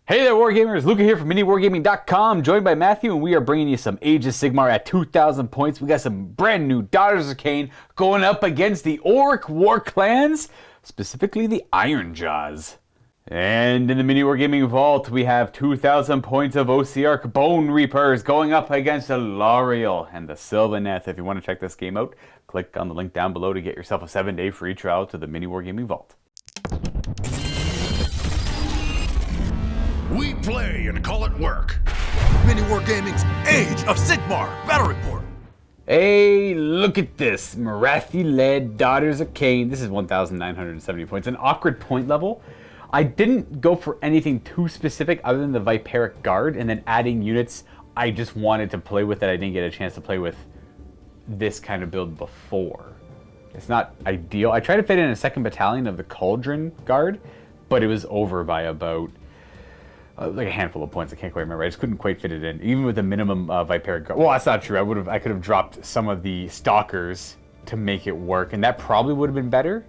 Hey there, Wargamers! Luka here from MiniWarGaming.com, joined by Matthew, and we are bringing you some Age of Sigmar at 2,000 points. We got some brand new Daughters of Khaine going up against the Orc War Clans, specifically the Ironjawz. And in the MiniWarGaming Vault, we have 2,000 points of Ossiarch Bonereapers going up against the L'Oreal and the Sylvaneth. If you want to check this game out, click on the link down below to get yourself a 7-day free trial to the MiniWarGaming Vault. We play and call it work. MiniWarGaming's Age of Sigmar Battle Report. Hey, look at this. Morathi-led Daughters of Khaine. This is 1,970 points. An awkward point level. I didn't go for anything too specific other than the Viperic Guard, and then adding units I just wanted to play with that I didn't get a chance to play with this kind of build before. It's not ideal. I tried to fit in a second battalion of the Cauldron Guard, but it was over by about like a handful of points. I can't quite remember. I just couldn't quite fit it in, even with the minimum Viperic Guard. Well, that's not true. I could have dropped some of the Stalkers to make it work, and that probably would have been better.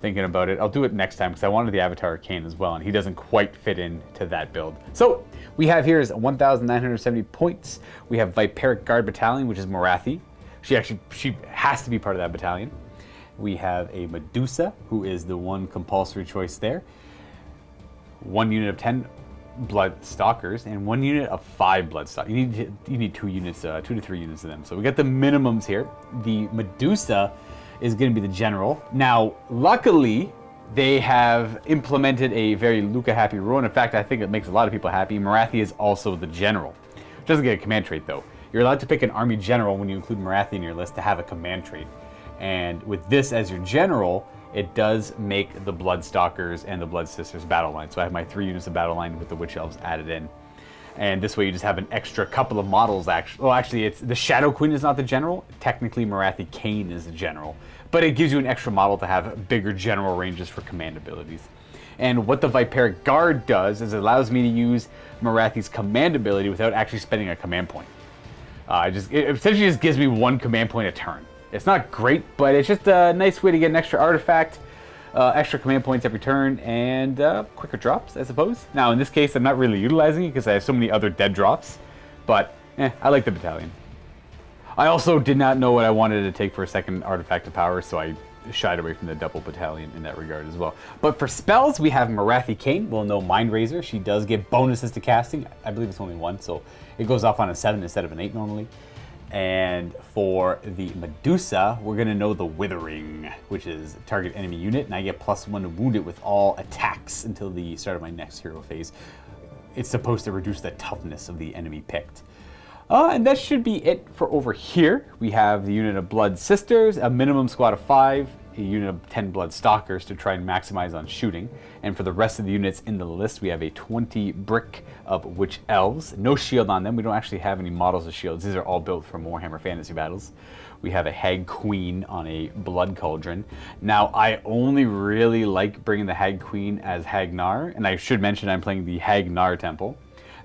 Thinking about it, I'll do it next time because I wanted the Avatar of Khaine as well, and he doesn't quite fit into that build. So we have here is 1,970 points. We have Viperic Guard Battalion, which is Morathi. She has to be part of that battalion. We have a Medusa, who is the one compulsory choice there. 1 unit of 10 Blood Stalkers and 1 unit of 5 Blood Stalkers. You need 2 units, 2 to 3 units of them. So we got the minimums here. The Medusa is going to be the general. Now, luckily, they have implemented a very Luka happy rule. And in fact, I think it makes a lot of people happy. Morathi is also the general. Doesn't get a command trait though. You're allowed to pick an army general when you include Morathi in your list to have a command trait. And with this as your general, it does make the Blood Stalkers and the Blood Sisters battle line. So I have my 3 units of battle line with the Witch Elves added in. And this way you just have an extra couple of models actually. Well, actually, it's the Shadow Queen is not the general. Technically, Morathi Khaine is the general. But it gives you an extra model to have bigger general ranges for command abilities. And what the Viperic Guard does is it allows me to use Morathi's command ability without actually spending a command point. It essentially just gives me 1 command point a turn. It's not great, but it's just a nice way to get an extra artifact, extra command points every turn, and quicker drops, I suppose. Now, in this case, I'm not really utilizing it because I have so many other dead drops, but I like the battalion. I also did not know what I wanted to take for a second artifact of power, so I shied away from the double battalion in that regard as well. But for spells, we have Morathi Khaine. We'll know Mind Razor. She does get bonuses to casting. I believe it's only 1, so it goes off on a 7 instead of an 8 normally. And for the Medusa, we're going to know the Withering, which is target enemy unit, and I get +1 to wound it with all attacks until the start of my next hero phase. It's supposed to reduce the toughness of the enemy picked. And that should be it for over here. We have the unit of Blood Sisters, a minimum squad of 5, a unit of 10 Blood Stalkers to try and maximize on shooting. And for the rest of the units in the list, we have a 20 brick of Witch Elves. No shield on them. We don't actually have any models of shields. These are all built from Warhammer Fantasy Battles. We have a Hagg Queen on a Blood Cauldron. Now, I only really like bringing the Hagg Queen as Hagg Narr, and I should mention I'm playing the Hagg Narr Temple.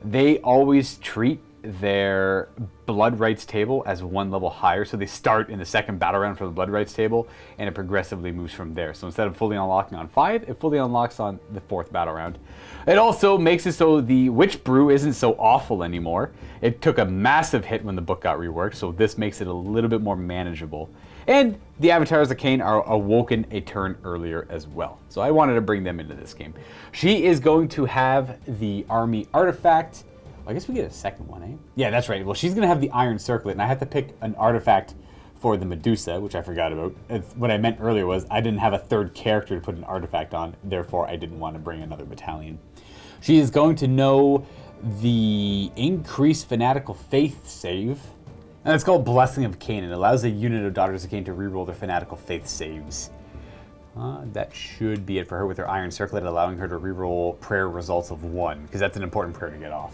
They always treat their blood rights table as 1 level higher, so they start in the 2nd battle round for the blood rights table, and it progressively moves from there. So instead of fully unlocking on 5, it fully unlocks on the 4th battle round. It also makes it so the Witch Brew isn't so awful anymore. It took a massive hit when the book got reworked, so this makes it a little bit more manageable. And the Avatars of Khaine are awoken a turn earlier as well, so I wanted to bring them into this game. She is going to have the army artifact. I guess we get a second one, eh? Yeah, that's right. Well, she's going to have the Iron Circlet, and I had to pick an artifact for the Medusa, which I forgot about. What I meant earlier was I didn't have a 3rd character to put an artifact on, therefore I didn't want to bring another battalion. She is going to know the Increased Fanatical Faith save, and it's called Blessing of Khaine. It allows a unit of Daughters of Khaine to reroll their Fanatical Faith saves. That should be it for her with her Iron Circlet, allowing her to reroll prayer results of 1, because that's an important prayer to get off.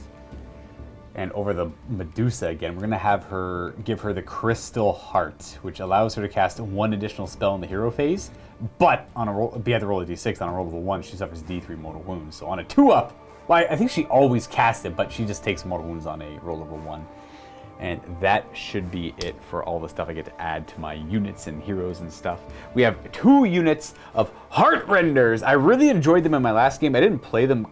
And over the Medusa again, we're going to have her give her the Crystal Heart, which allows her to cast 1 additional spell in the hero phase, but on a roll, be at the roll of d6, on a roll of a 1, she suffers d3 mortal wounds. So on a 2-up, well, I think she always casts it, but she just takes mortal wounds on a roll of a 1. And that should be it for all the stuff I get to add to my units and heroes and stuff. We have 2 units of Heartrenders. I really enjoyed them in my last game. I didn't play them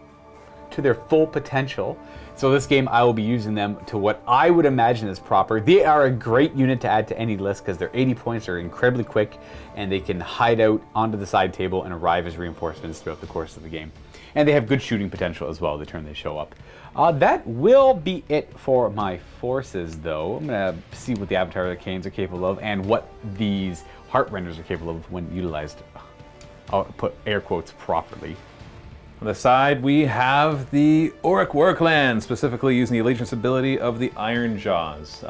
to their full potential. So this game, I will be using them to what I would imagine is proper. They are a great unit to add to any list because their 80 points are incredibly quick, and they can hide out onto the side table and arrive as reinforcements throughout the course of the game. And they have good shooting potential as well the turn they show up. That will be it for my forces, though. I'm going to see what the Avatar of the Khaines are capable of and what these Heart Renders are capable of when utilized. I'll put air quotes properly. On the side, we have the Auric War Clan, specifically using the Allegiance ability of the Ironjawz.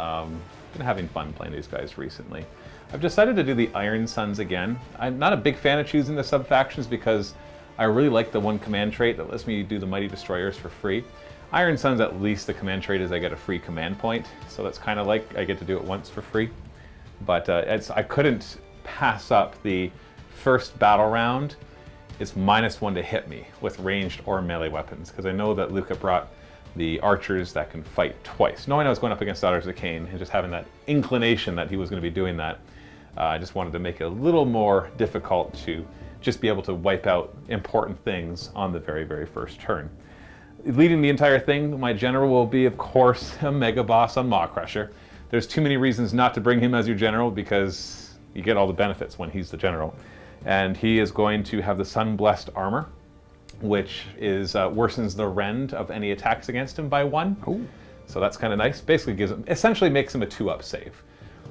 Been having fun playing these guys recently. I've decided to do the Iron Suns again. I'm not a big fan of choosing the sub-factions because I really like the one command trait that lets me do the Mighty Destroyers for free. Iron Suns, at least the command trait is I get a free command point, so that's kind of like I get to do it once for free. But I couldn't pass up the first battle round. It's -1 to hit me with ranged or melee weapons, because I know that Luka brought the archers that can fight twice. Knowing I was going up against Daughters of Khaine and just having that inclination that he was going to be doing that, I just wanted to make it a little more difficult to just be able to wipe out important things on the very, very first turn. Leading the entire thing, my general will be, of course, a mega boss on Maw Crusher. There's too many reasons not to bring him as your general because you get all the benefits when he's the general. And he is going to have the Sun-Blessed Armor, which is worsens the rend of any attacks against him by 1. Ooh. So that's kind of nice. Basically gives him, essentially makes him a 2-up save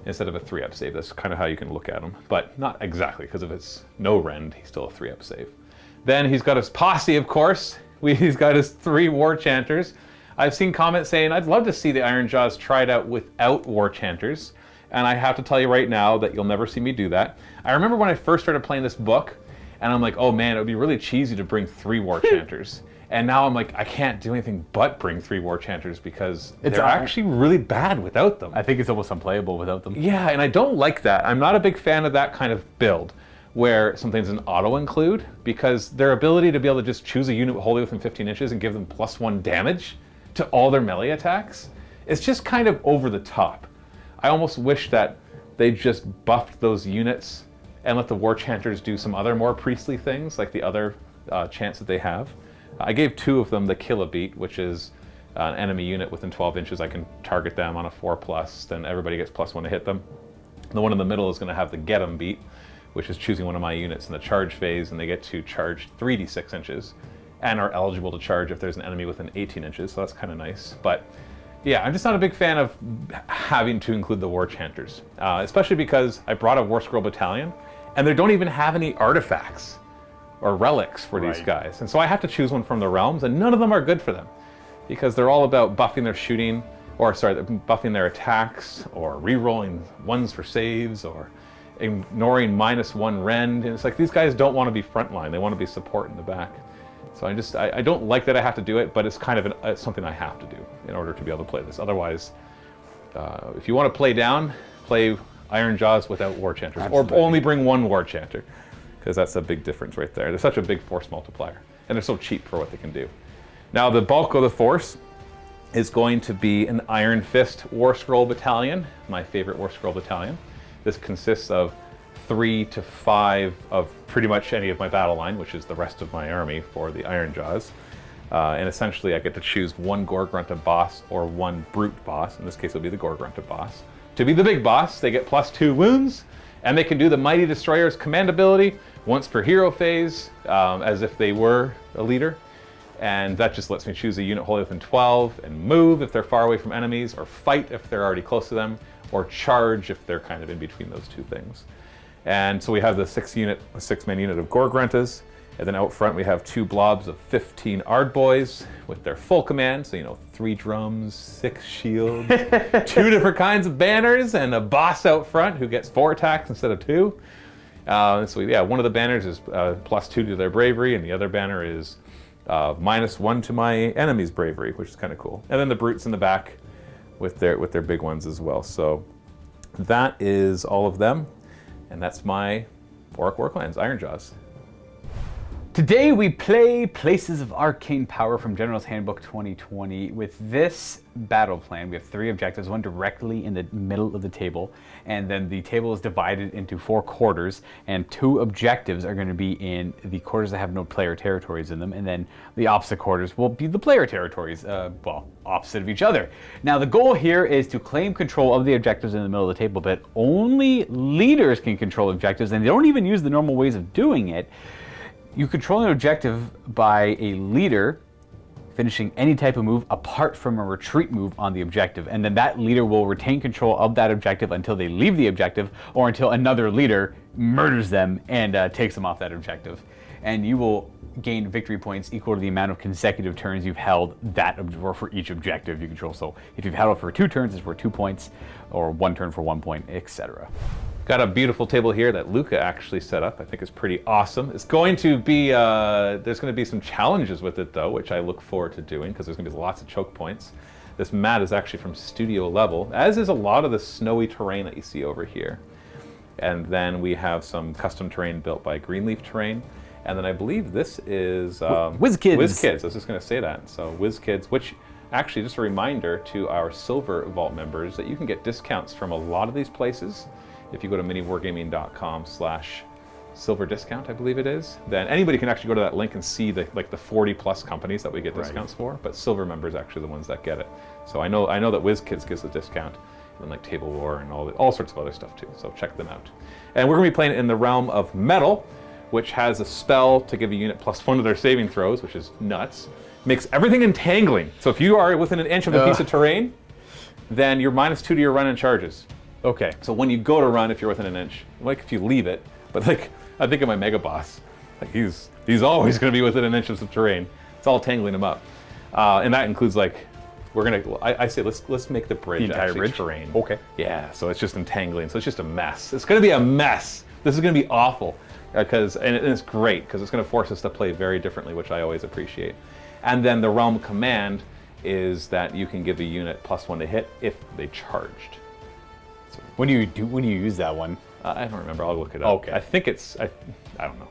instead of a 3-up save. That's kind of how you can look at him, but not exactly, because if it's no rend, he's still a 3-up save. Then he's got his posse, of course. He's got his 3 War Chanters. I've seen comments saying, I'd love to see the Ironjawz tried out without War Chanters. And I have to tell you right now that you'll never see me do that. I remember when I first started playing this book, and I'm like, oh man, it would be really cheesy to bring 3 War Chanters. And now I'm like, I can't do anything but bring 3 War Chanters because they're actually really bad without them. I think it's almost unplayable without them. Yeah, and I don't like that. I'm not a big fan of that kind of build where something's an auto-include, because their ability to be able to just choose a unit wholly within 15 inches and give them +1 damage to all their melee attacks, it's just kind of over the top. I almost wish that they just buffed those units and let the War Chanters do some other more priestly things, like the other chants that they have. I gave 2 of them the Kill a Beat, which is an enemy unit within 12 inches. I can target them on a 4+, then everybody gets +1 to hit them. The one in the middle is going to have the Get 'em Beat, which is choosing one of my units in the charge phase, and they get to charge 3d6 inches, and are eligible to charge if there's an enemy within 18 inches, so that's kind of nice. But yeah, I'm just not a big fan of having to include the War Chanters, especially because I brought a War Scroll Battalion, and they don't even have any artifacts or relics for these guys. And so I have to choose one from the realms, and none of them are good for them, because they're all about buffing their shooting, or sorry, buffing their attacks, or re-rolling 1s for saves, or ignoring -1 rend. And it's like, these guys don't want to be frontline, they want to be support in the back. So I don't like that I have to do it, but it's kind of something I have to do in order to be able to play this. Otherwise, if you want to play down, play Ironjawz without War Chanters. Absolutely. Or only bring 1 War Chanter, because that's a big difference right there. They're such a big force multiplier, and they're so cheap for what they can do. Now the bulk of the force is going to be an Iron Fist War Scroll Battalion, my favorite War Scroll Battalion. This consists of 3 to 5 of pretty much any of my battle line, which is the rest of my army for the Ironjawz. And essentially I get to choose 1 Gore-Grunta boss or 1 Brute boss. In this case it'll be the Gore-Grunta boss. To be the big boss, they get +2 wounds, and they can do the Mighty Destroyer's command ability once per hero phase, as if they were a leader. And that just lets me choose a unit wholly within 12, and move if they're far away from enemies, or fight if they're already close to them, or charge if they're kind of in between those 2 things. And so we have the 6-man unit of Gore-Gruntas, and then out front we have 2 blobs of 15 Ard Boyz with their full command, so 3 drums, 6 shields, 2 different kinds of banners, and a boss out front who gets 4 attacks instead of 2. So yeah, one of the banners is +2 to their bravery, and the other banner is -1 to my enemy's bravery, which is kind of cool. And then the brutes in the back with their big ones as well. So that is all of them, and that's my Auric War Clans, Ironjawz. Today we play Places of Arcane Power from General's Handbook 2020. With this battle plan, we have 3 objectives, one directly in the middle of the table, and then the table is divided into 4 quarters, and 2 objectives are going to be in the quarters that have no player territories in them, and then the opposite quarters will be the player territories, well, opposite of each other. Now the goal here is to claim control of the objectives in the middle of the table, but only leaders can control objectives, and they don't even use the normal ways of doing it. You control an objective by a leader finishing any type of move apart from a retreat move on the objective, and then that leader will retain control of that objective until they leave the objective or until another leader murders them and takes them off that objective. And you will gain victory points equal to the amount of consecutive turns you've held that or for each objective you control. So if you've held it for 2 turns, it's for 2 points, or 1 turn for 1 point, etc. Got a beautiful table here that Luka actually set up. I think is pretty awesome. It's going to be, there's going to be some challenges with it though, which I look forward to doing because there's going to be lots of choke points. This mat is actually from studio level, as is a lot of the snowy terrain that you see over here. And then we have some custom terrain built by Greenleaf Terrain. And then I believe this is WizKids. WizKids, I was just going to say that. So WizKids, which actually just a reminder to our Silver Vault members that you can get discounts from a lot of these places. If you go to miniwargaming.com/silver discount, I believe it is, then anybody can actually go to that link and see the 40 plus companies that we get discounts for, but silver members are actually the ones that get it. So I know that WizKids gives a discount, and like Table War and all sorts of other stuff too, so check them out. And we're going to be playing in the realm of metal, which has a spell to give a unit +1 to their saving throws, which is nuts. Makes everything entangling. So if you are within an inch of a piece of terrain, then you're -2 to your run and charges. Okay. So when you go to run, if you're within an inch, like if you leave it, but like I think of my Mega Boss, like he's always going to be within an inch of some terrain. It's all tangling him up, and that includes like I say let's make the bridge the entire actually bridge terrain. Okay. Yeah. So it's just entangling. So it's just a mess. It's going to be a mess. This is going to be awful and it's great because it's going to force us to play very differently, which I always appreciate. And then the realm command is that you can give a unit +1 to hit if they charged. When do you use that one? I don't remember. I'll look it up. Okay. I think it's. I don't know.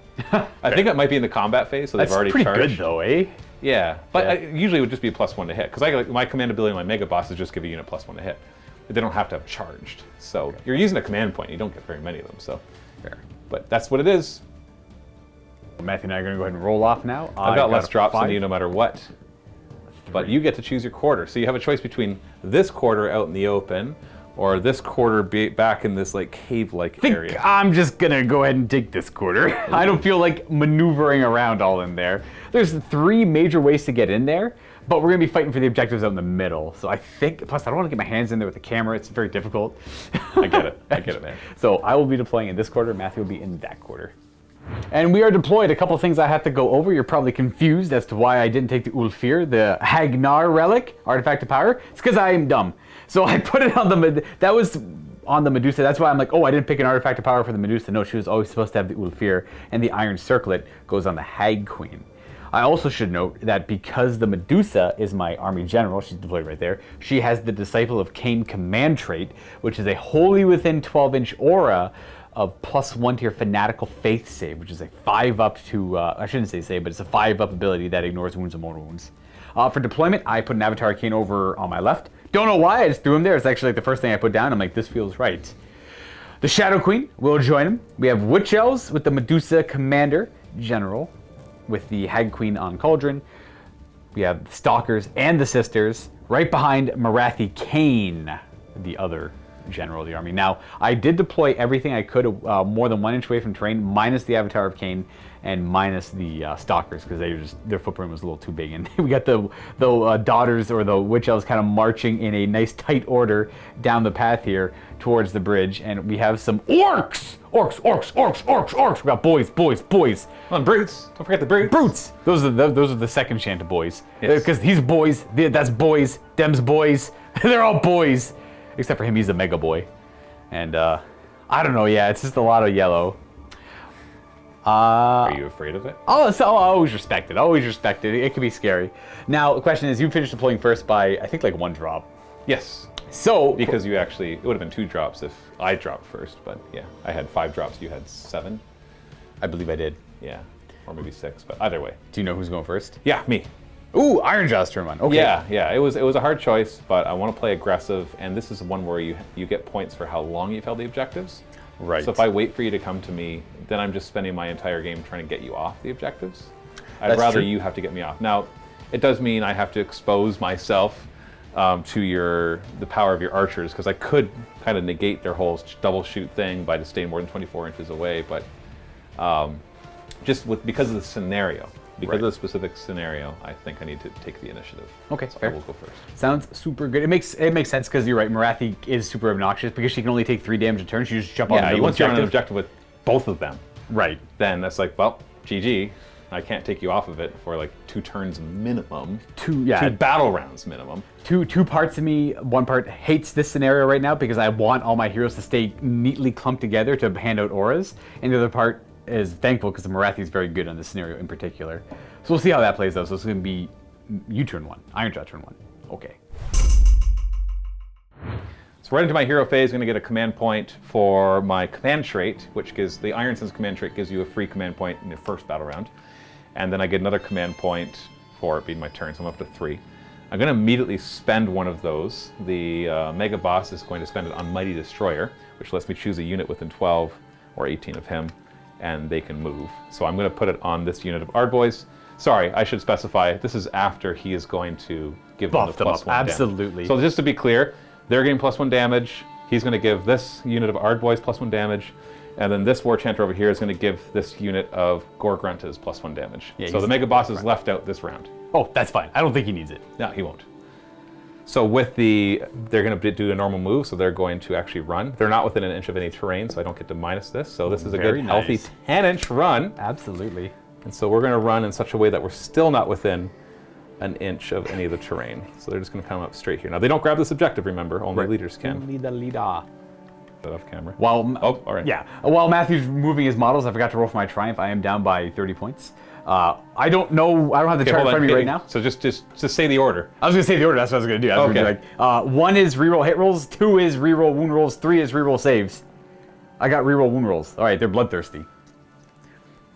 I think it might be in the combat phase, so they've already pretty charged. good though, eh? Yeah, but usually it would just be a +1 to hit because my command ability on my Mega Boss is just give a unit +1 to hit. They don't have to have charged. So you're using a command point. You don't get very many of them. So fair. But that's what it is. Matthew and I are going to go ahead and roll off now. I've got less drops 5. than you no matter what. But you get to choose your quarter. So you have a choice between this quarter out in the open or this quarter back in this like cave-like area. I'm just gonna go ahead and take this quarter. I don't feel like maneuvering around all in there. There's 3 major ways to get in there, but we're gonna be fighting for the objectives out in the middle. So I think, plus I don't want to get my hands in there with the camera. It's very difficult. I get it, man. So I will be deploying in this quarter. Matthew will be in that quarter. And we are deployed. A couple things I have to go over. You're probably confused as to why I didn't take the Ulfir, the Hagg Narr relic, artifact of power. It's because I am dumb. So I put it on that was on the Medusa. That's why I'm like, oh, I didn't pick an artifact of power for the Medusa. No, she was always supposed to have the Ulfir, and the Iron Circlet goes on the Hagg Queen. I also should note that because the Medusa is my army general, she's deployed right there, she has the Disciple of Khaine command trait, which is a wholly within 12-inch aura of +1 to your fanatical faith save, which is a 5-up to, I shouldn't say save, but it's a 5-up ability that ignores wounds and mortal wounds. For deployment, I put an Avatar Arcane over on my left. Don't know why, I just threw him there. It's actually like the first thing I put down. I'm like, this feels right. The Shadow Queen will join him. We have Witch Elves with the Medusa Commander General with the Hagg Queen on Cauldron. We have the Stalkers and the Sisters right behind Morathi Khaine, the other general of the army. Now, I did deploy everything I could more than 1 inch away from terrain, minus the Avatar of Khaine and minus the Stalkers, because their footprint was a little too big. And we got the daughters or the Witch Elves kind of marching in a nice tight order down the path here towards the bridge, and we have some orcs! Orcs! We got boys. Come on, brutes! Don't forget the brutes. Brutes! Those are the second chant of boys. Yes. Because he's boys, that's boys, them's boys. They're all boys. Except for him, he's a mega boy. And I don't know, yeah, it's just a lot of yellow. Are you afraid of it? Oh, so I always respect it. It can be scary. Now, the question is, you finished deploying first by, I think, like 1 drop. Yes. So because it would have been 2 drops if I dropped first, but yeah, I had 5 drops, you had 7. I believe I did. Yeah. or maybe 6, but either way. Do you know who's going first? Yeah, me. Ooh, Ironjawz turn 1. Okay. Yeah. It was a hard choice, but I want to play aggressive, and this is one where you get points for how long you've held the objectives. Right. So if I wait for you to come to me, then I'm just spending my entire game trying to get you off the objectives. I'd That's rather true. you have to get me off. Now, it does mean I have to expose myself to the power of your archers, because I could kind of negate their whole double shoot thing by just staying more than 24 inches away, but because of the scenario. Because of the specific scenario, I think I need to take the initiative. Okay, so fair. I will go first. Sounds super good. It makes sense because you're right. Morathi is super obnoxious because she can only take 3 damage a turn. She just jump on the middle once you're on an objective. objective with both of them, Right. then that's like, well, GG. I can't take you off of it for like 2 turns minimum. 2 battle rounds minimum. Two parts of me. One part hates this scenario right now because I want all my heroes to stay neatly clumped together to hand out auras, and the other part is thankful because the Morathi is very good on this scenario in particular. So we'll see how that plays out. So it's going to be you turn 1, Ironjawz turn 1. Okay. So right into my hero phase, I'm going to get a command point for my command trait, which gives the Iron Sense command trait gives you a free command point in the first battle round. And then I get another command point for it being my turn, so I'm up to 3. I'm going to immediately spend one of those. The Mega Boss is going to spend it on Mighty Destroyer, which lets me choose a unit within 12 or 18 of him, and they can move. So I'm going to put it on this unit of Ard Boyz. Sorry, I should specify, this is after he is going to give them the +1 damage. Absolutely. So just to be clear, they're getting +1 damage. He's going to give this unit of Ard Boyz +1 damage. And then this War Chanter over here is going to give this unit of Gore Gruntas +1 damage. Yeah, so the Mega Boss is left out this round. Oh, that's fine. I don't think he needs it. No, he won't. So they're going to do a normal move, so they're going to actually run. They're not within an inch of any terrain, so I don't get to minus this. So this is a good, healthy 10-inch run. Absolutely. And so we're going to run in such a way that we're still not within an inch of any of the terrain. So they're just going to come up straight here. Now, they don't grab this objective, remember. Only leaders can. Leader. Off camera. While all right. Yeah. While Matthew's moving his models, I forgot to roll for my triumph. I am down by 30 points. I don't know. I don't have the chart in front of me right now. So just say the order. I was gonna say the order. That's what I was gonna do. I was gonna be like, 1 is reroll hit rolls, 2 is reroll wound rolls, 3 is reroll saves. I got reroll wound rolls. All right, they're bloodthirsty.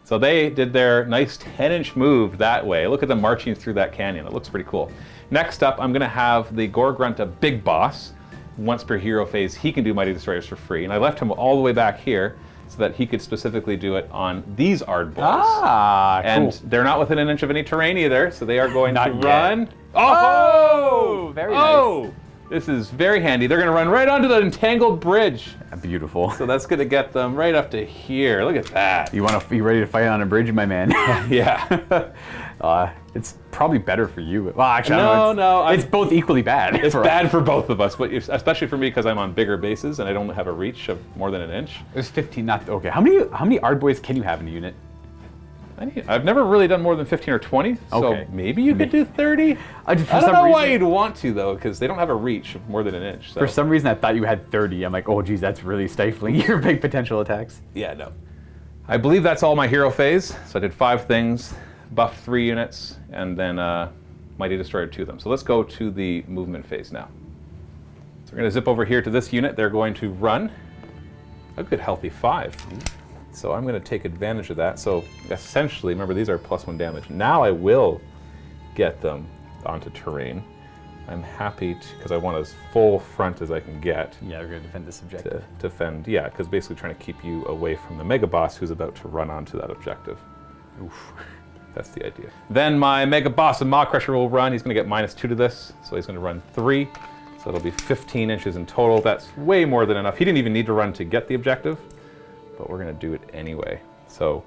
So they did their nice 10-inch move that way. Look at them marching through that canyon. It looks pretty cool. Next up, I'm gonna have the Gore Grunta Big Boss. Once per hero phase, he can do Mighty Destroyers for free. And I left him all the way back here so that he could specifically do it on these Ard Boyz. Ah, cool. And they're not within an inch of any terrain either, so they are going to Not run. yet. Oh! Very nice. This is very handy. They're going to run right onto the entangled bridge. Beautiful. So that's going to get them right up to here. Look at that. You ready to fight on a bridge, my man? Yeah. It's probably better for you. Well, actually, I don't know. It's both equally bad. It's bad for both of us, but especially for me because I'm on bigger bases and I don't have a reach of more than an inch. There's 15. Not okay. How many Ard Boyz can you have in a unit? I've never really done more than 15 or 20, so Okay. maybe you could do 30. I don't know why you'd want to, though, because they don't have a reach of more than an inch. So. For some reason, I thought you had 30. I'm like, oh, geez, that's really stifling your big potential attacks. Yeah, no. I believe that's all my hero phase. So I did 5 things, buffed 3 units, and then Mighty Destroyer 2 of them. So let's go to the movement phase now. So we're going to zip over here to this unit. They're going to run a good healthy 5. So I'm going to take advantage of that. So essentially, remember, these are +1 damage. Now I will get them onto terrain. I'm happy because I want as full front as I can get. Yeah, we're going to defend this objective. To defend, yeah, because basically trying to keep you away from the Mega Boss who's about to run onto that objective. Oof. That's the idea. Then my Mega Boss and Maw Crusher will run. He's going to get -2 to this, so he's going to run 3. So it'll be 15 inches in total. That's way more than enough. He didn't even need to run to get the objective, but we're going to do it anyway. So,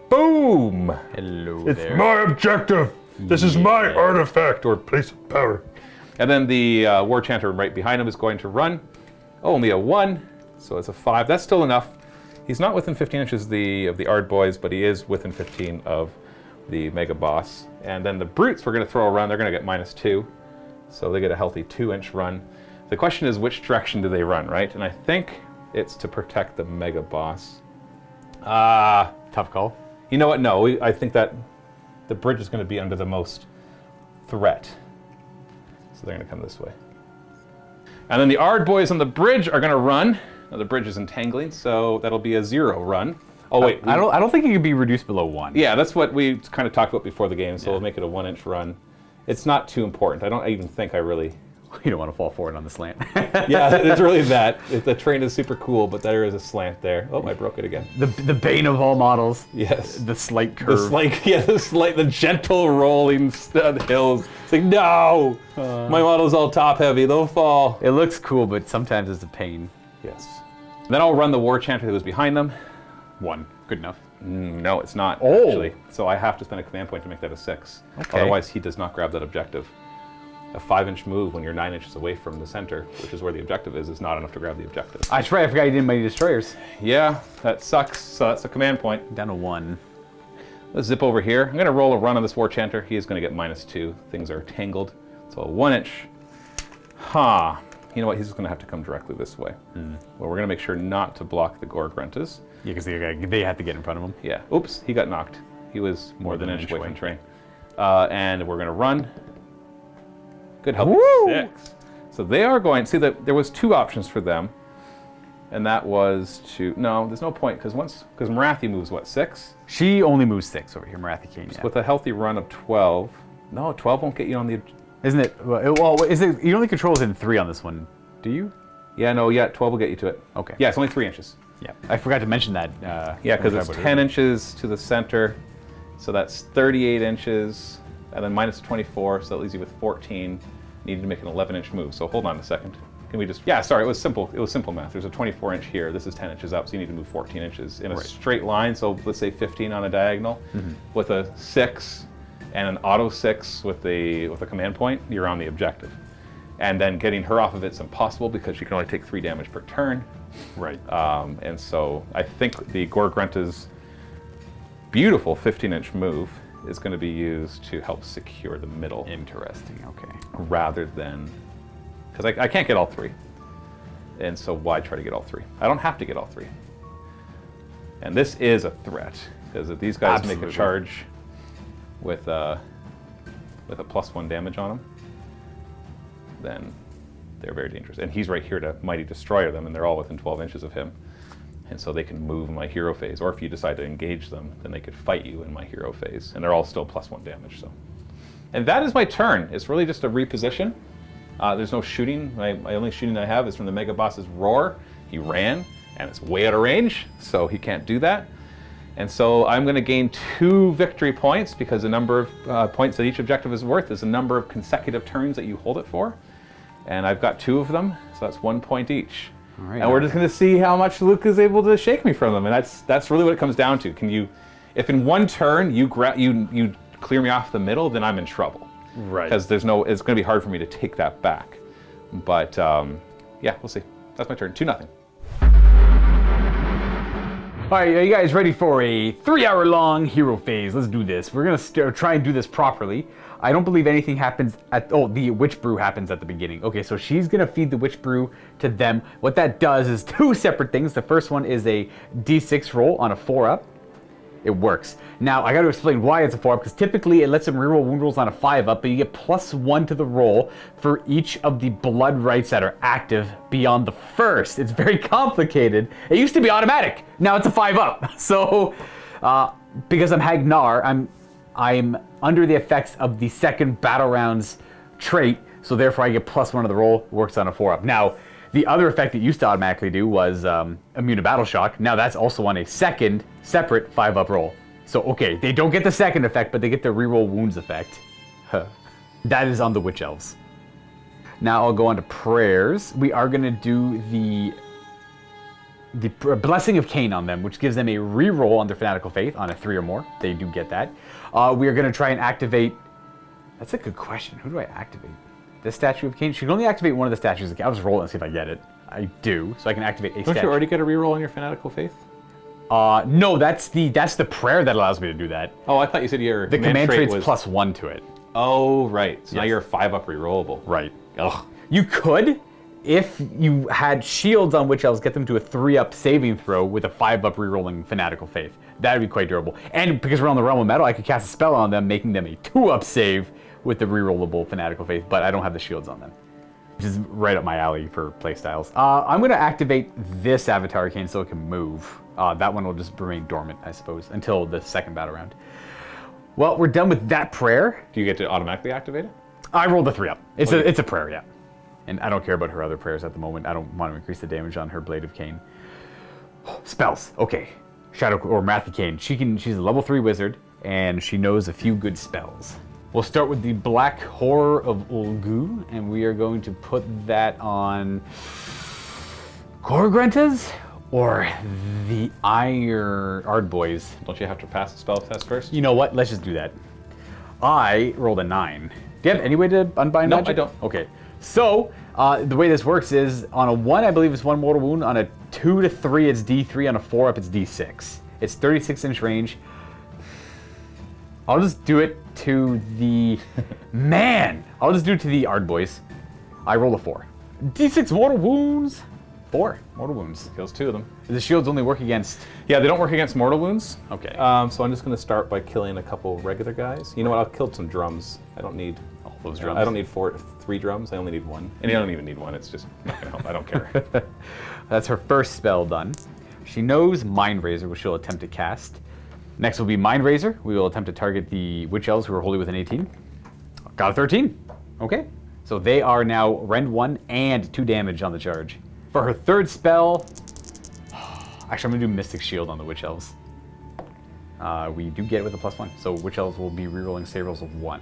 boom! Hello It's there. my objective. This is my artifact or place of power. And then the War Chanter right behind him is going to run. Oh, only a 1, so it's a 5. That's still enough. He's not within 15 inches of the Ard Boyz, but he is within 15 of the Mega Boss. And then the Brutes we're going to throw a run. They're going to get -2, so they get a healthy 2-inch run. The question is, which direction do they run, right? And I think it's to protect the Mega Boss. Tough call. You know what? No, I think that the bridge is going to be under the most threat. So they're going to come this way. And then the Ard Boyz on the bridge are going to run. Now the bridge is entangling, so that'll be a 0 run. Oh wait, I don't think it can be reduced below 1. Yeah, that's what we kind of talked about before the game, so we'll make it a 1-inch run. It's not too important. I don't even think I really... You don't want to fall forward on the slant. Yeah, it's really that. The terrain is super cool, but there is a slant there. Oh, I broke it again. The bane of all models. Yes. The slight curve. The gentle rolling hills. It's like, no! My model's all top heavy, they'll fall. It looks cool, but sometimes it's a pain. Yes. Then I'll run the War Chanter that was behind them. 1. Good enough. No, it's not, Oh. actually. So I have to spend a command point to make that a 6. Okay. Otherwise, he does not grab that objective. A 5-inch move when you're 9 inches away from the center, which is where the objective is not enough to grab the objective. That's right, I forgot you didn't Mighty Destroyers. Yeah, that sucks. So that's a command point. Down to 1. Let's zip over here. I'm going to roll a run on this War Chanter. He is going to get -2. Things are tangled. So a 1-inch. You know what? He's just going to have to come directly this way. Well, we're going to make sure not to block the Gore-Gruntas. Yeah, because they have to get in front of him. Yeah. Oops, he got knocked. He was more than an inch away from the train. And we're going to run. Good help. Woo! 6. So they are going. See that there was 2 options for them, and that was to there's no point because Morathi moves what 6? She only moves 6 over here, Morathi Khaine. Yeah. With a healthy run of 12. No, 12 won't get you on the. Isn't it? Well, is it? You only control in 3 on this one, do you? Yeah, no, 12 will get you to it. Okay. Yeah, it's only 3 inches. Yeah, I forgot to mention that. Yeah, because it's 10 inches to the center, so that's 38 inches, and then -24, so that leaves you with 14. Needed to make an 11-inch move. So hold on a second. Can we just? Yeah, sorry, it was simple. It was simple math. There's a 24-inch here. This is 10 inches up, so you need to move 14 inches in a straight line. So let's say 15 on a diagonal, with a 6 and an auto 6 with a command point. You're on the objective, and then getting her off of it's impossible because she can only take 3 damage per turn. Right. And so I think the Gore-Grunta's beautiful 15-inch move is going to be used to help secure the middle. Interesting. Okay. Rather than, because I can't get all 3, and so why try to get all 3? I don't have to get all 3. And this is a threat because if these guys make a charge with a +1 damage on them, then they're very dangerous. And he's right here to Mighty Destroyer them, and they're all within 12 inches of him. And so they can move in my hero phase, or if you decide to engage them, then they could fight you in my hero phase, and they're all still +1 damage. So, and that is my turn. It's really just a reposition. There's no shooting. My only shooting I have is from the Mega Boss's Roar. He ran, and it's way out of range, so he can't do that. And so I'm going to gain 2 victory points because the number of points that each objective is worth is the number of consecutive turns that you hold it for. And I've got 2 of them, so that's 1 point each. All right, and we're just going to see how much Luka is able to shake me from them, and that's really what it comes down to. Can you, if in 1 turn you clear me off the middle, then I'm in trouble. Right. Because it's going to be hard for me to take that back. But yeah, we'll see. That's my turn. 2-0. All right, are you guys ready for a 3-hour-long hero phase? Let's do this. We're gonna try and do this properly. I don't believe anything happens at, the witch brew happens at the beginning. Okay, so she's gonna feed the witch brew to them. What that does is 2 separate things. The first one is a D6 roll on a 4-up. It works. Now, I gotta explain why it's a 4-up, because typically it lets them reroll wound rolls on a 5-up, but you get +1 to the roll for each of the blood rights that are active beyond the first. It's very complicated. It used to be automatic. Now it's a 5-up. So, because I'm Hagg Narr, I'm under the effects of the second battle rounds trait, so therefore I get +1 to the roll, works on a 4-up. Now, the other effect it used to automatically do was immune to battle shock. Now that's also on a second separate 5-up roll. So okay, they don't get the second effect, but they get the reroll wounds effect. That is on the witch elves. Now I'll go on to prayers. We are gonna do the blessing of Khaine on them, which gives them a reroll on their fanatical faith on a 3 or more. They do get that. We are gonna try and activate. That's a good question. Who do I activate? The statue of Khaine. She can only activate one of the statues of Khaine. I'll just roll it and see if I get it. I do, so I can activate a statue. Don't you already get a reroll on your fanatical faith? No, that's the prayer that allows me to do that. Oh, I thought you said your The command trait's was +1 to it. Oh, right. So now Yes. you're a 5-up rerollable. Right. Ugh. You could, if you had shields on witch elves, get them to a 3-up saving throw with a 5-up rerolling fanatical faith. That would be quite durable. And because we're on the realm of metal, I could cast a spell on them, making them a 2-up save with the rerollable fanatical faith, but I don't have the shields on them, which is right up my alley for playstyles. I'm going to activate this avatar Khaine so it can move. That one will just remain dormant, I suppose, until the second battle round. Well, we're done with that prayer. Do you get to automatically activate it? I rolled a 3 up. It's a prayer, yeah. And I don't care about her other prayers at the moment. I don't want to increase the damage on her Blade of Khaine. Spells. Okay. Shadow or Morathi Khaine. She's a level 3 wizard, and she knows a few good spells. We'll start with the Black Horror of Ulgu, and we are going to put that on Gorgrentas or the Ard Boyz. Don't you have to pass the spell test first? You know what? Let's just do that. I rolled a 9. Do you have any way to unbind magic? No, I don't. Okay. So, the way this works is on a 1, I believe it's 1 mortal wound. On a 2 to 3, it's D3. On a 4 up, it's D6. It's 36-inch range. I'll just do it to the... Man! I'll just do it to the Ard Boyz. I rolled a 4. D6 mortal wounds. 4 mortal wounds. Kills 2 of them. The shields only work against... Yeah, they don't work against mortal wounds. Okay. So I'm just going to start by killing a couple regular guys. You know what? I'll kill some drums. I don't need all those drums. I don't need 3 drums. I only need 1. And you don't even need 1. It's just not going to help. I don't care. That's her first spell done. She knows Mind Razor, which she'll attempt to cast. Next will be Mind Razor. We will attempt to target the Witch Elves who are wholly within 18. Got a 13. Okay. So they are now rend 1 and 2 damage on the charge. For her third spell, actually I'm going to do Mystic Shield on the Witch Elves. We do get it with a +1, so Witch Elves will be rerolling save rolls of 1.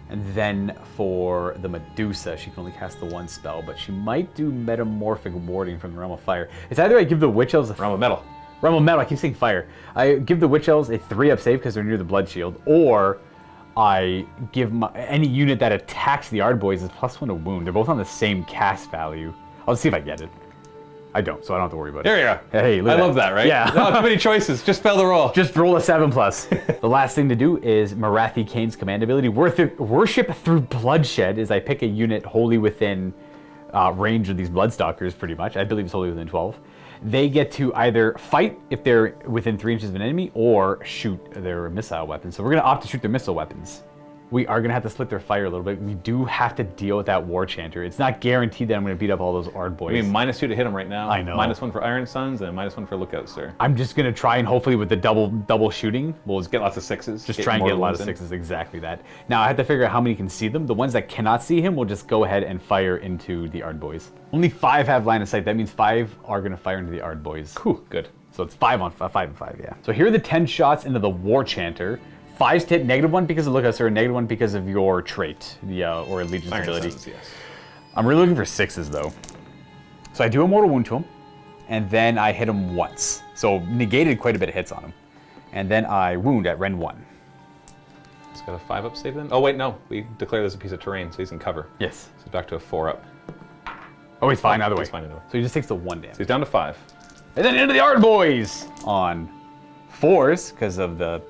And then for the Medusa, she can only cast the 1 spell, but she might do Metamorphic Warding from the Realm of Fire. It's either I give the Witch Elves a... Realm of Metal. Realm of Metal, I keep saying Fire. I give the Witch Elves a 3-up save because they're near the Blood Shield, or I give any unit that attacks the Ard Boyz is +1 to wound. They're both on the same cast value. I'll see if I get it. I don't, so I don't have to worry about There it. you go. Hey, look I at love that, right? Yeah. No, too many choices. Just spell the roll. Just roll a 7+. The last thing to do is Morathi Khaine's command ability. Worship Through Bloodshed is I pick a unit wholly within range of these Bloodstalkers, pretty much. I believe it's wholly within 12. They get to either fight if they're within 3 inches of an enemy or shoot their missile weapons. So we're going to opt to shoot their missile weapons. We are going to have to split their fire a little bit. We do have to deal with that War Chanter. It's not guaranteed that I'm going to beat up all those Ard Boyz. I mean, -2 to hit them right now. I know. -1 for Iron Suns and -1 for Lookout, sir. I'm just going to try and hopefully with the double shooting, we'll Get lots of 6s. just try and get a lot of 6s, exactly that. Now, I have to figure out how many can see them. The ones that cannot see him will just go ahead and fire into the Ard Boyz. Only 5 have line of sight. That means 5 are going to fire into the Ard Boyz. Cool, good. So it's 5 and 5, yeah. So here are the 10 shots into the War Chanter. 5's to hit, -1 because of Lookout, sir, -1 because of your trait, the or Allegiance Iron ability. Suns, yes. I'm really looking for 6s, though. So I do a mortal wound to him, and then I hit him once. So negated quite a bit of hits on him. And then I wound at rend 1. He's got a 5-up save then? Oh, wait, no. We declare this a piece of terrain, so he's in cover. Yes. So back to a 4-up. Oh, he's fine either way. He's fine either way. So he just takes the 1 damage. So he's down to 5. And then into the Ard Boyz on 4s because of the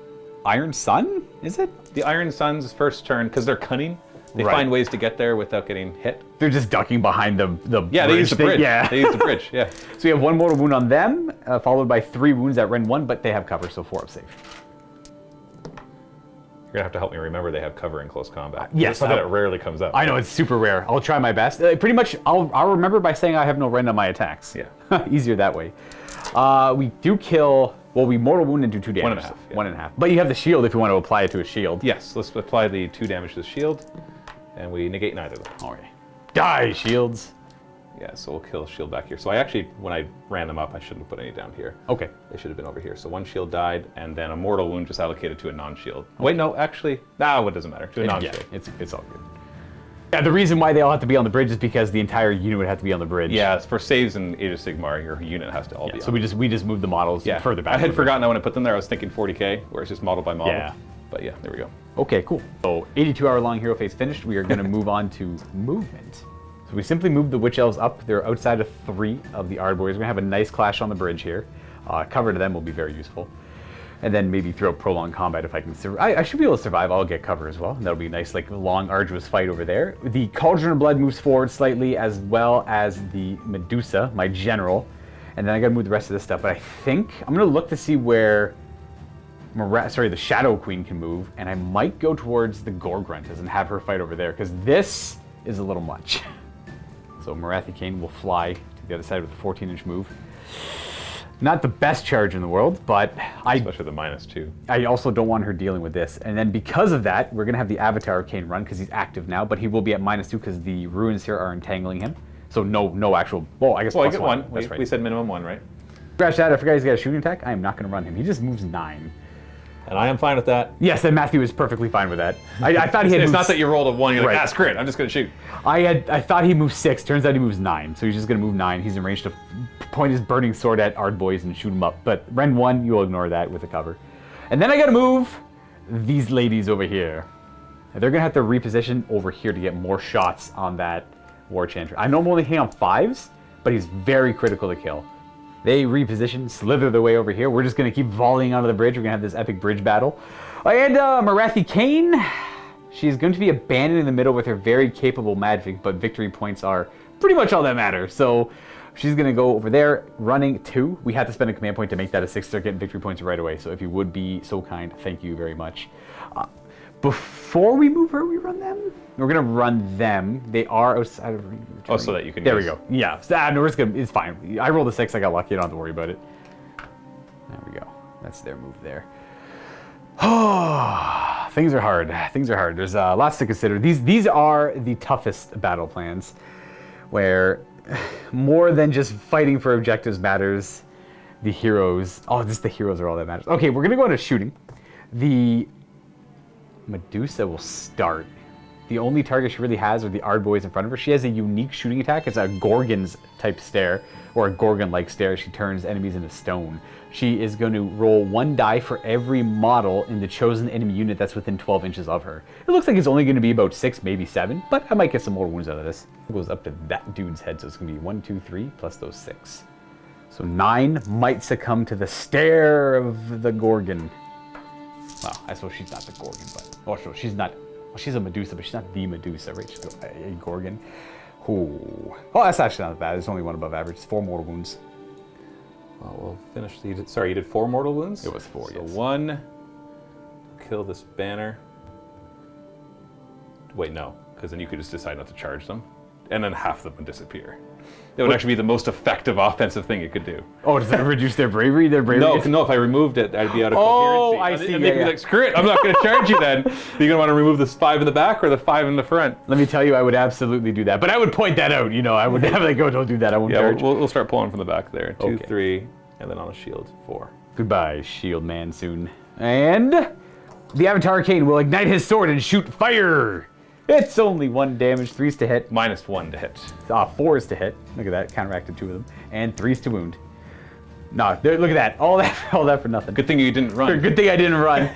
Iron Sun, is it? The Iron Suns' first turn, because they're cunning, they Right. find ways to get there without getting hit. They're just ducking behind the Yeah, bridge. they use the bridge. Yeah. They use the bridge, yeah. So we have 1 mortal wound on them, followed by 3 wounds at rend 1, but they have cover, so 4-up save. You're going to have to help me remember they have cover in close combat. Yes, It's something that rarely comes up. I know, it's super rare. I'll try my best. Pretty much, I'll remember by saying I have no rend on my attacks. Yeah. Easier that way. We do kill... Well, we mortal wound and do 2 damage. 1.5, yeah. 1.5. But you have the shield if you want to apply it to a shield. Yes, let's apply the 2 damage to the shield, and we negate neither of them. Okay. Die, shields. Yeah, so we'll kill shield back here. So I actually, when I ran them up, I shouldn't have put any down here. Okay. They should have been over here. So 1 shield died, and then a mortal wound just allocated to a non-shield. Wait, no, actually, it doesn't matter. To a non-shield. Yeah, it's all good. Yeah, the reason why they all have to be on the bridge is because the entire unit would have to be on the bridge. Yeah, it's for saves in Age of Sigmar, your unit has to all be So on. we just moved the models further back. I had forgotten that when I put them there, I was thinking 40k, where it's just model by model. Yeah. But yeah, there we go. Okay, cool. So 82-hour long hero phase finished. We are going to move on to movement. So we simply move the Witch Elves up. They're outside of 3 of the Ard Boyz. We're going to have a nice clash on the bridge here. Cover to them will be very useful. And then maybe through prolonged combat if I can survive. I should be able to survive. I'll get cover as well. And that'll be a nice, like, long, arduous fight over there. The Cauldron of Blood moves forward slightly, as well as the Medusa, my general. And then I got to move the rest of this stuff. But I think I'm going to look to see where the Shadow Queen can move. And I might go towards the Gorgruntas and have her fight over there, because this is a little much. So Morathi Khaine will fly to the other side with a 14-inch move. Not the best charge in the world, but Especially the -2. I also don't want her dealing with this. And then because of that, we're going to have the Avatar Khaine run because he's active now, but he will be at -2 because the ruins here are entangling him. So no actual, well, I guess Well, I plus get 1. That's right. We said minimum 1, right? Scratch that, I forgot he's got a shooting attack. I am not going to run him. He just moves 9. And I am fine with that. Yes, and Matthew is perfectly fine with that. I thought he had It's moved not that you rolled a 1, you're like, Right. ah, screw it, I'm just going to shoot. I thought he moved 6. Turns out he moves 9. So he's just going to move 9. He's in range to point his burning sword at Ard Boyz and shoot him up. But Ren 1, you'll ignore that with a cover. And then I got to move these ladies over here. And they're going to have to reposition over here to get more shots on that War Chanter. I know I'm only hitting on 5s, but he's very critical to kill. They reposition, slither their way over here. We're just going to keep volleying onto the bridge. We're going to have this epic bridge battle. And Morathi Khaine, she's going to be abandoned in the middle with her very capable magic, but victory points are pretty much all that matters. So she's going to go over there, running 2. We had to spend a command point to make that a 6, start getting victory points right away. So if you would be so kind, thank you very much. Before we move her, we run them? We're going to run them. They are outside of range. Oh, so that you can There use... we go. Yeah. No, it's fine. I rolled a 6. I got lucky. I don't have to worry about it. There we go. That's their move there. Oh, things are hard. Things are hard. There's lots to consider. These are the toughest battle plans, where more than just fighting for objectives matters. The heroes. Oh, just the heroes are all that matters. Okay, we're gonna go into shooting. The Medusa will start. The only target she really has are the Ard Boyz in front of her. She has a unique shooting attack. It's a Gorgon's type stare, or a Gorgon-like stare. She turns enemies into stone. She is going to roll 1 die for every model in the chosen enemy unit that's within 12 inches of her. It looks like it's only going to be about 6, maybe 7, but I might get some more wounds out of this. It goes up to that dude's head, so it's going to be 1, 2, 3, plus those 6. So 9 might succumb to the stare of the Gorgon. Well, I suppose she's not the Gorgon, but... Oh, so she's not... Well, she's a Medusa, but she's not the Medusa, right? She's a Gorgon. Ooh. Oh, that's actually not bad. It's only 1 above average. It's 4 mortal wounds. Well, we'll finish the... Sorry, you did 4 mortal wounds? It was 4, so yes. 1, kill this banner. Wait, no, because then you could just decide not to charge them, and then half of them would disappear. That would actually be the most effective offensive thing you could do. Oh, does that reduce their bravery? No, if I removed it, I'd be out of Oh, coherency. I see, And they'd be like, screw it, I'm not going to charge you then. You're going to want to remove this 5 in the back or the 5 in the front? Let me tell you, I would absolutely do that. But I would point that out, you know. I would have like, go, don't do that, I won't Yeah, charge. we'll start pulling from the back there. 2, Okay. 3, and then on a shield, 4. Goodbye, shield man, soon. And the Avatar Khaine will ignite his sword and shoot fire. It's only 1 damage, 3's to hit. -1 to hit. 4's to hit. Look at that, counteracted 2 of them. And 3's to wound. No, look at that. All that for nothing. Good thing you didn't run. Good thing I didn't run.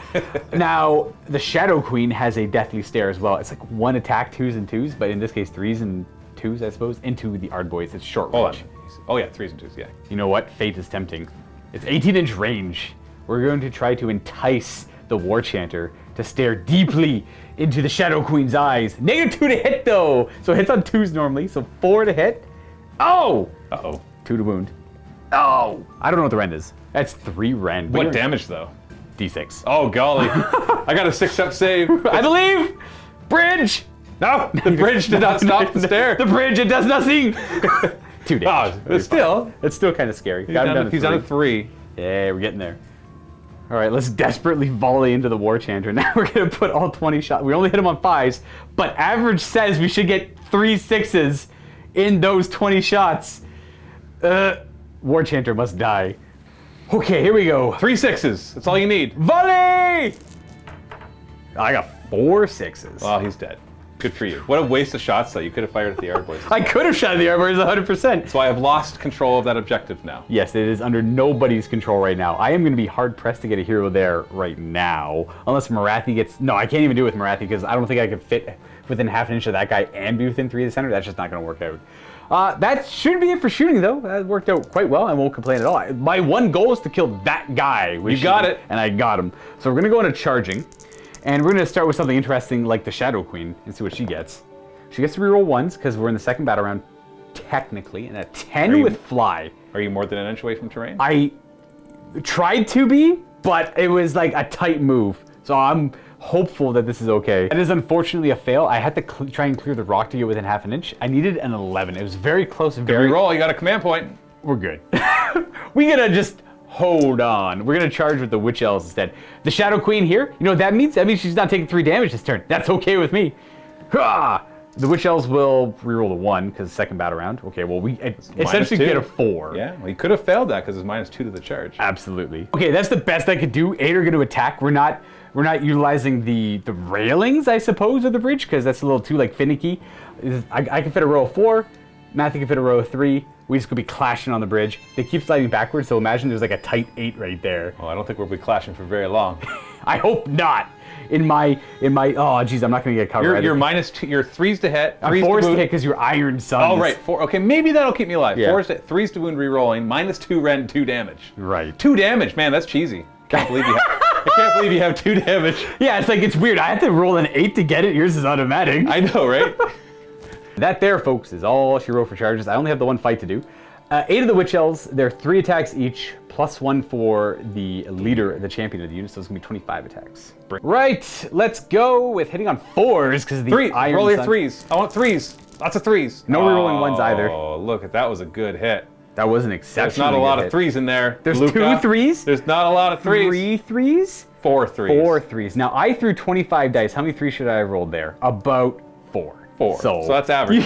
Now, the Shadow Queen has a deathly stare as well. It's like 1 attack, 2s and 2s, but in this case 3s and 2s, I suppose, into the Ard Boyz. It's short Hold range. on. Oh yeah, 3s and 2s, yeah. You know what? Fate is tempting. It's 18-inch range. We're going to try to entice the War Chanter to stare deeply into the Shadow Queen's eyes. -2 to hit, though. So it hits on 2s normally, so 4 to hit. Oh! Uh-oh. 2 to wound. Oh! I don't know what the rend is. That's 3 rend. What damage, though? D6. Oh, golly. I got a 6-up save. I believe! Bridge! No, the bridge did not stop the stare. The bridge, it does nothing! 2 damage. Oh, but still. It's still kind of scary. He's on a 3. Yeah, we're getting there. All right, let's desperately volley into the War Chanter. Now we're going to put all 20 shots. We only hit him on 5s, but average says we should get 3 6s in those 20 shots. War Chanter must die. Okay, here we go. 3 6s. That's all you need. Volley! I got 4 6s. Oh, he's dead. Good for you. What a waste of shots, though. You could have fired at the Ard Boyz. I could have shot at the Ard Boyz 100%. So I have lost control of that objective now. Yes, it is under nobody's control right now. I am going to be hard-pressed to get a hero there right now. Unless Morathi gets... No, I can't even do it with Morathi because I don't think I could fit within half an inch of that guy and be within 3 of the center. That's just not going to work out. That should be it for shooting, though. That worked out quite well. I won't complain at all. My one goal is to kill that guy. You got it. And I got him. So we're going to go into charging. And we're going to start with something interesting like the Shadow Queen and see what she gets. She gets to reroll 1s because we're in the second battle round, technically, and a 10 with fly. Are you more than an inch away from terrain? I tried to be, but it was like a tight move. So I'm hopeful that this is okay. It is unfortunately a fail. I had to try and clear the rock to get within half an inch. I needed an 11. It was very close. Very roll. You got a command point. We're good. We gotta just hold on. We're gonna charge with the Witch Elves instead. The Shadow Queen here, you know what that means? That means she's not taking 3 damage this turn. That's okay with me. Hurrah! The Witch Elves will reroll the 1 because second battle round. Okay, well we essentially get a 4. Yeah, well, he could have failed that because it's -2 to the charge. Absolutely. Okay, that's the best I could do. 8 are going to attack. We're not utilizing the railings, I suppose, of the bridge because that's a little too like finicky. I can fit a row of 4. Matthew can fit a row of 3. We just could be clashing on the bridge. They keep sliding backwards, so imagine there's like a tight 8 right there. Oh, I don't think we'll be clashing for very long. I hope not. In my oh geez, I'm not gonna get covered. You're -2. You're 3s to hit. I'm forced to hit because you're Iron Sons. Oh right, 4. Okay, maybe that'll keep me alive. Yeah. 3s to wound rerolling, -2 rend, 2 damage. Right. 2 damage, man, that's cheesy. I can't believe you have 2 damage. Yeah, it's like it's weird. I had to roll an 8 to get it. Yours is automatic. I know, right? That there, folks, is all she wrote for charges. I only have the 1 fight to do. 8 of the Witch Elves, they're 3 attacks each, +1 for the leader, the champion of the unit, so it's gonna be 25 attacks. Right, let's go with hitting on 4s because the 3, Iron roll your Sun- 3s. I want 3s. Lots of 3s. No rerolling 1s either. Oh, look, that was a good hit. That was an There's exceptional. not a lot of 3s in there. There's Luka. 2 3s. There's not a lot of 3s. 3 3s. 4 3s. 4 3s. Now I threw 25 dice. How many 3s should I have rolled there? About 4. 4. So that's average.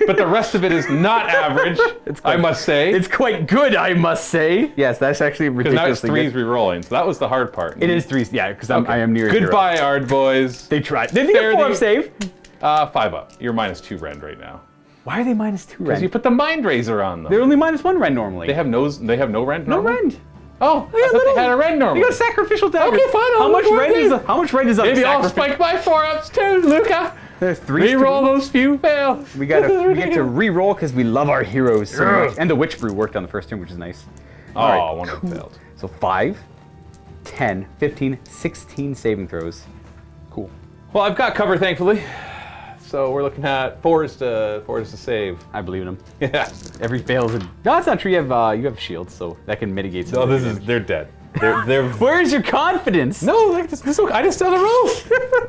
But the rest of it is not average, I must say. It's quite good, I must say. Yes, that's actually Because now it's ridiculously 3s re-rolling, so that was the hard part. It is 3s, yeah, because I am near Goodbye, Ard Boyz. They tried. Did they get 4 up save? 5 up. You're -2 rend right now. Why are they -2 Because you rend? put the Mind Razor on them. They're only -1 rend normally. They have no rend. no normally? rend. Oh, I thought they had a rend normally. You got sacrificial daggers. Okay, fine. How much rend is up? Maybe I'll spike my 4-ups too, Luka. There's 3 Reroll those few fails. We get to re-roll because we love our heroes so much. And the Witch Brew worked on the first turn, which is nice. Oh, one of them failed. So 5, 10, 15, 16 saving throws. Cool. Well, I've got cover, thankfully. So we're looking at 4s to save. I believe in them. Yeah. Every fail is a... No, that's not true. You have shields, so that can mitigate some No, of the damage. they're dead. They're Where's your confidence? No, like this I just said a roll.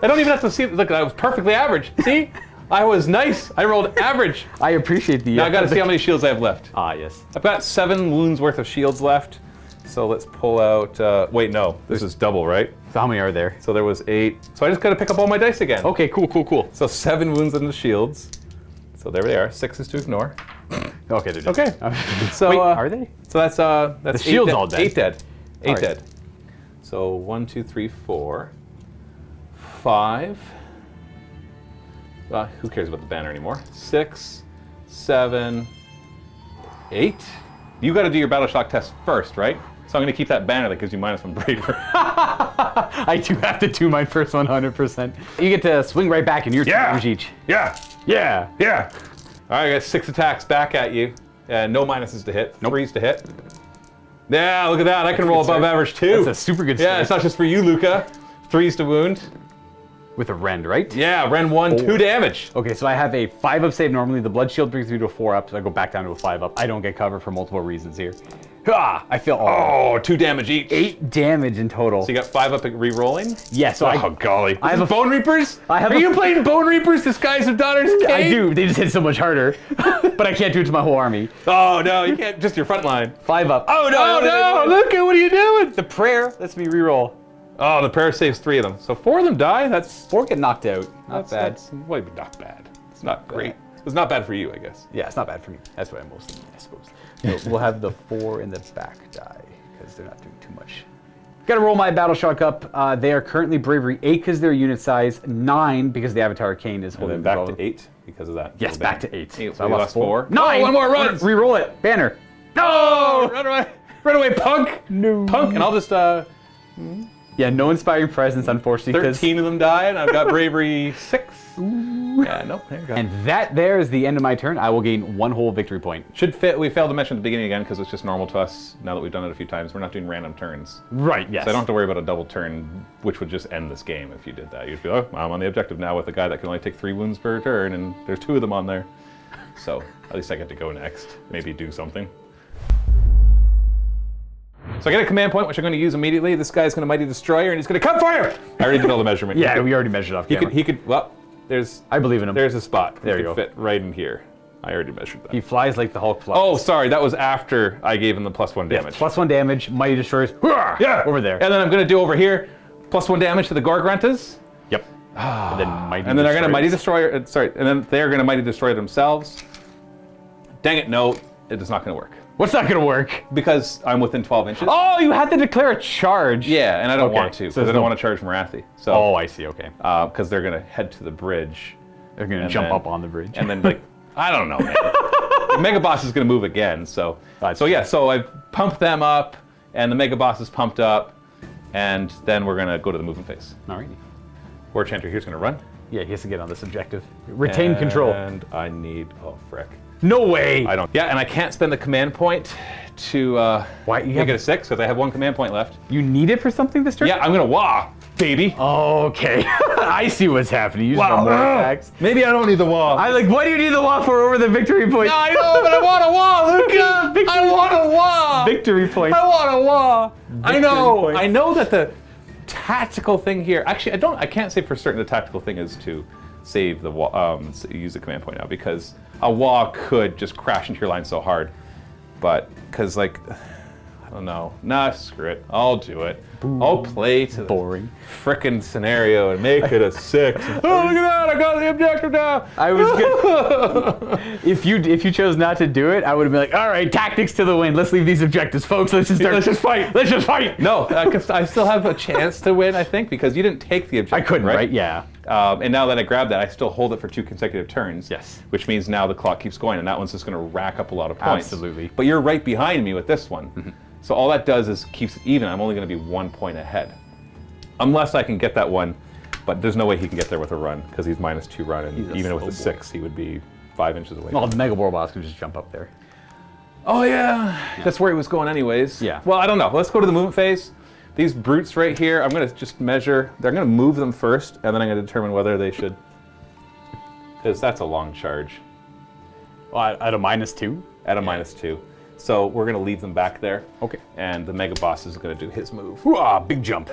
I don't even have to see. Look, I was perfectly average. See, I was nice. I rolled average. I appreciate the... Now I got to see how many shields I have left. Ah, yes. I've got 7 wounds worth of shields left. So let's pull out. Wait, no, this is double, right? So how many are there? So there was 8. So I just got to pick up all my dice again. Okay, cool. So 7 wounds in the shields. So there they are. 6 is to ignore. Okay, they're dead. Okay. So wait, are they? So that's The shield's all dead. 8 dead. 8 Alright. dead. So 1, 2, 3, 4, 5. Who cares about the banner anymore? 6, 7, 8. You got to do your battle shock test first, right? So I'm going to keep that banner that gives you -1 bravery. I do have to do my first 100%. You get to swing right back in your 2 damage each. Yeah. Yeah. Yeah. All right, I got 6 attacks back at you. No minuses to hit. Nope. 3s to hit. Yeah, look at that. I can roll above average too. That's a super good Yeah, start. it's not just for you, Luka. 3s to wound. With a rend, right? Yeah, rend 1, 2 damage. Okay, so I have a 5 up save normally. The blood shield brings me to a 4 up, so I go back down to a 5 up. I don't get cover for multiple reasons here. Ah, I feel Oh, 2 damage each. 8 damage in total. So you got 5 up at re-rolling? Yeah, so Oh, golly. I have a Bone Reapers? I have Are a- you playing Bone Reapers, Disguise of Daughters of I Khaine? do. They just hit so much harder. But I can't do it to my whole army. Oh, no, you can't. Just your front line. 5 up. Oh, Oh, no, Luka, what are you doing? The prayer lets me reroll. Oh, the prayer saves 3 of them. So 4 of them die? That's 4 get knocked out. Not bad. That's, well, not bad. It's not great. It's not bad for you, I guess. Yeah, it's not bad for me. That's what I mostly need, I suppose. So we'll have the 4 in the back die, because they're not doing too much. Gotta roll my battle shock up. They are currently bravery 8 because they're unit size, 9 because the Avatar Khaine is And holding then the back to 8 because of that. Yes, back to 8. So I lost 4. 9! No, one more run! Re-roll it. Banner. No! Run away! Run away, punk! No. Punk! And I'll just, Yeah, no inspiring presence, unfortunately. 13 of them die, and I've got bravery 6. Yeah, no, there you go. And that there is the end of my turn. I will gain 1 whole victory point. We failed to mention at the beginning again because it's just normal to us now that we've done it a few times. We're not doing random turns. Right, yes. So I don't have to worry about a double turn, which would just end this game if you did that. You'd just be like, oh, I'm on the objective now with a guy that can only take 3 wounds per turn, and there's 2 of them on there. So at least I get to go next. Maybe do something. So I get a command point, which I'm going to use immediately. This guy's going to Mighty Destroyer, and he's going to come for you! I already did all the measurement. Yeah, we already measured off camera. He could, well, there's... I believe in him. There's a spot. There He you could go. fit right in here. I already measured that. He flies like the Hulk flies. Oh, sorry, that was after I gave him the +1 damage. +1 damage, Mighty Destroyers. Yeah, over there. And then I'm gonna do over here, +1 damage to the Gorgruntas. Yep. And then Mighty And then they're gonna Mighty Destroyers. Destroy. Sorry, and then they're gonna Mighty Destroy themselves. Dang it, no, it is not gonna work. What's not gonna work? Because I'm within 12 inches. Oh, you had to declare a charge. Yeah, and I don't Okay, want to, because so I there's don't no- want to charge Morathi. So, Oh, I see. Okay. because they're gonna head to the bridge. They're gonna and jump then- up on the bridge. And then like, I don't know, man. The Mega Boss is gonna move again, so. That's So yeah, so I've pumped them up, and the Mega Boss is pumped up, and then we're gonna go to the movement phase. Alrighty. War Chanter here's gonna run. Yeah, he has to get on this objective. Retain control. And I need, oh frick. No way. I don't. Yeah, and I can't spend the command point to Why, you make have- it a 6 because I have 1 command point left. You need it for something this turn? Yeah, I'm gonna wah, baby. Okay. I see what's happening. You just want more attacks. Maybe I don't need the wah. I like. What do you need the wall for over the victory point? I know, but I want a wah, Luka. I want a wah. Victory point. I want a wah. I know. points. I know that the tactical thing here. Actually, I can't say for certain the tactical thing is to save the wah, use the command point now because a wah could just crash into your line so hard. But because like, I don't know. Nah, screw it. I'll do it. I'll play to the Boring. frickin' scenario and make it a 6. Oh, look at that! I got the objective now. I was good. if you chose not to do it, I would have been like, all right, tactics to the wind. Let's leave these objectives, folks. Let's just start. Let's just fight. Let's just fight. No, I still have a chance to win, I think, because you didn't take the objective. I couldn't, right? Yeah. And now that I grabbed that, I still hold it for 2 consecutive turns. Yes. Which means now the clock keeps going, and that one's just going to rack up a lot of points. Absolutely. But you're right behind me with this one. So all that does is keeps it even. I'm only going to be 1 point ahead. Unless I can get that one, but there's no way he can get there with a run, because he's -2 run, and He's a even with slow a 6, he would be 5 inches away. Well, the Mega War Boss can just jump up there. Oh yeah, that's where he was going anyways. Yeah. Well, I don't know. Let's go to the movement phase. These brutes right here, I'm gonna just measure. They're gonna move them first, and then I'm gonna determine whether they should. Because that's a long charge. Well, at a -2. At a -2. So we're gonna leave them back there. Okay. And the Mega Boss is gonna do his move. Hoo-ah, big jump.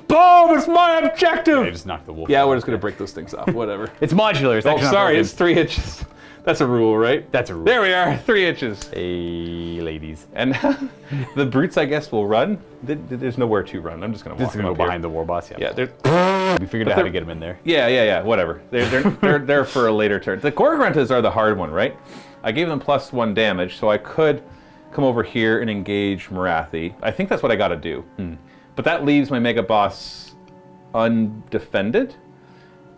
Boom! It's my objective. I just knocked the wolf. Yeah, we're just gonna break those things off. Whatever. It's modular. It's Oh, actually not sorry, broken. it's 3 inches. That's a rule, right? That's a rule. There we are, 3 inches. Hey, ladies. And the brutes, I guess, will run. There's nowhere to run. I'm just gonna walk This is gonna them go up behind the War Boss. here. Yeah, they're. We figured out how to get him in there. Yeah, whatever. They're there for a later turn. The Gorgruntas are the hard one, right? I gave them +1 damage, so I could come over here and engage Morathi. I think that's what I gotta do. But that leaves my Mega Boss undefended.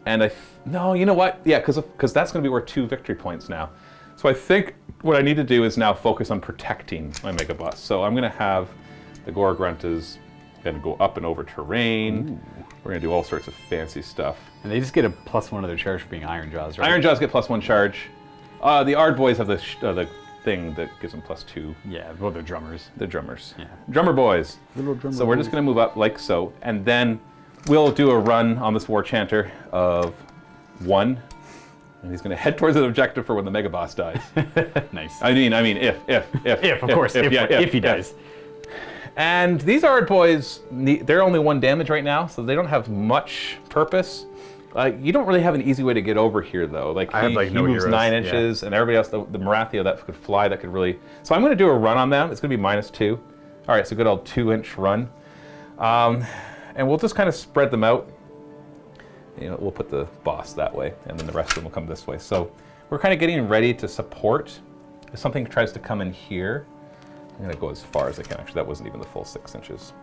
And no, you know what? Yeah, because that's gonna be worth 2 victory points now. So I think what I need to do is now focus on protecting my Mega Boss. So I'm gonna have the Gorgruntas gonna go up and over terrain. We're gonna do all sorts of fancy stuff. And they just get a +1 of their charge for being Ironjawz, right? Ironjawz get +1 charge. The Ard Boyz have the thing that gives them +2. Yeah, well, they're drummers. The drummers. Yeah. Drummer boys. Little drummer So we're just gonna move up like so, and then we'll do a run on this War Chanter of 1. And he's gonna head towards the objective for when the Mega Boss dies. Nice. I mean, if, If, of course, if he dies. And these Ard Boyz, they're only 1 damage right now, so they don't have much purpose. You don't really have an easy way to get over here, though. Like I have, like, he no moves heroes, 9 inches, and everybody else, the Morathi that could fly, that could really. So I'm going to do a run on them. It's going to be -2. All right, so good old 2-inch run, and we'll just kind of spread them out. You know, we'll put the boss that way, and then the rest of them will come this way. So we're kind of getting ready to support. If something tries to come in here, I'm going to go as far as I can. Actually, that wasn't even the full 6 inches.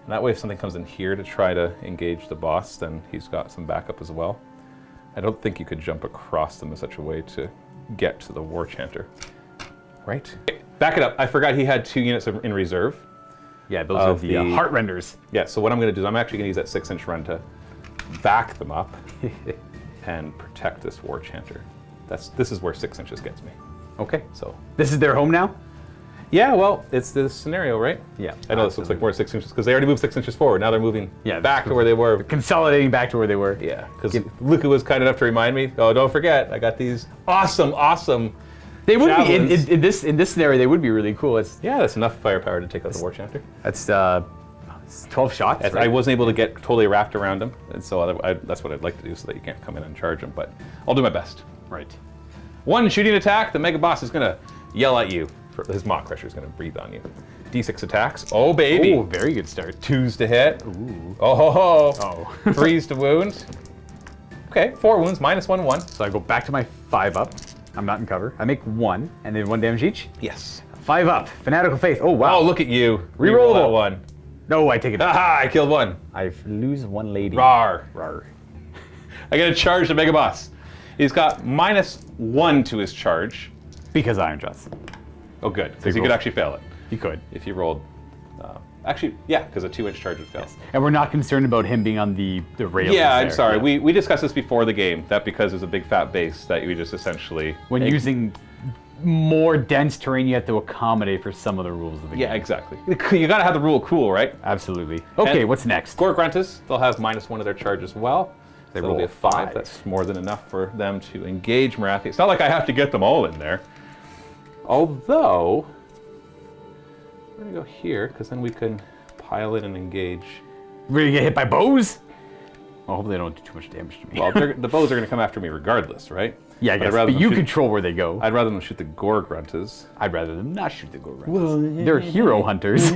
And that way, if something comes in here to try to engage the boss, then he's got some backup as well. I don't think you could jump across them in such a way to get to the War Chanter. Right? Back it up. I forgot he had 2 units in reserve. Yeah, those are the heart renders. Yeah, so what I'm going to do is I'm actually going to use that 6-inch run to back them up and protect this War Chanter. This is where 6 inches gets me. Okay. So This is their home now? yeah, well, it's this scenario, right? Yeah. I know this looks like more 6 inches because they already moved 6 inches forward. Now they're moving back to where they were. Consolidating back to where they were. Yeah, because Luka was kind enough to remind me. Oh, don't forget, I got these awesome. They would be javelins. in this scenario. They would be really cool. Yeah, that's enough firepower to take out the War Chanter. It's 12 shots. I Right? wasn't able to get totally wrapped around him, and so that's what I'd like to do so that you can't come in and charge him. But I'll do my best. Right. One shooting attack, the Mega Boss is gonna yell at you. His Maw Crusher is gonna breathe on you. D6 attacks. Oh, baby. Oh, very good start. 2s to hit. Ooh. Oh, ho, ho. Oh. 3s to wound. Okay, 4 wounds, -1/1. So I go back to my 5 up. I'm not in cover. I make 1, and then 1 damage each. Yes. 5 up. Fanatical Faith. Oh, wow. Oh, look at you. Reroll that one. No, I take it. Aha, I killed one. I lose 1 lady. Rar. Rar. I get a charge to Mega Boss. He's got -1 to his charge. Because Ironjawz. Oh, good, because he could actually fail it. You could. If he rolled. Actually, yeah, because a 2-inch charge would fail. Yes. And we're not concerned about him being on the rails. Yeah, I'm there. sorry. Yeah. We discussed this before the game, that because there's a big fat base that we just essentially... When using more dense terrain, you have to accommodate for some of the rules of the game. Yeah, exactly. You gotta have the rule cool, right? Absolutely. Okay, And what's next? Gore-Gruntas, they'll have -1 of their charge as well. They So roll it'll be a 5. That's more than enough for them to engage Morathi. It's not like I have to get them all in there. Although, we're gonna go here, because then we can pile in and engage. We're gonna get hit by bows? Well, hopefully they don't do too much damage to me. Well, the bows are gonna come after me regardless, right? yeah, I But guess. I'd rather But them you shoot- control where they go. I'd rather them shoot the Gore-Gruntas. I'd rather them not shoot the Gore-Gruntas. They're hero hunters.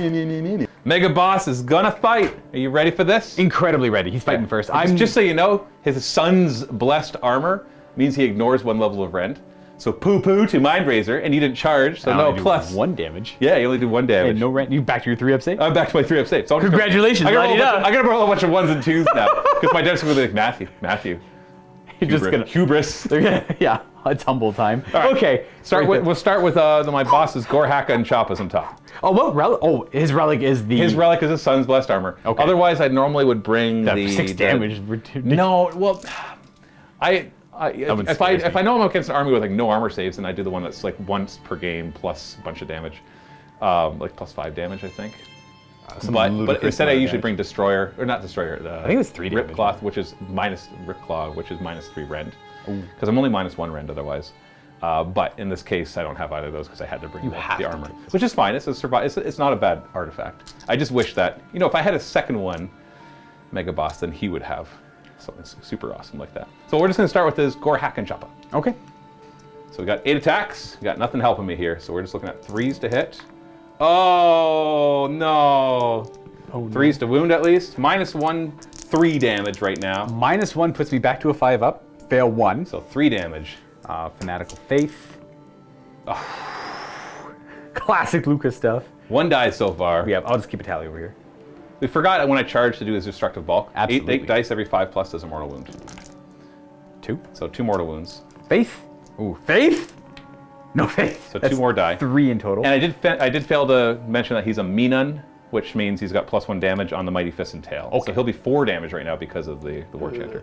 Mega Boss is gonna fight. Are you ready for this? Incredibly ready. He's fighting first. Just so you know, his son's blessed armor means he ignores 1 level of rend. So poo-poo to Mind Razor, and you didn't charge, so I no only do plus. 1 damage. Yeah, you only do 1 damage. And no rent. You back to your 3 up save? I'm back to my 3 up save. So Congratulations, I la-di-da. gotta roll a bunch of 1s and 2s now. Because my dad's gonna be like, Matthew. You're just gonna. Hubris. They're gonna. Yeah, it's humble time. All right. Okay. We'll start with my boss's Gore Haka and Choppas on top. Oh, what relic? Oh, his relic is the. His relic is his son's blessed armor. Okay. Otherwise, I normally would bring the the 6 damage. No, well, if I know I'm up against an army with like no armor saves, then I do the one that's like once per game plus a bunch of damage, like +5 damage, I think. But instead, I usually bring Destroyer, or not Destroyer. I think it was 3 damage. Ripclaw, which is Ripclaw, which is -3 rend, because I'm only -1 rend otherwise. But in this case, I don't have either of those because I had to bring the armor, which is fine. It's not a bad artifact. I just wish that, you know, if I had a second one, Mega Boss, then he would have something super awesome like that. So we're just going to start with this Gore Haka and Choppa. Okay. So we got 8 attacks. We got nothing helping me here. So we're just looking at 3s to hit. Oh no! Oh, no. 3s to wound at least. -1, 3 damage right now. -1 puts me back to a 5 up. Fail 1. So 3 damage. Fanatical Faith. Oh. Classic Luka stuff. 1 died so far. Yeah, I'll just keep a tally over here. We forgot when I charged to do his destructive bulk. Absolutely. 8 dice every 5 plus does a mortal wound. 2. So 2 mortal wounds. Faith. Ooh, Faith. No Faith. So 2 more die. 3 in total. And I did fail to mention that he's a Minun, which means he's got +1 damage on the Mighty Fist and Tail. Okay. So he'll be 4 damage right now because of the War Chanter.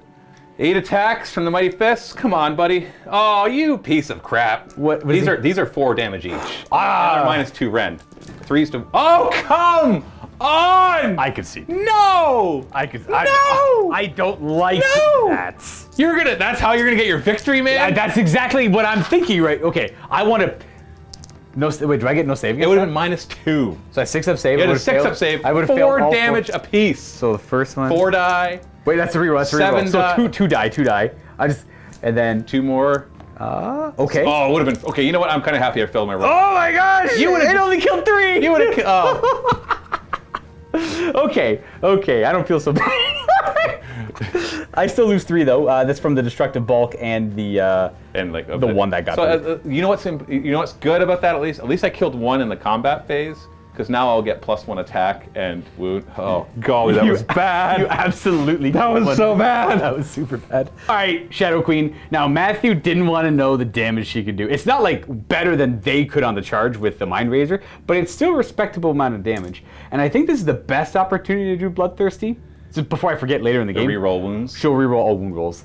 8 attacks from the Mighty Fists. Come on, buddy. Oh, you piece of crap. What These are 4 damage each. And they're -2 rend. 3s to. Oh, come on! I could see. No! I don't like that. That's how you're gonna get your victory, man. That's exactly what I'm thinking, right? Okay, I want to. No, wait, do I get no save? It would have been -2. So a 6 up save. You had a 6 up save. I would have failed 4 damage apiece. So the first one. 4 die. Wait, that's a reroll. That's a reroll. 7 So die. two die. And then 2 more. okay. Oh, it would have been. Okay, you know what? I'm kind of happy I failed my roll. Oh my gosh! It only killed 3. You would have. Oh. Okay. I don't feel so bad. I still lose 3 though. That's from the destructive bulk and the one that got. So you know what's good about that? At least I killed 1 in the combat phase. Because now I'll get +1 attack and wound. Oh, golly, that was bad. You absolutely. That was so bad. That was super bad. All right, Shadow Queen. Now, Matthew didn't want to know the damage she could do. It's not like better than they could on the charge with the Mind Razor, but it's still a respectable amount of damage. And I think this is the best opportunity to do Bloodthirsty. So before I forget later in the game. Reroll wounds. She'll reroll all wound rolls.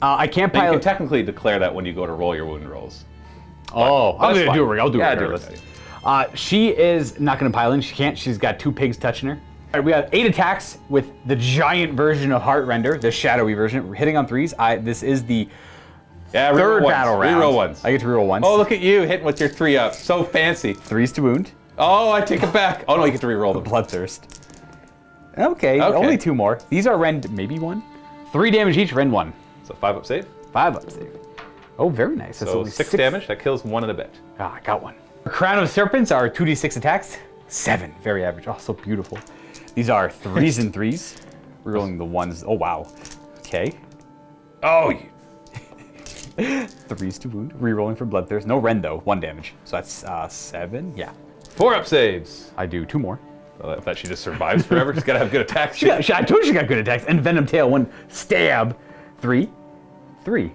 I can't You pile. can technically declare that when you go to roll your wound rolls. Oh, I'm that's gonna do fine. it. I'll do it. Yeah, regardless. do it. She is not going to pile in. She can't. She's got 2 pigs touching her. All right, we have 8 attacks with the giant version of Heartrender, the shadowy version. We're hitting on 3s. This is the third battle round. Reroll ones. I get to reroll once. Oh, look at you hitting with your 3 up. So fancy. 3s to wound. Oh, I take it back. Oh no, you get to reroll them. Bloodthirst. Okay, only 2 more. These are rend maybe 1. 3 damage each, rend 1. So 5 up save. 5 up save. Oh, very nice. That's So only 6 damage, that kills one and a bit. Ah, I got one. Crown of Serpents are 2d6 attacks. 7, very average. Oh, so beautiful. These are 3s and 3s. Rerolling the 1s. Oh, wow. Okay. Oh, 3s to wound. Rerolling for Bloodthirst. No rend, though. 1 damage. So that's 7. Yeah. 4 up saves. I do 2 more. Well, I thought she just survives forever. She's got to have good attacks. I told you she got good attacks. And Venom Tail, 1 stab. 3. 3.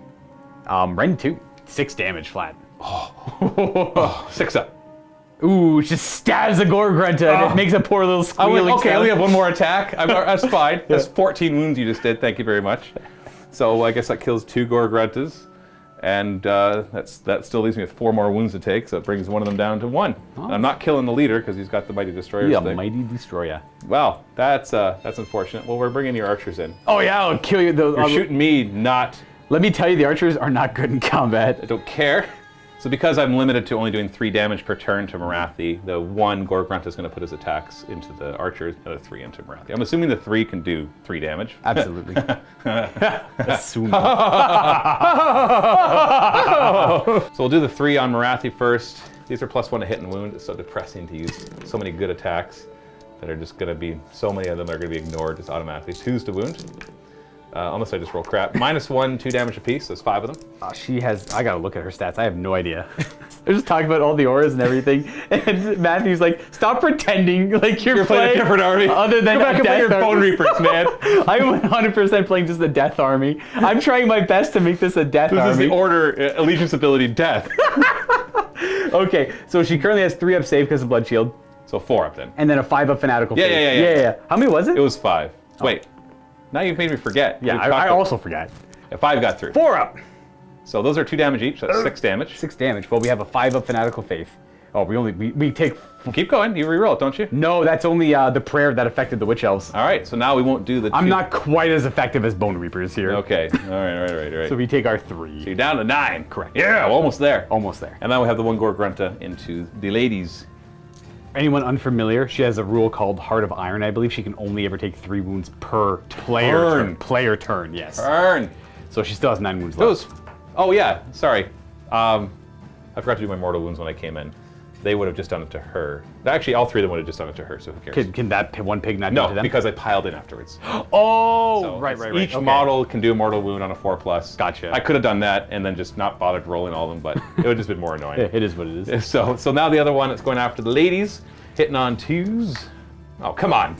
Rend 2. 6 damage flat. Oh, 6 up. Ooh, just stabs the Gore-Grunta and it makes a poor little squealing Okay, I sound. only have one more attack. That's fine. That's 14 wounds you just did. Thank you very much. So I guess that kills 2 Gore-Gruntas. And that still leaves me with 4 more wounds to take, so it brings one of them down to 1. Oh. And I'm not killing the leader because he's got the Mighty Destroyer Yeah, thing. Mighty Destroyer. Wow, that's unfortunate. Well, we're bringing your archers in. Oh yeah, I'll kill you. You're shooting me, not... Let me tell you, the archers are not good in combat. I don't care. So because I'm limited to only doing 3 damage per turn to Morathi, the 1 Gore-Grunt is going to put his attacks into the archers, another 3 into Morathi. I'm assuming the 3 can do 3 damage. Absolutely. Assume. So we'll do the 3 on Morathi first. These are +1 to hit and wound. It's so depressing to use so many good attacks that are just going to be, so many of them are going to be ignored just automatically. 2s to wound. Unless I just roll crap. -1, 2 damage apiece. There's 5 of them. She has, I gotta look at her stats. I have no idea. They're just talking about all the auras and everything. And Matthew's like, stop pretending like you're playing a different army. Other than Go back and play your Death Bone Army. Reapers, man. I'm 100% playing just the Death Army. I'm trying my best to make this a Death This Army. is the order, allegiance ability, death. Okay, so she currently has 3 up save because of Blood Shield. So 4 up then. And then a 5 up Fanatical Yeah, Faith. yeah. How many was it? It was 5. Wait. Now you've made me forget. Yeah, We've I talked also forgot. about- 5 got through. 4 up. So those are 2 damage each. That's 6 damage. 6 damage. Well, we have a 5 up Fanatical Faith. Oh, we take... Keep going. You reroll it, don't you? No, that's only the prayer that affected the Witch Elves. All right. So now we won't do the. I'm not quite as effective as Bone Reapers here. Okay. All right. So we take our 3. You're down to 9. Correct. Yeah, we're almost there. Almost there. And then we have the 1 Gore-Grunta into the ladies. Anyone unfamiliar, she has a rule called Heart of Iron. I believe she can only ever take 3 wounds per player turn, yes. Turn. So she still has 9 wounds left. Those. Oh yeah. Sorry. I forgot to do my mortal wounds when I came in. They would have just done it to her. Actually, all 3 of them would have just done it to her. So who cares? Can that one pig not do it to No, them? because I piled in afterwards. Oh, So right. Each Okay. model can do a mortal wound on a 4+. Gotcha. I could have done that and then just not bothered rolling all of them, but it would have just been more annoying. It is what it is. So now the other one that's going after the ladies, hitting on 2s. Oh, come on.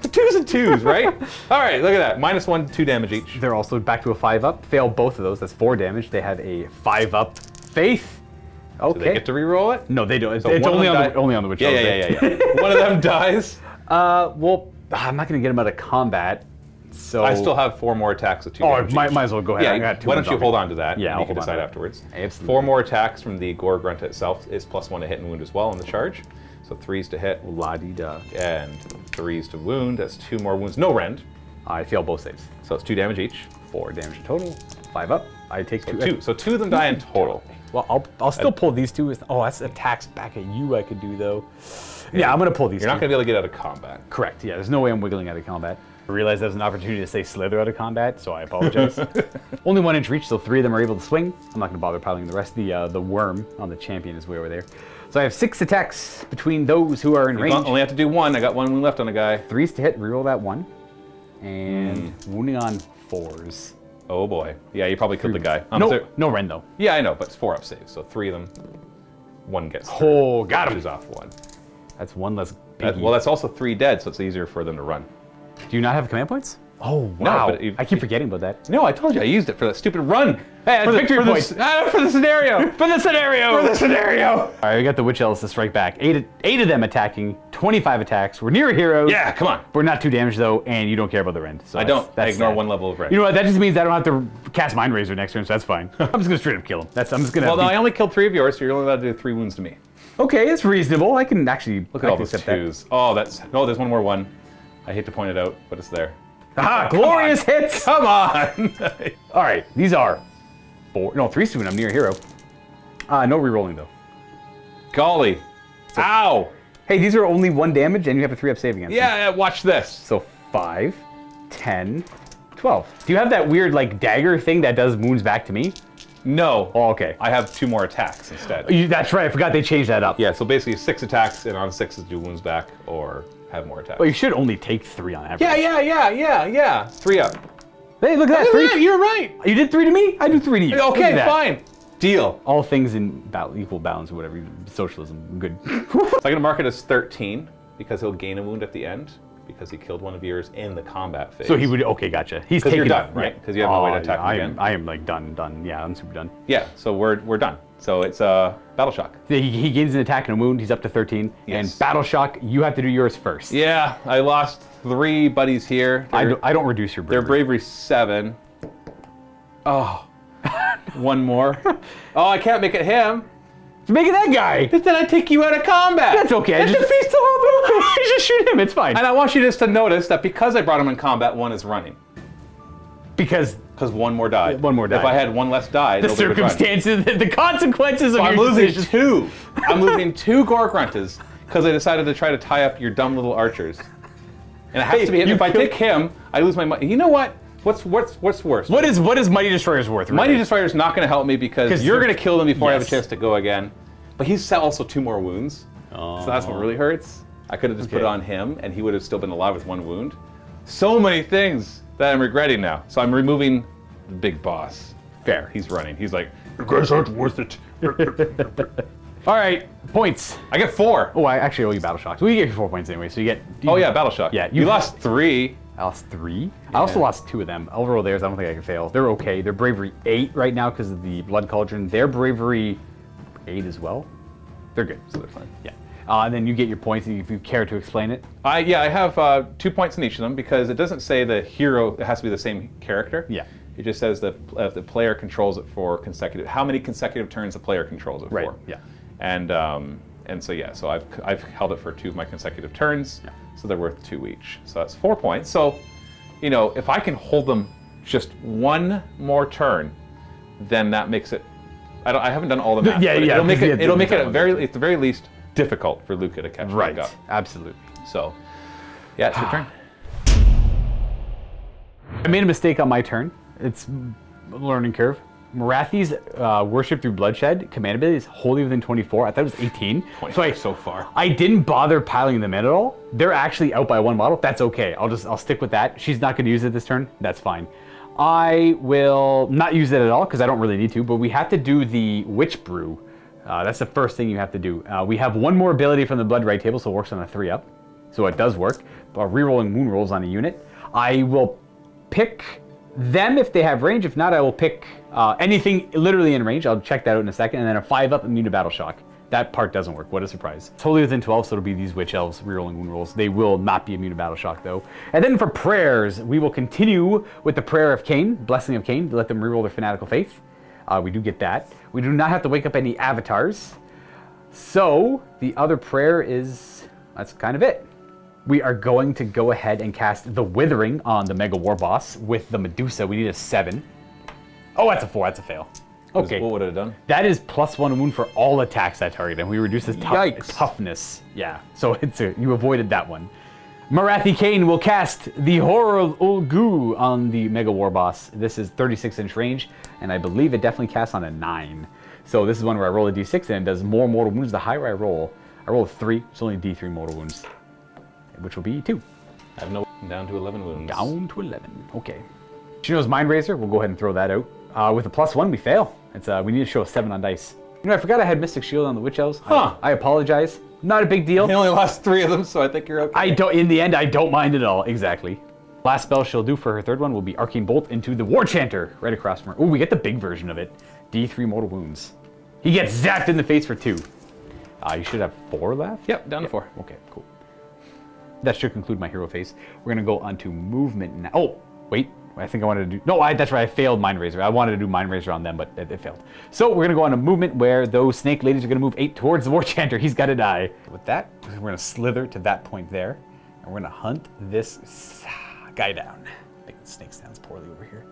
2s and 2s, right? All right, look at that. -1, 2 damage each. They're also back to a 5 up. Fail both of those. That's 4 damage. They have a 5 up Faith. Okay. Do they get to reroll it? No, they don't. So It's one of only them on the Witch Elves. Yeah. One of them dies. Well, I'm not going to get him out of combat. So I still have 4 more attacks with 2 Oh, damage might each. as well go ahead. I Yeah, got 2 why don't wounds you on hold me. on to that? Yeah, and I'll you can hold on decide to that. afterwards. Absolutely. 4 more attacks from the Gore-Grunta itself is +1 to hit and wound as well on the charge. So 3s to hit La-di-da. and 3s to wound. That's 2 more wounds. No rend. I fail both saves. So it's 2 damage each. 4 damage total. 5 up. I take 2. 2. So 2 of them die in total. Well, I'll still pull these 2. Oh, that's attacks back at you I could do, though. Yeah, I'm going to pull these You're 2. not going to be able to get out of combat. Correct. Yeah, there's no way I'm wiggling out of combat. I realized that was an opportunity to say slither out of combat, so I apologize. Only 1 inch reach, so 3 of them are able to swing. I'm not going to bother piling the rest. The worm on the champion is way over there. So I have 6 attacks between those who are in range. Only have to do 1. I got 1 wound left on a guy. 3s to hit, reroll that 1. And wounding on 4s. Oh boy. Yeah, you probably killed the guy. No rend though. Yeah, I know, but it's 4 up saves. So 3 of them. 1 gets through. Oh, got him. Is off 1. That's 1 less biggie. Well, that's also 3 dead, so it's easier for them to run. Do you not have command points? Oh, wow. but I keep forgetting about that. No, I told you I used it for that stupid run. Hey, that's victory for points. for the scenario. For the scenario! For the scenario. All right, we got the Witch Elves to strike back. 8 of them attacking, 25 attacks. We're near heroes. Yeah, come on. We're not 2 damage though, and you don't care about the rend. So I don't. I ignore sad. 1 level of rank. You know what? That just means I don't have to cast Mind Razor next turn, so that's fine. I'm just gonna straight up kill him. I'm just gonna. Well, no, I only killed 3 of yours, so you're only allowed to do 3 wounds to me. Okay, it's reasonable. I can actually Look at all can those accept that. 2s. Oh, there's 1 more 1. I hate to point it out, but it's there. Aha! Glorious hits! Come on. All right, these are 3 soon. I'm near hero. No rerolling though. Golly. Ow. Hey, these are only 1 damage, and you have a 3 up save against them. Yeah, watch this. So 5, 10, 12. Do you have that weird like dagger thing that does wounds back to me? No. Oh, okay. I have 2 more attacks instead. That's right. I forgot they changed that up. Yeah, so basically 6 attacks, and on 6 is do wounds back or have more attacks. Well, you should only take 3 on average. Yeah. 3 up. Hey, look at that. Look at 3. that, you're right. You did 3 to me? I do 3 to you. Look at Okay, that. fine. Deal. All things in equal balance or whatever. Socialism. Good. So I'm going to mark it as 13 because he'll gain a wound at the end because he killed one of yours in the combat phase. So he would. Okay, gotcha. He's taking. You're done, right? Because you have no way to attack him again. I am like done. Yeah, I'm super done. Yeah, so we're done. So it's Battle Shock. He gains an attack and a wound. He's up to 13. Yes. And Battle Shock, you have to do yours first. Yeah, I lost 3 buddies here. I don't reduce your bravery. Their bravery 7. Oh, 1 more. Oh, I can't make it him. Make it that guy. But then I take you out of combat. That's okay. That defeats the whole purpose. Just shoot him. It's fine. And I want you just to notice that because I brought him in combat, 1 is running. Because 1 more died. 1 more died. If I had 1 less die, the nobody would run. circumstances, the consequences of I'm your losing decisions. 2. I'm losing 2 Gorgruntas because I decided to try to tie up your dumb little archers. And it has to be him. If I take him, I lose my money. You know what? What's worse? What is Mighty Destroyer's worth? Really? Mighty Destroyer's not going to help me because you're going to kill them before I have a Yes. chance to go again. But he's also 2 more wounds. So that's what really hurts. I could have just put it on him and he would have still been alive with 1 wound. So many things that I'm regretting now. So I'm removing the big boss. Fair. He's running. He's like, you guys aren't worth it. All right, points. I get 4. Oh, I actually owe you Battle Shock. So we get you 4 points anyway. So you get. Oh yeah, Battle Shock. Yeah, you lost 3. I lost 3. I also lost 2 of them. I'll roll theirs. I don't think I can fail. They're okay. They're bravery 8 right now because of the blood cauldron. They're bravery 8 as well. They're good. So they're fine. Yeah. And then you get your points if you care to explain it. I have 2 points in each of them because it doesn't say the hero. It has to be the same character. Yeah. It just says that the player controls it for consecutive. How many consecutive turns the player controls it Right. for? Yeah. And so yeah. So I've held it for 2 of my consecutive turns. Yeah. So they're worth 2 each. So that's 4 points. So, you know, if I can hold them just 1 more turn, then that makes it. I haven't done all the math. Yeah, but yeah. It'll make it at the very least difficult for Luka to catch Right. back up. Absolutely. So, yeah, it's your turn. I made a mistake on my turn. It's a learning curve. Morathi's worship through bloodshed command ability is wholly within 24. I thought it was 18. So far. I didn't bother piling them in at all. They're actually out by 1 model. That's okay. I'll stick with that. She's not going to use it this turn. That's fine. I will not use it at all because I don't really need to. But we have to do the Witch Brew. That's the first thing you have to do. We have 1 more ability from the Blood Right table, so it works on a 3-up. So it does work. Rerolling wound rolls on a unit. I will pick them if they have range. If not, I will pick anything literally in range. I'll check that out in a second. And then a 5-up immune to Battle Shock. That part doesn't work. What a surprise. Totally within 12, so it'll be these Witch Elves rerolling wound rolls. They will not be immune to Battle Shock, though. And then for prayers, we will continue with the Prayer of Khaine, Blessing of Khaine, to let them reroll their Fanatical Faith. We do get that. We do not have to wake up any avatars. So the other prayer is, that's kind of it. We are going to go ahead and cast the Withering on the Mega War Boss with the Medusa. We need a 7. Oh, that's a 4. That's a fail. Okay. What would it have done? That is +1 wound for all attacks I target, and we reduce his Yikes. toughness. Yeah, so you avoided that one. Morathi Khaine will cast the Horror of Ulgu on the Mega War Boss. This is 36-inch range, and I believe it definitely casts on a 9. So this is one where I roll a d6, and it does more mortal wounds the higher I roll. I roll a 3, it's only d3 mortal wounds, which will be 2. I have no down to 11 wounds. Down to 11, okay. She knows Mind Razor, we'll go ahead and throw that out. With a +1, we fail. It's we need to show a 7 on dice. You know, I forgot I had Mystic Shield on the Witch Elves. Huh. I apologize. Not a big deal. I only lost 3 of them, so I think you're okay. In the end, I don't mind at all. Exactly. Last spell she'll do for her 3rd one will be Arcane Bolt into the War Chanter, right across from her. Ooh, we get the big version of it. D3 mortal wounds. He gets zapped in the face for 2. You should have 4 left? Yep, down to 4. Okay, cool. That should conclude my hero phase. We're going to go on to movement now. Oh, wait. I think I wanted to do... No, that's right. I failed Mind Razor. I wanted to do Mind Razor on them, but it failed. So we're going to go on a movement where those snake ladies are going to move 8 towards the War Chanter. He's got to die. With that, we're going to slither to that point there. And we're going to hunt this guy down. Making snake sounds poorly over here.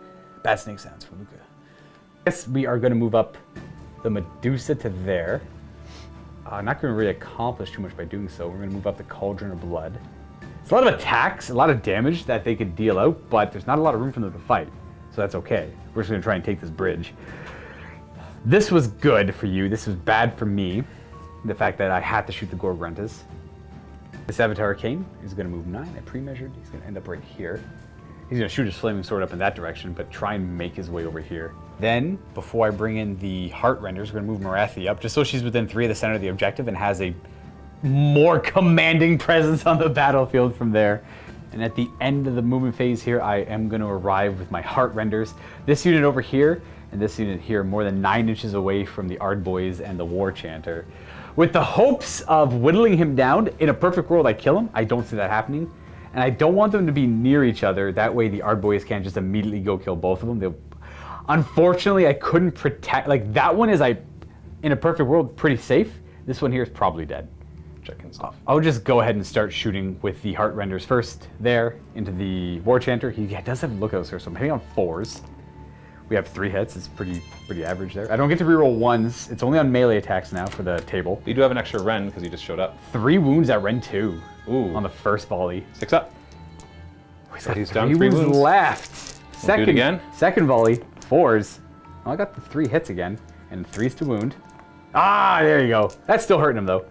Bad snake sounds for Luka. Yes, we are going to move up the Medusa to there. Not going to really accomplish too much by doing so. We're going to move up the Cauldron of Blood. It's a lot of attacks, a lot of damage that they could deal out, but there's not a lot of room for them to fight. So that's okay. We're just going to try and take this bridge. This was good for you. This was bad for me. The fact that I had to shoot the Gorgruntas. This Avatar Khaine is going to move 9. I pre-measured. He's going to end up right here. He's going to shoot his flaming sword up in that direction, but try and make his way over here. Then, before I bring in the Heart Renders, we're going to move Morathi up, just so she's within 3 of the center of the objective and has a more commanding presence on the battlefield from there. And at the end of the movement phase here, I am going to arrive with my Heart Renders. This unit over here, and this unit here, more than 9 inches away from the Ard Boyz and the War Chanter. With the hopes of whittling him down. In a perfect world, I kill him. I don't see that happening. And I don't want them to be near each other. That way the Ard Boyz can't just immediately go kill both of them. Unfortunately, I couldn't protect, like that one is, in a perfect world, pretty safe. This one here is probably dead. Checking stuff. I'll just go ahead and start shooting with the Heart Renders first there into the War Chanter. He does have Luka here, so I'm hitting on 4s. We have 3 hits. It's pretty average there. I don't get to reroll 1s. It's only on melee attacks now for the table. You do have an extra Ren because you just showed up. 3 wounds at Ren 2. Ooh. On the first volley. 6 up. He's down 3 wounds left. We'll do it again. Second volley, 4s. Well, I got the 3 hits again, and 3s to wound. Ah, there you go. That's still hurting him though.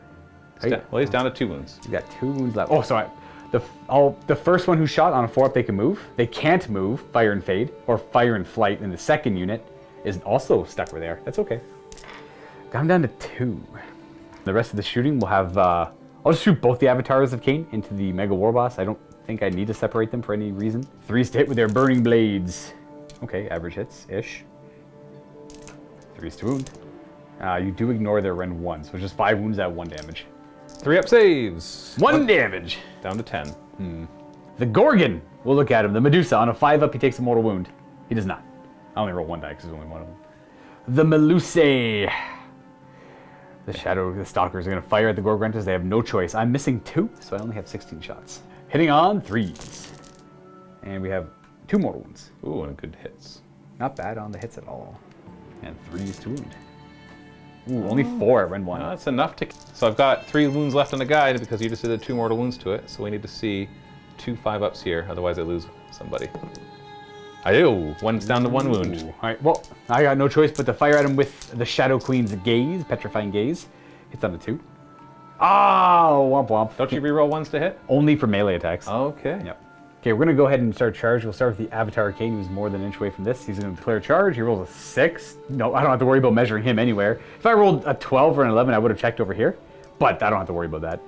Well, he's down to 2 wounds. You got 2 wounds left. Oh, sorry. The first one who shot on a 4-up, they can move. They can't move, fire and fade, or fire and flight. And the second unit is also stuck where they are. That's okay. Got him down to 2. The rest of the shooting will have. I'll just shoot both the avatars of Khaine into the Mega War Boss. I don't think I need to separate them for any reason. 3s to hit with their burning blades. Okay, average hits ish. 3s to wound. You do ignore their Ren 1, so just 5 wounds at 1 damage. 3-up saves. 1 damage. Down to 10. The Gorgon. We'll look at him. The Medusa. On a 5-up, he takes a mortal wound. He does not. I only roll 1 die because there's only one of them. The Melusae. The Shadow, the Stalkers are going to fire at the Gorgruntas. They have no choice. I'm missing 2, so I only have 16 shots. Hitting on 3s. And we have 2 mortal wounds. Ooh, and good hits. Not bad on the hits at all. And 3s to wound. Ooh, only 4 at Ren 1. That's enough to... So I've got 3 wounds left on the guide because you just did 2 mortal wounds to it. So we need to see 2 5-ups here, otherwise I lose somebody. I do. 1's down to 1 wound. All right, well, I got no choice but to fire at him with the Shadow Queen's Gaze, Petrifying Gaze. Hits on the 2. Oh, womp womp. Don't you reroll 1s to hit? Only for melee attacks. Okay. Yep. Okay, we're going to go ahead and start charge. We'll start with the Avatar Khaine, who's more than an inch away from this. He's going to declare charge. He rolls a 6. No, I don't have to worry about measuring him anywhere. If I rolled a 12 or an 11, I would have checked over here. But I don't have to worry about that.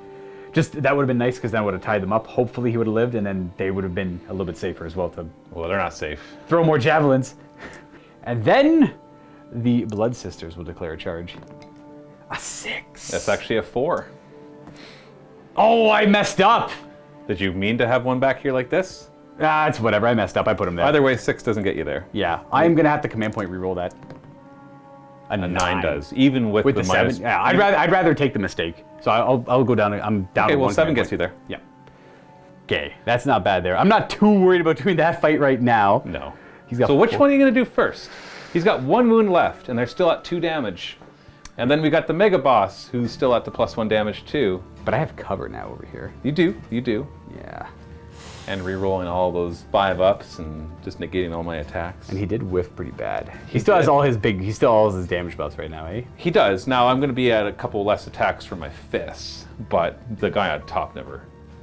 Just, that would have been nice because then I would have tied them up. Hopefully he would have lived, and then they would have been a little bit safer as well to... Well, they're not safe. Throw more javelins. And then the Blood Sisters will declare a charge. A 6. That's actually a 4. Oh, I messed up. Did you mean to have one back here like this? Ah, it's whatever. I messed up. I put him there. Either way, 6 doesn't get you there. Yeah, I am going to have to command point reroll that. A 9 does, even with the minus... 7. Yeah, I'd rather take the mistake. So I'll go down. I'm down. Okay, to well, 1 7 command gets point. you there. Yeah. Okay, that's not bad there. I'm not too worried about doing that fight right now. No. He's got So which one are you going to do first? He's got 1 wound left, and they're still at 2 damage. And then we got the Mega Boss, who's still at the +1 damage too. But I have cover now over here. You do. Yeah. And re-rolling all those 5-ups and just negating all my attacks. And he did whiff pretty bad. He still has all his damage buffs right now, eh? He does. Now I'm going to be at a couple less attacks from my fists, but the guy on top never.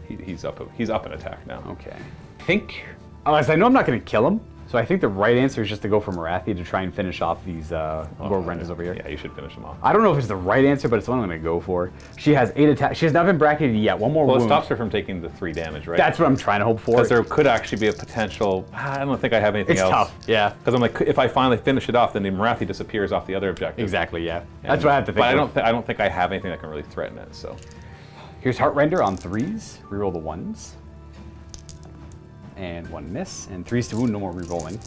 He's up in attack now. Okay. I think, as I know I'm not going to kill him, so I think the right answer is just to go for Morathi to try and finish off these Gorgruntas over here. Yeah, you should finish them off. I don't know if it's the right answer, but it's the one I'm going to go for. She has 8 attacks. She has not been bracketed yet. 1 more wound. Well, it stops her from taking the 3 damage, right? That's what I'm trying to hope for. Because there could actually be a potential. I don't think I have anything else. It's tough, yeah. Because I'm like, if I finally finish it off, then the Morathi disappears off the other objective. Exactly, yeah. That's what I have to think. But I don't think I have anything that can really threaten it. So here's Heartrender on 3s. Reroll the 1s. And 1 miss. And 3s to wound. No more rerolling.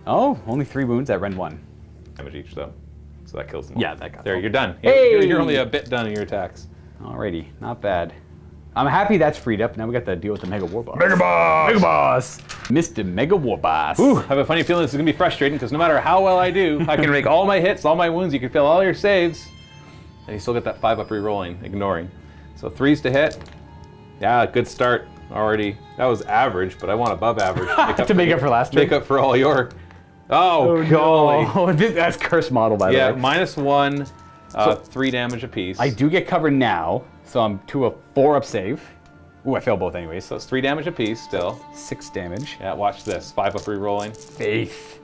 Oh, only 3 wounds at Ren 1. Damage each though, so that kills them all. Yeah, that got there. them. You're done. Hey! You're only a bit done in your attacks. Alrighty, not bad. I'm happy that's freed up. Now we got to deal with the Mega War Boss. Mega Boss! Mega Boss! Mr. Mega War Boss. Ooh, I have a funny feeling this is gonna be frustrating because no matter how well I do, I can make all my hits, all my wounds. You can fail all your saves, and you still get that 5-up re-rolling, ignoring. So 3s to hit. Yeah, good start already. That was average, but I want above average to make up for last Make up for all your Oh, golly. no. That's cursed model, by the Yeah, way. -1, 3 damage apiece. I do get covered now, so I'm to a 4-up save. Ooh, I fail both anyways. So it's 3 damage apiece still. 6 damage. Yeah, watch this. 5-up re-rolling. Faith.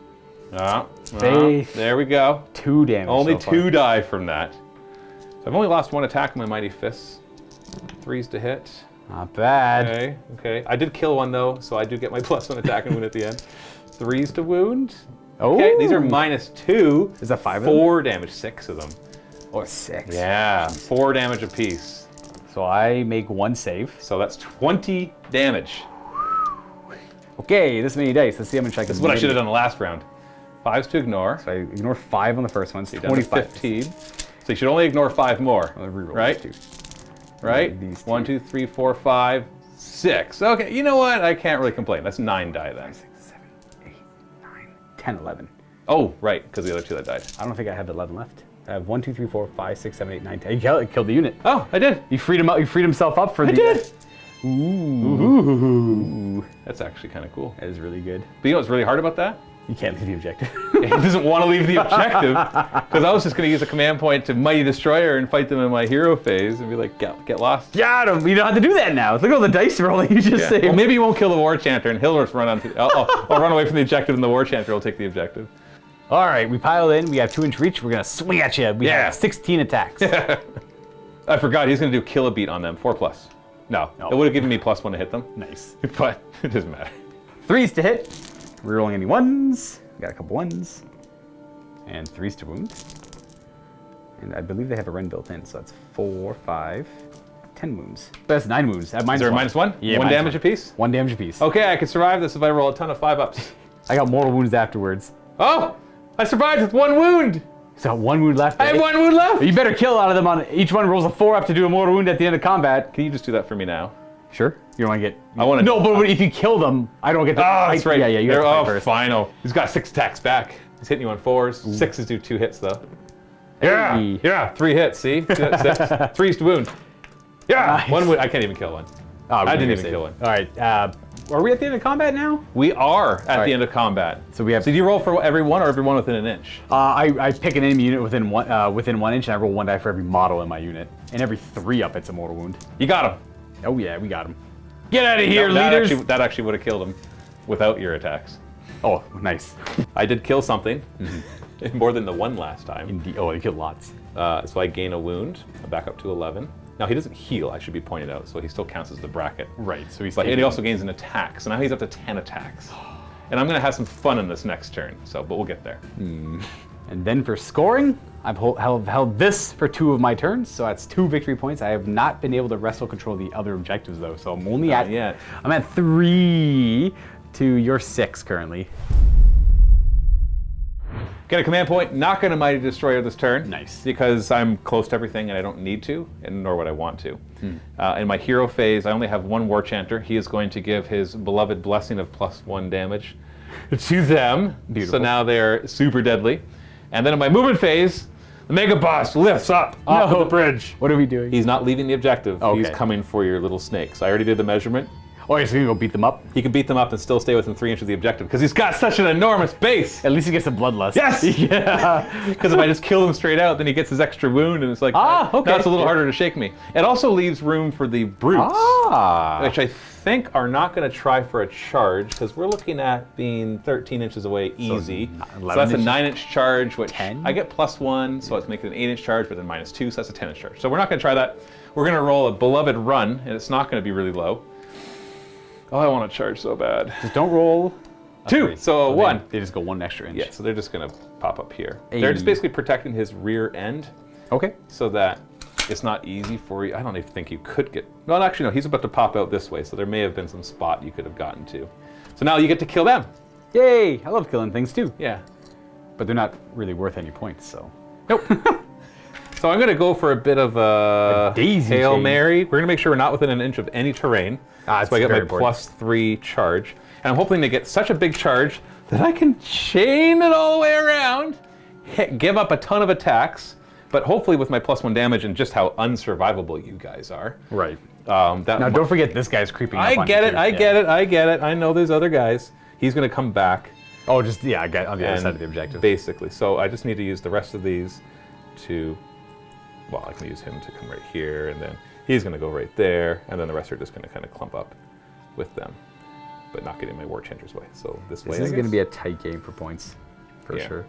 Faith. There we go. 2 damage. Only so far. 2 die from that. So I've only lost 1 attack in my Mighty Fists. 3s to hit. Not bad. Okay, okay. I did kill one though, so I do get my +1 attack and wound at the end. 3s to wound. Okay, these are -2. Is that 5 of 4 damage, 6 of them. Or 6. Yeah, 4 damage apiece. So I make 1 save. So that's 20 damage. Okay, this many dice. Let's see how much I can. This is what I should have done the last round. 5s to ignore. So I ignore 5 on the first one. So You're down to 25. 15. So you should only ignore 5 more. I'll reroll right? these 2. Right? These 1, 2, 3, 4, 5, 6. Okay, you know what? I can't really complain. That's 9 die then. 6, 7, 8, 9, 10, 11. Oh, right, because the other 2 that died. I don't think I have 11 left. I have 1, 2, 3, 4, 5, 6, 7, 8, 9, 10. He killed the unit. Oh, I did. He freed him up. He freed himself up for I the. did. Ooh. That's actually kind of cool. That is really good. But you know what's really hard about that? You can't leave the objective. He doesn't want to leave the objective because I was just going to use a command point to Mighty Destroyer and fight them in my hero phase and be like, get lost. Got him. You don't have to do that now. Look at all the dice rolling you just saved. Well, maybe he won't kill the War Chanter and he'll just run onto. I'll run away from the objective and the War Chanter will take the objective. All right, we pile in. We have 2-inch reach. We're gonna swing at you. We Yeah. have 16 attacks. I forgot he's going to do kill a beat on them. 4+. No, it would have given me +1 to hit them. Nice. But it doesn't matter. 3s to hit. Rerolling any 1s. Got a couple 1s. And 3s to wound. And I believe they have a rend built in, so that's 4, 5, 10 wounds. That's 9 wounds. At Is there a -1? Yeah, 1 -1. damage apiece? 1 damage apiece. Okay, I can survive this if I roll a ton of 5-ups. I got mortal wounds afterwards. Oh! I survived with 1 wound! So 1 wound left. I have 1 wound left! You better kill a lot of them on each one rolls a 4 up to do a mortal wound at the end of combat. Can you just do that for me now? Sure. You don't want to get. I want to. No, but if you kill them, I don't get to. Oh, that's right. Yeah, you got to fight first. Final. He's got 6 attacks back. He's hitting you on 4s. 6s do 2 hits though. Yeah, Hey. yeah. 3 hits. See, that's 6. 3s to wound. Yeah, Nice. 1 wound. I can't even kill one. Oh, I didn't we're even gonna kill one. All right. Are we at the end of combat now? We are at right. the end of combat. So we have. So do you roll for every one or every one within an inch? I pick an enemy unit within 1 inch, and I roll 1 die for every model in my unit. And every 3 up, it's a mortal wound. You got him. Oh yeah, we got him. Get out of here, that leaders! that actually would have killed him without your attacks. Oh, nice. I did kill something. More than the 1 last time. Indeed. Oh, you killed lots. So I gain a wound. I'm back up to 11. Now he doesn't heal, I should be pointed out, so he still counts as the bracket. Right. So he's. But he also gains an attack, so now he's up to 10 attacks. And I'm going to have some fun in this next turn, but we'll get there. And then for scoring, I've held this for 2 of my turns, so that's 2 victory points. I have not been able to wrestle control the other objectives though, so I'm only Not at. yet. I'm at 3 to your 6 currently. Get a command point, not going to Mighty Destroyer this turn. Nice. Because I'm close to everything and I don't need to, and nor would I want to. In my hero phase, I only have 1 War Chanter. He is going to give his beloved blessing of +1 damage to them. Beautiful. So now they're super deadly. And then in my movement phase, the Mega Boss lifts up off of the bridge. What are we doing? He's not leaving the objective. Okay. He's coming for your little snakes. I already did the measurement. Oh, he's gonna go beat them up. He can beat them up and still stay within 3 inches of the objective because he's got such an enormous base. At least he gets some bloodlust. Yes! Yeah. Because if I just kill him straight out, then he gets his extra wound, and it's like, okay. now it's a little harder to shake me. It also leaves room for the brutes, which I think are not going to try for a charge, because we're looking at being 13 inches away easy. So that's a 9-inch charge, which 10? I get +1, so it's making an 8-inch charge, but then -2, so that's a 10-inch charge. So we're not going to try that. We're going to roll a beloved run, and it's not going to be really low. Oh, I want to charge so bad. Just don't roll. 2, so a 1. They just go 1 extra inch. Yeah, so they're just going to pop up here. They're just basically protecting his rear end. Okay. So that it's not easy for you. I don't even think you could get... No, actually, no, he's about to pop out this way, so there may have been some spot you could have gotten to. So now you get to kill them. Yay! I love killing things too. Yeah. But they're not really worth any points, so. Nope. So I'm going to go for a bit of a daisy Hail chain. Mary. We're going to make sure we're not within an inch of any terrain. So I get my very important. +3 charge. And I'm hoping to get such a big charge that I can chain it all the way around, give up a ton of attacks, but hopefully with my +1 damage and just how unsurvivable you guys are. Right. That Now don't forget this guy's creeping up on I get you it, too. I get it, I get it. I know there's other guys. He's going to come back. Oh, just, yeah, I got on the other side of the objective. Basically. So I just need to use the rest of these to, well, I can use him to come right here, and then he's going to go right there, and then the rest are just going to kind of clump up with them, but not getting my War Chanter's way. So this way, This is going to be a tight game for points, for sure.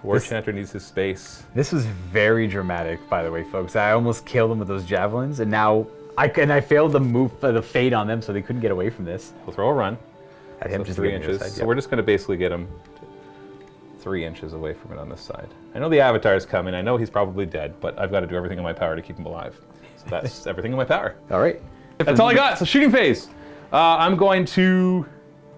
War Chanter needs his space. This was very dramatic, by the way, folks. I almost killed them with those javelins, and now I failed to move the fade on them, so they couldn't get away from this. He'll throw a run. At him, So just 3 inches. So we're just going to basically get him 3 inches away from it on this side. I know the Avatar's coming. I know he's probably dead, but I've got to do everything in my power to keep him alive. So that's everything in my power. All right. That's all I got. So shooting phase. I'm going to.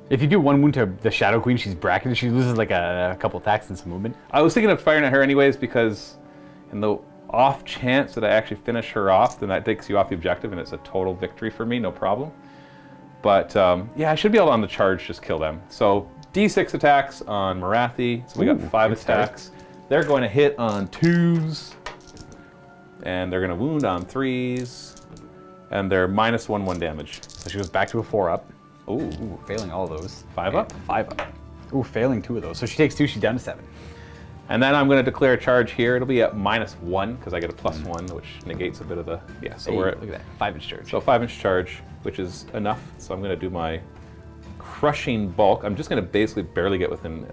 If you do 1 wound to the Shadow Queen, she's bracketed. She loses like a couple attacks and some movement. I was thinking of firing at her anyways because, in the off chance that I actually finish her off, then that takes you off the objective, and it's a total victory for me, no problem. But yeah, I should be able to on the charge just kill them. So D6 attacks on Morathi. So we got 5 attacks. They're going to hit on 2s, and they're going to wound on 3s, and they're -1/1 damage. So she goes back to a 4-up. Ooh, Failing all of those. 5 up? 5 up. Ooh, failing 2 of those. So she takes 2, she's down to 7. And then I'm going to declare a charge here. It'll be at -1 because I get a +1, which negates a bit of the. Yeah, so we're at. Look at that, 5-inch charge. So 5-inch charge, which is enough. So I'm going to do my crushing bulk. I'm just going to basically barely get within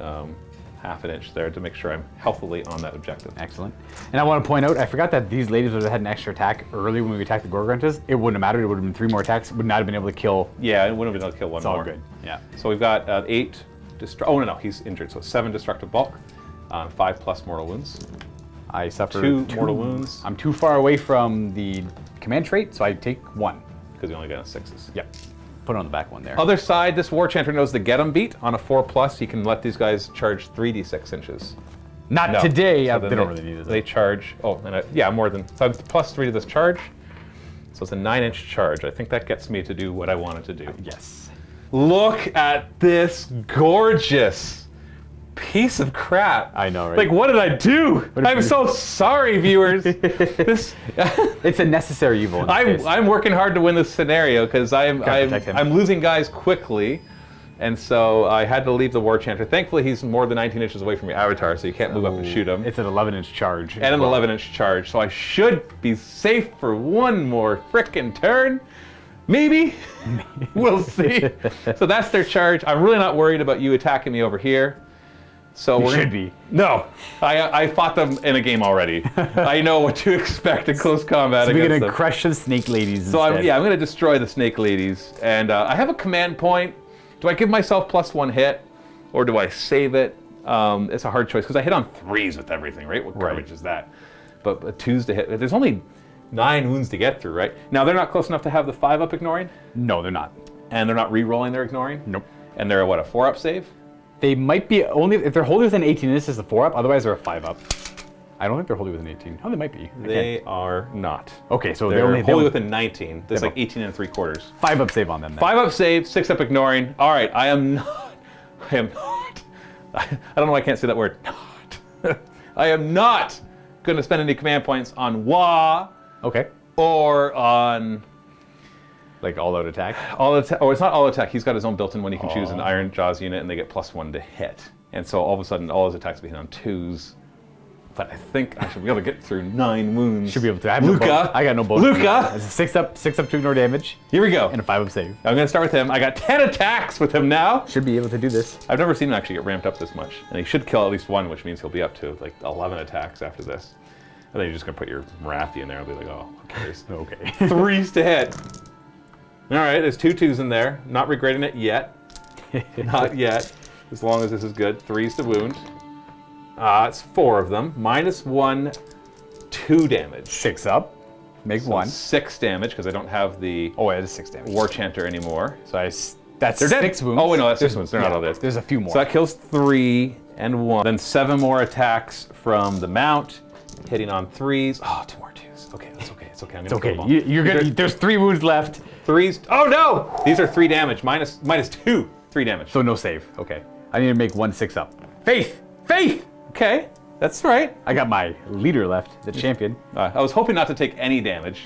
half an inch there to make sure I'm healthily on that objective. Excellent. And I want to point out, I forgot that these ladies would have had an extra attack early when we attacked the Gorgontas. It wouldn't have mattered. It would have been 3 more attacks. Would not have been able to kill. Yeah, it wouldn't have been able to kill one It's more. all good. Yeah. So we've got 8. Oh no, he's injured. So 7 destructive bulk, 5+ mortal wounds. I suffer 2 mortal wounds. I'm too far away from the command trait, so I take 1. Because you only got 6s. Yep. Put it on the back one there. Other side, this War Chanter knows the get 'em beat. On a 4+, he can let these guys charge 3d6 inches. Not No. today. So They then don't really need it. They charge. Oh, and yeah, more than. So I'm +3 to this charge. So it's a 9-inch charge. I think that gets me to do what I wanted to do. Yes. Look at this gorgeous piece of crap. I know, right? Like, what did I do? did I'm you- so sorry, viewers. This. It's a necessary evil. In this case. I'm working hard to win this scenario because Gotta protect him. I'm losing guys quickly, and so I had to leave the War Chanter. Thankfully, he's more than 19 inches away from your Avatar, so you can't move up and shoot him. It's an 11-inch charge. And an 11-inch charge, so I should be safe for 1 more frickin' turn. Maybe. We'll see. So that's their charge. I'm really not worried about you attacking me over here. So You we're should be. No, I fought them in a game already. I know what to expect in close combat So we're against gonna them. crush the snake ladies. So I'm instead. going to destroy the snake ladies, and I have a command point. Do I give myself +1 hit, or do I save it? It's a hard choice because I hit on 3s with everything, right? What garbage is that? But 2s to hit. There's only 9 wounds to get through, right? Now they're not close enough to have the 5-up ignoring, No, they're not. and they're not re-rolling their ignoring. Nope. And they're a 4-up save. They might be only if they're wholly within 18. This is a 4-up. Otherwise, they're a 5-up. I don't think they're wholly within 18. Oh, they might be. They are not. Okay, so They're only wholly within 19. There's Yeah, like 18 3/4. 5-up save on them. Then. 5-up save, 6-up ignoring. All right, I am not. I don't know why I can't say that word. Not. I am not going to spend any command points on Wah Okay. or on Like all-out attack. all attack. Oh, it's not all attack. He's got his own built-in one. He can choose an Ironjawz unit, and they get +1 to hit. And so all of a sudden, all his attacks will be hit on 2s. But I think I should be able to get through 9 wounds. Should be able to. I have Luka. No bonus. I got no bonus. Luka. It's a 6-up to ignore damage Here we go. and a 5-up save. I'm going to start with him. I got 10 attacks with him now. Should be able to do this. I've never seen him actually get ramped up this much. And he should kill at least 1, which means he'll be up to like 11 attacks after this. And then you're just going to put your Morathi in there and be like, oh, who cares? Okay. 3s to hit. All right, there's 2 2s in there. Not regretting it yet. Not yet. As long as this is good. 3s to wound. It's 4 of them. -1, 2 damage. 6-up. Make So 1. 6 damage because I don't have the Oh, it is 6 damage. War Chanter anymore. So that's They're dead. 6 wounds. Oh, wait, no, that's 6 wounds. They're not Yeah, all dead. There's a few more. So that kills 3 and 1. Then 7 more attacks from the mount, hitting on 3s. Oh, 2 more 2s. Okay, that's okay. It's okay. I'm it's gonna okay. kill them all. You're gonna. There's 3 wounds left. 3s. Oh no! These are 3 damage. Minus 3 damage. So no save. Okay. I need to make 1 6-up. Faith. Okay. That's right. I got my leader left, the champion. I was hoping not to take any damage.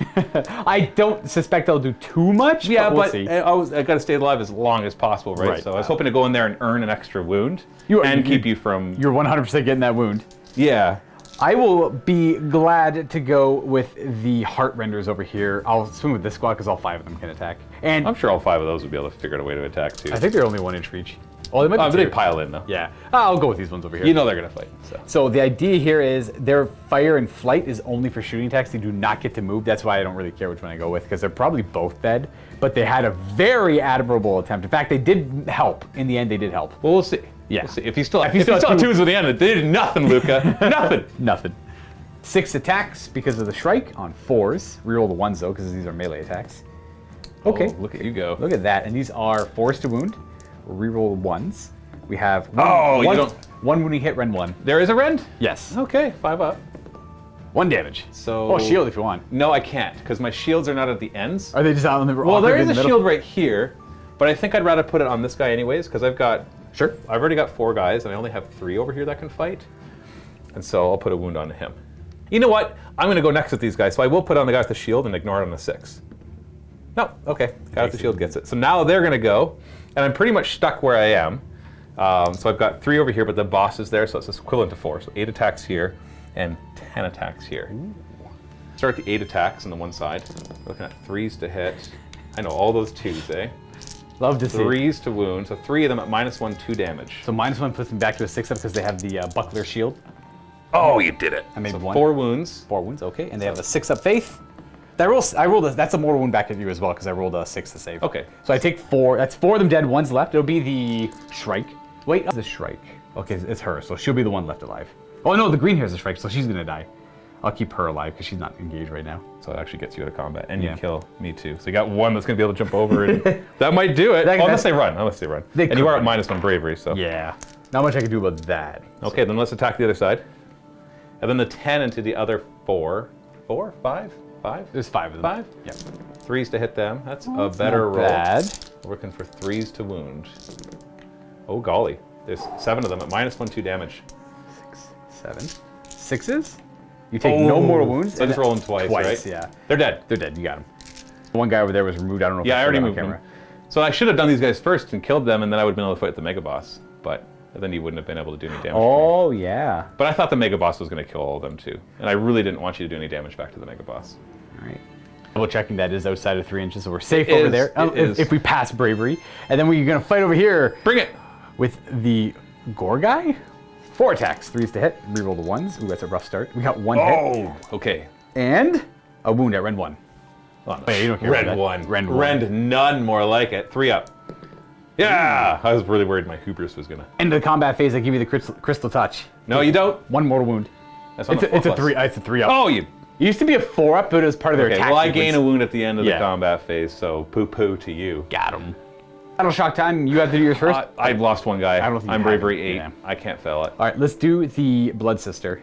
I don't suspect I'll do too much, Yeah, but we'll see. I got to stay alive as long as possible, right? Right. So I was hoping to go in there and earn an extra wound keep you from. You're 100% getting that wound. Yeah. I will be glad to go with the heart renders over here. I'll swing with this squad because all 5 of them can attack. And I'm sure all 5 of those would be able to figure out a way to attack too. I think they're only 1 inch for each. Oh, they might But be they 2. pile in though. Yeah, I'll go with these ones over here. You know they're gonna fight. So the idea here is their fire and flight is only for shooting attacks. They do not get to move. That's why I don't really care which one I go with, because they're probably both dead. But they had a very admirable attempt. In fact, they did help. In the end, they did help. Well, we'll see. Yeah. We'll see. If you still have 2s twos at the end, they did nothing, Luka. Nothing. Nothing. 6 attacks because of the Shrike on 4s. Reroll the 1s though, because these are melee attacks. Okay. Oh, look at you go. Look at that. And these are 4s to wound. Reroll 1s. We have one wounding hit, rend 1. There is a rend? Yes. Okay, 5 up. 1 damage. So. Shield if you want. No, I can't, because my shields are not at the ends. Are they just out on the Well, there is a shield right here, but I think I'd rather put it on this guy anyways, because I've already got 4 guys, and I only have 3 over here that can fight. And so I'll put a wound on him. You know what? I'm going to go next with these guys, so I will put on the guy with the shield and ignore it on the 6. No, okay. Guy with the shield gets it. So now they're going to go, and I'm pretty much stuck where I am. So I've got 3 over here, but the boss is there, so it's equivalent to 4. So 8 attacks here and 10 attacks here. Ooh. Start the 8 attacks on the one side. We're looking at 3s to hit. I know all those 2s, eh? Love to see. 3s to wound. So 3 of them at -1, 2 damage. So -1 puts them back to a 6 up because they have the buckler shield. Oh, you did it. I made so 1. 4 wounds. 4 wounds, okay. And they have a 6 up faith. I rolled that's a mortal wound back at you as well because I rolled a 6 to save. Okay. So I take 4. That's 4 of them dead. 1's left. It'll be the Shrike. Wait, the Shrike. Okay, it's her, so she'll be the one left alive. Oh no, the green hair's the Shrike, so she's gonna die. I'll keep her alive because she's not engaged right now. So it actually gets you out of combat, and Yeah. you kill me too. So you got 1 that's gonna be able to jump over, and that might do it. Unless they run. They And you are could at -1 bravery, so. Yeah. Not much I can do about that. Okay, then let's attack the other side. And then the 10 into the other 4. 4? 5? 5? There's 5 of them. 5? Yep. 3s to hit them. That's a It's better not roll. bad. We're looking for 3s to wound. Oh golly. There's 7 of them at -1, 2 damage. 6, 7. 6s? You take no mortal wounds. So I just roll them twice, right? Yeah. They're dead. They're dead. You got them. The one guy over there was removed. I don't know if Yeah, I already showed moved on them. camera. So I should have done these guys first and killed them, and then I would have been able to fight the Mega Boss. But then you wouldn't have been able to do any damage. Oh, yeah. But I thought the Mega Boss was going to kill all of them too. And I really didn't want you to do any damage back to the Mega Boss. All right. Double checking that is outside of 3 inches, so we're safe over there. If we pass bravery. And then we're going to fight over here. Bring it! With the Gore guy. 4 attacks, 3s to hit. Reroll the 1s. Ooh, that's a rough start. We got 1 hit. Oh, okay. And a wound at rend 1. Oh, yeah, you don't care about Rend that. 1. Rend 1. Rend none, more like it. 3 up. Yeah! I was really worried my hubris was going to. End of the combat phase, I give you the crystal touch. No, you don't. 1 mortal wound. That's on It's the a 4+. 3. It's a 3 up. Oh, you. It used to be a 4 up, but it was part of their Okay, attack well, I sequence. gain a wound at the end of the Yeah. combat phase, so poo-poo to you. Got him. Battle shock time. You have to do yours first. I've lost 1 guy. I don't think I'm you bravery have it. 8. Yeah. I can't fail it. All right, let's do the Blood Sister.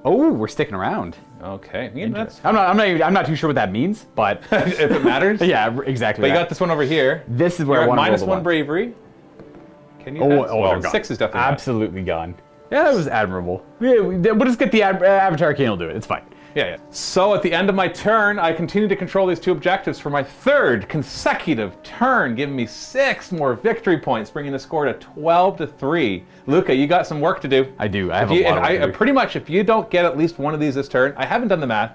Oh, we're sticking around. Okay. Yeah, that's I'm not too sure what that means, but if it matters. yeah, exactly. But you that. got this one over here. This is where You're I want to roll at the -1 1. bravery. Can you? Oh, well, they're gone. 6 is definitely not. absolutely gone. Yeah, that was admirable. Yeah, we'll just get the Avatar Khaine will do it. It's fine. Yeah. So at the end of my turn, I continue to control these 2 objectives for my 3rd consecutive turn, giving me 6 more victory points, bringing the score to 12-3. Luka, you got some work to do. I do. I have a lot of work to do. Pretty much, if you don't get at least one of these this turn, I haven't done the math,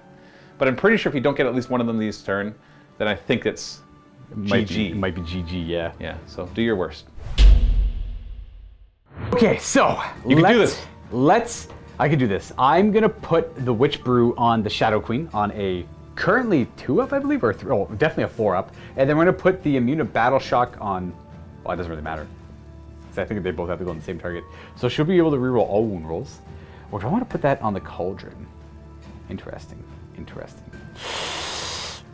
but I'm pretty sure if you don't get at least one of them this turn, then I think it's GG. It might be GG, yeah. Yeah, so do your worst. Okay, so You can do this. I can do this. I'm gonna put the Witch Brew on the Shadow Queen on a currently 2 up, I believe, or definitely a 4 up, and then we're gonna put the Immune to Battle Shock on. Well, it doesn't really matter. So I think they both have to go on the same target. So she'll be able to reroll all wound rolls. Or do I want to put that on the Cauldron? Interesting.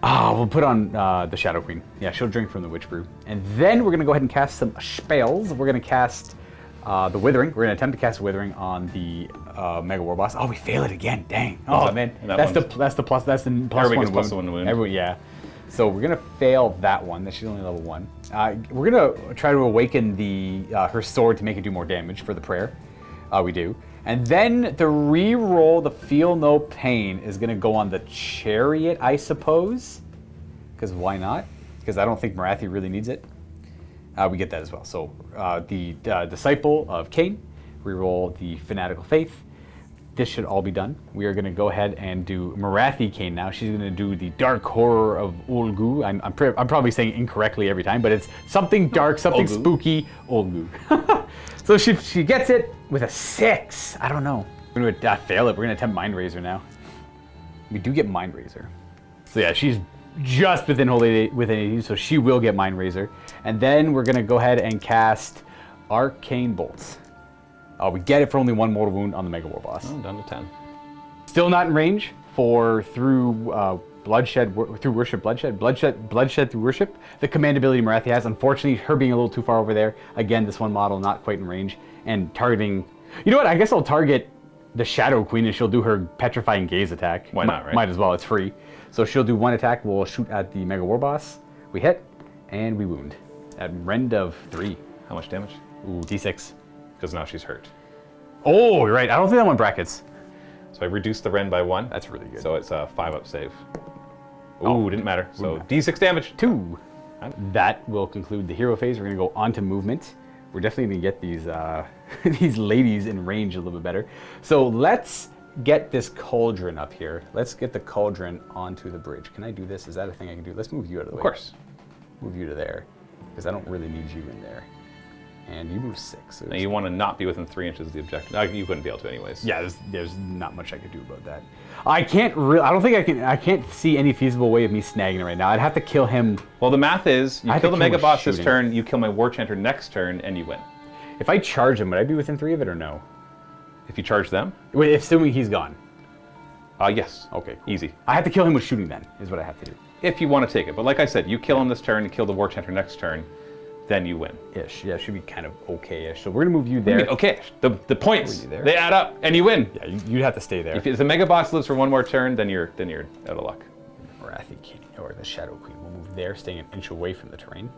We'll put on the Shadow Queen. Yeah, she'll drink from the Witch Brew. And then we're going to go ahead and cast some spells. We're going to cast the Withering. We're going to attempt to cast Withering on the Mega War Boss. Oh, we fail it again. Dang. Oh, man. That's the plus Everybody one gets plus 1 to wound. Everyone, yeah. So we're going to fail that one. She's only level 1. We're going to try to awaken her sword to make it do more damage for the prayer. We do. And then to re-roll the Feel No Pain is going to go on the Chariot, I suppose. Because why not? Because I don't think Morathi really needs it. We get that as well. So the Disciple of Khaine, re-roll the Fanatical Faith. This should all be done. We are going to go ahead and do Morathi Khaine now. She's going to do the Dark Horror of Olgu. I'm probably saying incorrectly every time, but it's something dark, something Olgu. spooky. Olgu. So she gets it with a 6. I don't know. We're going to fail it. We're going to attempt Mind Razor now. We do get Mind Razor. So yeah, she's just within Holy within 80, so she will get Mind Razor. And then we're going to go ahead and cast Arcane Bolts. We get it for only 1 mortal wound on the Mega War Boss. Oh, down to 10. Still not in range for through Bloodshed through Worship Bloodshed through Worship. The command ability Morathi has. Unfortunately, her being a little too far over there. Again, this one model not quite in range and targeting. You know what? I guess I'll target the Shadow Queen and she'll do her Petrifying Gaze attack. Why not, right? Might as well. It's free. So she'll do 1 attack. We'll shoot at the Mega War Boss. We hit and we wound at rend of 3. How much damage? Ooh, D6. Because now she's hurt. Oh, you're right. I don't think that one brackets. So I reduced the rend by 1. That's really good. So it's a 5-up save. Ooh, Oh. didn't matter. So Ooh. D6 damage. 2. That will conclude the hero phase. We're going to go on to movement. We're definitely going to get these these ladies in range a little bit better. So let's get this cauldron up here. Let's get the cauldron onto the bridge. Can I do this? Is that a thing I can do? Let's move you out of the way. Of course. Move you to there, because I don't really need you in there. And you move 6. So Now you want to not be within 3 inches of the objective. You wouldn't be able to anyways. yeah, there's not much I could do about that. I can't really. I don't think I can. I can't see any feasible way of me snagging it right now. I'd have to kill him. Well, the math is, you I have kill to the kill Mega with Boss this shooting. turn, you kill my War Chanter next turn, and you win. If I charge him, would I be within 3 of it or no? If you charge them, Wait, assuming he's gone. yes. Okay, cool. Easy. I have to kill him with shooting then, is what I have to do. If you want to take it. But like I said, you kill him this turn, you kill the War Chanter next turn, then you win. Ish. Yeah, should be kind of okay-ish. So we're gonna move you there. Okay, the points, Move you there. they add up, and you win. Yeah, you'd have to stay there. If the Mega Boss lives for 1 more turn, then you're out of luck. Morathi King, or the Shadow Queen will move there, staying an inch away from the terrain.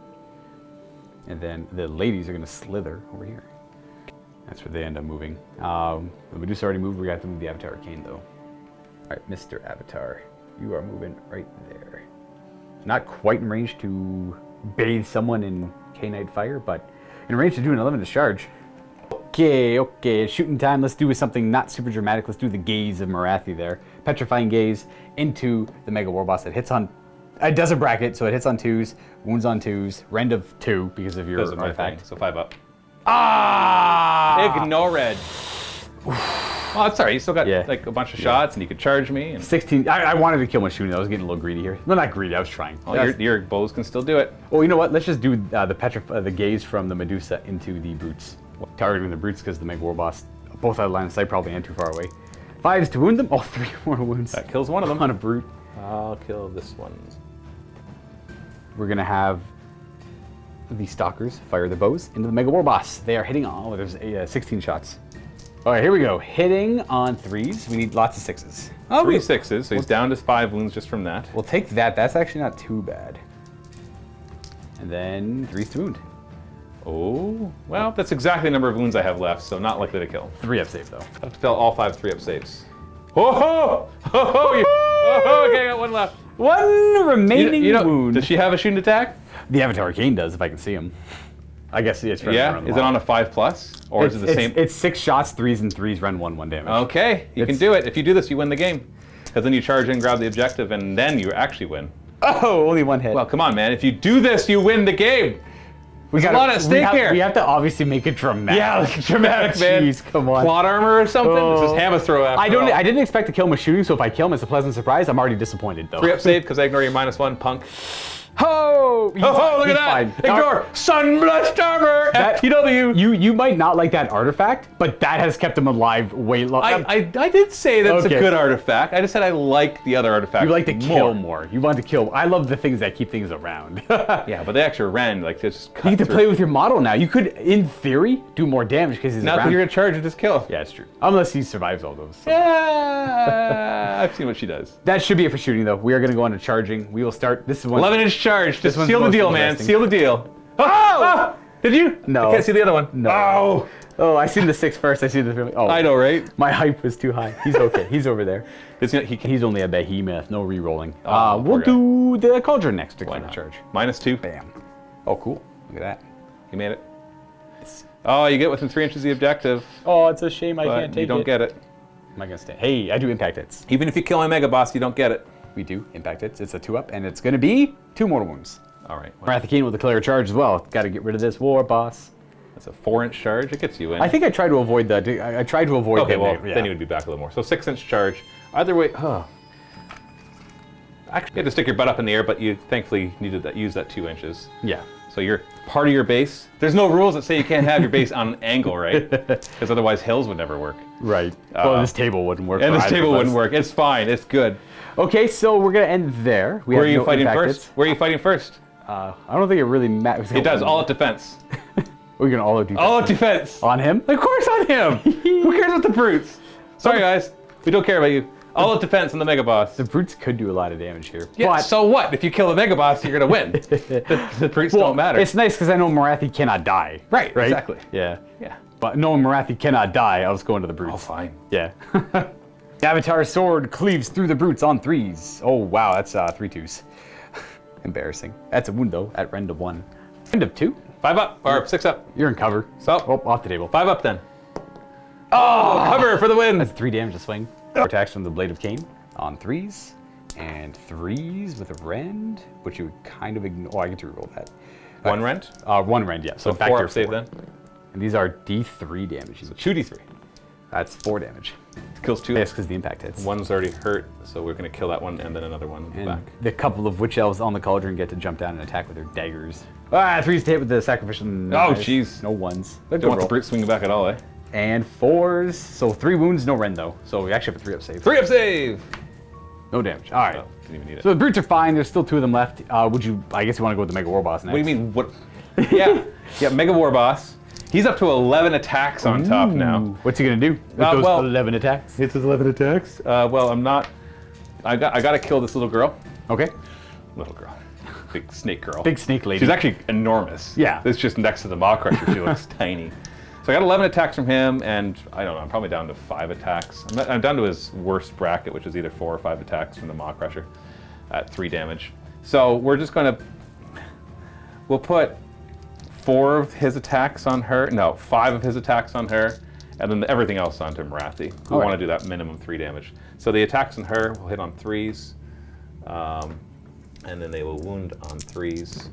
And then the ladies are gonna slither over here. That's where they end up moving. The Medusa already moved. We got to move the Avatar Arcane though. All right, Mr. Avatar, you are moving right there. Not quite in range to bathe someone in Khainite fire, but in range to do an 11 discharge. Okay, shooting time. Let's do something not super dramatic. Let's do the gaze of Morathi there. Petrifying Gaze into the Mega War Boss that hits on. It does a bracket, so it hits on 2s, wounds on 2s, rend of 2 because of your Because of my artifact. thing, so 5 up. Ah! Ignored. Well, that's all right. You still got like a bunch of shots, and you could charge me. And 16. I wanted to kill my shooting. I was getting a little greedy here. No, not greedy. I was trying. your bows can still do it. Well, you know what? Let's just do the gaze from the Medusa into the brutes. Targeting the brutes because the Mega War Boss, both out of line of sight, probably and too far away. 5s to wound them. Oh, 3 more wounds. That kills one of them. On a brute. I'll kill this one. We're gonna have the Stalkers fire the bows into the Mega War Boss. They are hitting on. Oh, there's 16 shots. All right, here we go. Hitting on 3s. We need lots of 6s. Oh, 3 6s, so he's down to 5 wounds just from that. We'll take that. That's actually not too bad. And then 3s to wound. Oh, well, that's exactly the number of wounds I have left, so not likely to kill. 3-up save though. I have to fail all 5 3-up saves. Oh, okay, I got 1 left. 1 remaining wound. Does she have a shooting attack? The Avatar Arcane does, if I can see him. I guess it's running Yeah, around the is it wall. on a 5+? Or is it the same? It's 6 shots, 3s and 3s, rend 1 damage. Okay, you can do it. If you do this, you win the game. Because then you charge in, grab the objective, and then you actually win. Oh, only 1 hit. Well, come on, man. If you do this, you win the game. we got a lot at stake here. We have to obviously make it dramatic. Yeah, like dramatic, man. Jeez, come on. Plot armor or something? This is Hamma Throwah after all. I didn't expect to kill him with shooting, so if I kill him, it's a pleasant surprise. I'm already disappointed though. 3-up save because I ignore your -1, punk. Ho! Oh, look at that! Ignore Sunblessed Armor! FTW! You might not like that artifact, but that has kept him alive way longer. I did say that's Okay. a good artifact. I just said I like the other artifact. You like to kill more. You want to kill. I love the things that keep things around. Yeah, but they actually ran like just cut You get to through. play with your model now. You could, in theory, do more damage because he's Now around. you're gonna charge and just kill. Yeah, it's true. Unless he survives all those. Yeah, I've seen what she does. That should be it for shooting, though. We are going to go on to charging. We will start. This is one. 11-inch charge. Just one's seal the most deal, man. interesting. Seal the deal. Oh! Did you? No. I can't see the other one. No. Oh! Oh, I seen the 6 first. I see the 3. Oh, I know, right? My hype was too high. He's okay. He's over there. He He's only a behemoth. No re-rolling. Oh, We'll poor do the cauldron next to Why clear not? charge. -2. Bam. Oh, cool. Look at that. You made it. Oh, you get within 3 inches of the objective, Oh, it's a shame I but can't take you don't it. get it. Am I gonna stay? Hey, I do impact hits. Even if you kill my Mega Boss, you don't get it. We do impact hits. It's a 2-up, and it's gonna be 2 mortal wounds. All right. Morathi Khaine with a clear charge as well. Got to get rid of this war boss. That's a 4-inch charge. It gets you in. I think I tried to avoid the. I tried to avoid. Okay, the, well, yeah. then you would be back a little more. So 6-inch charge. Either way, actually, you had to stick your butt up in the air, but you thankfully needed that. Use that 2 inches. Yeah. So you're part of your base. There's no rules that say you can't have your base on an angle, right? Because otherwise hills would never work. Right. Well, this table wouldn't work. And for this either table of us. wouldn't work. It's fine. It's good. Okay, so we're gonna end there. We Where are have you no fighting impact first? hits. Where are you fighting first? I don't think it really matters. It does. All out defense. We're gonna all out defense. All out defense. On him? Of course on him. Who cares about the brutes? Sorry, guys. We don't care about you. All out defense on the Mega Boss. The brutes could do a lot of damage here. Yeah, but so what? If you kill the Mega Boss, you're going to win. the brutes don't matter. It's nice because I know Morathi cannot die. Right, exactly. Yeah. Yeah. But knowing Morathi cannot die, I was going to the brutes. Oh, fine. Yeah. The Avatar sword cleaves through the brutes on 3s. Oh, wow, that's 3 2s. Embarrassing. That's a wound, though, at rend of 1. Rend of 2? 5 up, or 6 up. You're in cover. So, Oh, off the table. 5 up then. Oh, cover for the win. That's 3 damage to swing. Attacks from the Blade of Khaine on 3s. And 3s with a rend, which you would kind of ignore. Oh, I get to reroll that. 1 rent. 1 rend, yeah. So back 4 to up save 4. then. And these are D3 damage. 2d3. That's 4 damage. Kills 2. Yes, because the impact hits. One's already hurt, so we're going to kill that one and then another one And back. the couple of witch elves on the cauldron get to jump down and attack with their daggers. 3s to hit with the sacrificial knives. jeez. No 1s. Don't want the brute swinging back at all, eh? And 4s. So 3 wounds, no rend though. So we actually have a 3-up save. 3 up save. No damage. All right. Oh, didn't even need it. So the brutes are fine. There's still 2 of them left. Would you? I guess you want to go with the Mega War Boss next. What do you mean? What? Yeah, yeah. Mega War Boss. He's up to 11 attacks on top now. What's he gonna do with those well, 11 attacks? It's his 11 attacks. Well, I'm not. I got to kill this little girl. Okay. Little girl. Big snake girl. Big snake lady. She's actually enormous. Yeah. It's just next to the Maw Crusher. She looks tiny. So I got 11 attacks from him, and I don't know. I'm probably down to 5 attacks. I'm down to his worst bracket, which is either 4 or 5 attacks from the Maw Crusher at 3 damage. So we're just gonna. We'll put 4 of his attacks on her. No, 5 of his attacks on her, and then everything else onto Morathi. We want to do that minimum 3 damage. So the attacks on her will hit on 3s, and then they will wound on 3s.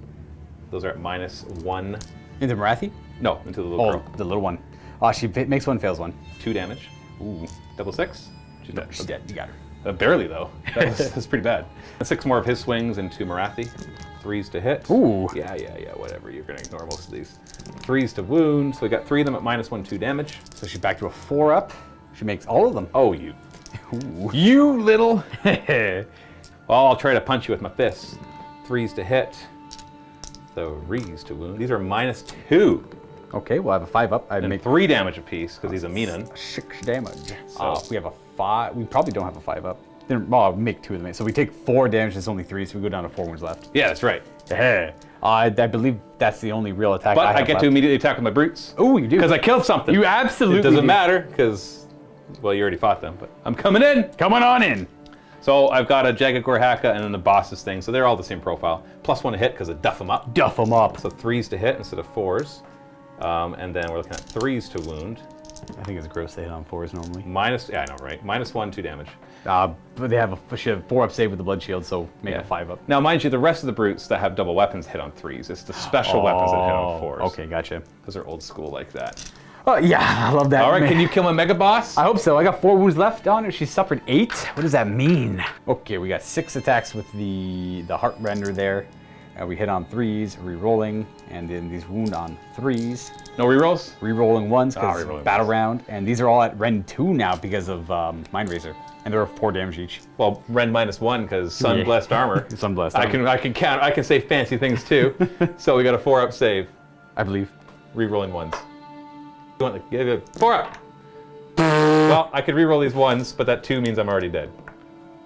Those are at -1. Into Morathi? No, into the little girl. The little one. Oh, she makes 1, fails 1. 2 damage. Ooh. Double 6. She's dead. She's dead. You got her. Barely though. That's pretty bad. And 6 more of his swings into Morathi. 3s to hit. Ooh. Yeah, whatever. You're gonna ignore most of these. 3s to wound. So we got 3 of them at -1, 2 damage. So she's back to a 4-up. She makes all of them. Oh, you. You little. Well, I'll try to punch you with my fists. 3s to hit. 3s to wound. These are -2. Okay, we'll have a 5-up. I And make 3 damage apiece because he's a meanin. 6 damage. So- We have a 5. We probably don't have a 5-up. Then, well, make 2 of them. So we take 4 damage. It's only 3, so we go down to 4 wounds left. Yeah, that's right. I believe that's the only real attack But I I have get left. to immediately attack with my brutes. Oh, you do. Because I killed something. You absolutely It doesn't do. matter because, well, you already fought them. But I'm coming in. Coming on in. So I've got a Jagged Gorhaka and then the boss's thing. So they're all the same profile. +1 to hit because I duff them up. Duff them up. So 3s to hit instead of 4s. And then we're looking at 3s to wound. I think it's gross to hit on 4s normally. Yeah, I know, right? -1, 2 damage. But they have a 4-up save with the blood shield, so make Yeah. a 5-up. Now, mind you, the rest of the brutes that have double weapons hit on 3s. It's the special weapons that hit on 4s. Okay, gotcha. Those are old school like that. Oh, yeah, I love that. All right, man. can you kill my Mega Boss? I hope so. I got 4 wounds left on her. She suffered 8. What does that mean? Okay, we got 6 attacks with the Heart Render there. We hit on 3s, re-rolling, and then these wound on 3s. No rerolls? Re-rolling 1s because re-rolling battle ones. round. And these are all at Rend 2 now because of Mind Razor. And they're 4 damage each. Well, Rend -1 because Sun Blessed Armor. Sun Blessed I Armor. can count. I can say fancy things too. So we got a 4-up save. I believe. Rerolling 1s. You want the 4-up? Well, I could reroll these 1s, but that 2 means I'm already dead.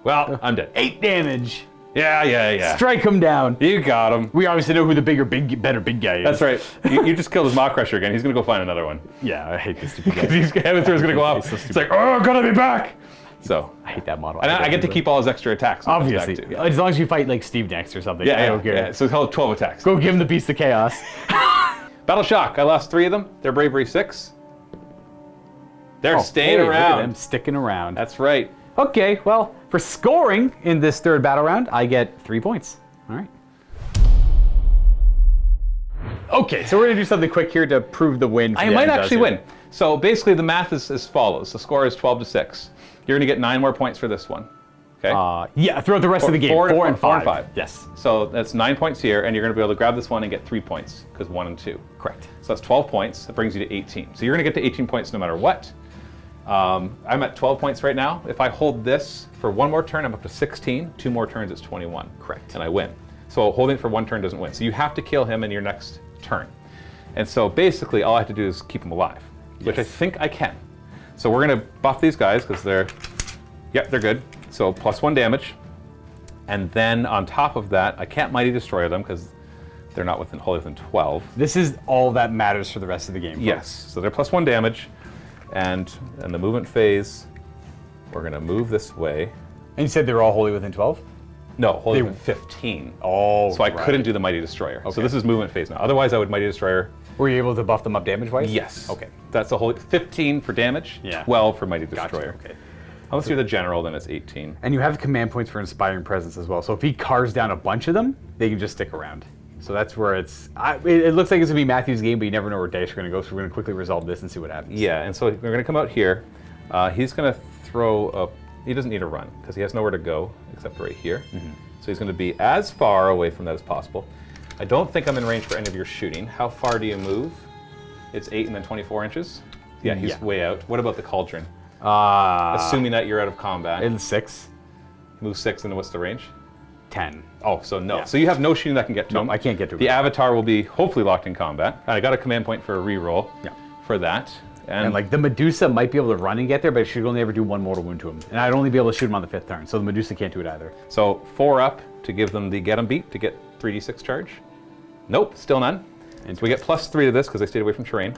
Well, I'm dead. 8 damage. Yeah. Strike him down. You got him. We obviously know who the better big guy is. That's right. You just killed his Maw Crusher again. He's going to go find another one. Yeah, I hate this stupid guy. Because Hamma Throwah's going to go off. So it's like, oh, gotta be back. So I hate that model. And I get to keep all his extra attacks. Obviously. As long as you fight like Steve next or something. I don't care. Yeah. So it's called 12 attacks. Go give him the Beast of Chaos. Battle Shock. I lost 3 of them. They're Bravery 6. They're staying Look at around. them sticking around. That's right. Okay, well, for scoring in this third battle round, I get 3 points. All right. Okay, so we're going to do something quick here to prove the win. I might actually win. So basically the math is as follows. The score is 12-6. You're going to get 9 more points for this one. Okay? Yeah, throughout the rest of the game. 4 and 5. Yes. So that's 9 points here, and you're going to be able to grab this one and get 3 points, because 1 and 2. Correct. So that's 12 points. That brings you to 18. So you're going to get to 18 points no matter what. I'm at 12 points right now. If I hold this for 1 more turn, I'm up to 16. 2 more turns, it's 21. Correct. And I win. So holding it for 1 turn doesn't win. So you have to kill him in your next turn. And so basically all I have to do is keep him alive, which I think I can. So we're going to buff these guys because they're good. So +1 damage. And then on top of that, I can't Mighty Destroyer them because they're not wholly within 12. This is all that matters for the rest of the game. Folks. Yes. So they're +1 damage. And in the movement phase, we're going to move this way. And you said they were all wholly within 12? No, wholly within 15. Oh, so I couldn't do the Mighty Destroyer. Okay. So this is movement phase now. Otherwise, I would Mighty Destroyer. Were you able to buff them up damage-wise? Yes. Okay. That's a whole 15 for damage, Yeah. 12 for Mighty Destroyer. Gotcha. Okay. Unless you're the general, then it's 18. And you have command points for Inspiring Presence as well. So if he carves down a bunch of them, they can just stick around. So that's where it looks like it's going to be Matthew's game, but you never know where dice are going to go. So we're going to quickly resolve this and see what happens. Yeah, and so we're going to come out here. He's going to throw up. He doesn't need to run because he has nowhere to go except right here. So he's going to be as far away from that as possible. I don't think I'm in range for any of your shooting. How far do you move? It's 8 and then 24 inches. Yeah, he's way out. What about the Cauldron? Assuming that you're out of combat. In 6. Move 6, and then what's the range? 10. Oh, so no. Yeah. So you have no shooting that can get to him. I can't get to him. The Avatar will be hopefully locked in combat. I got a command point for a reroll for that. And like the Medusa might be able to run and get there, but it should only ever do 1 mortal wound to him. And I'd only be able to shoot him on the 5th turn, so the Medusa can't do it either. So 4 up to give them the get 'em beat to get 3d6 charge. Nope, still none. So we get +3 to this because I stayed away from terrain.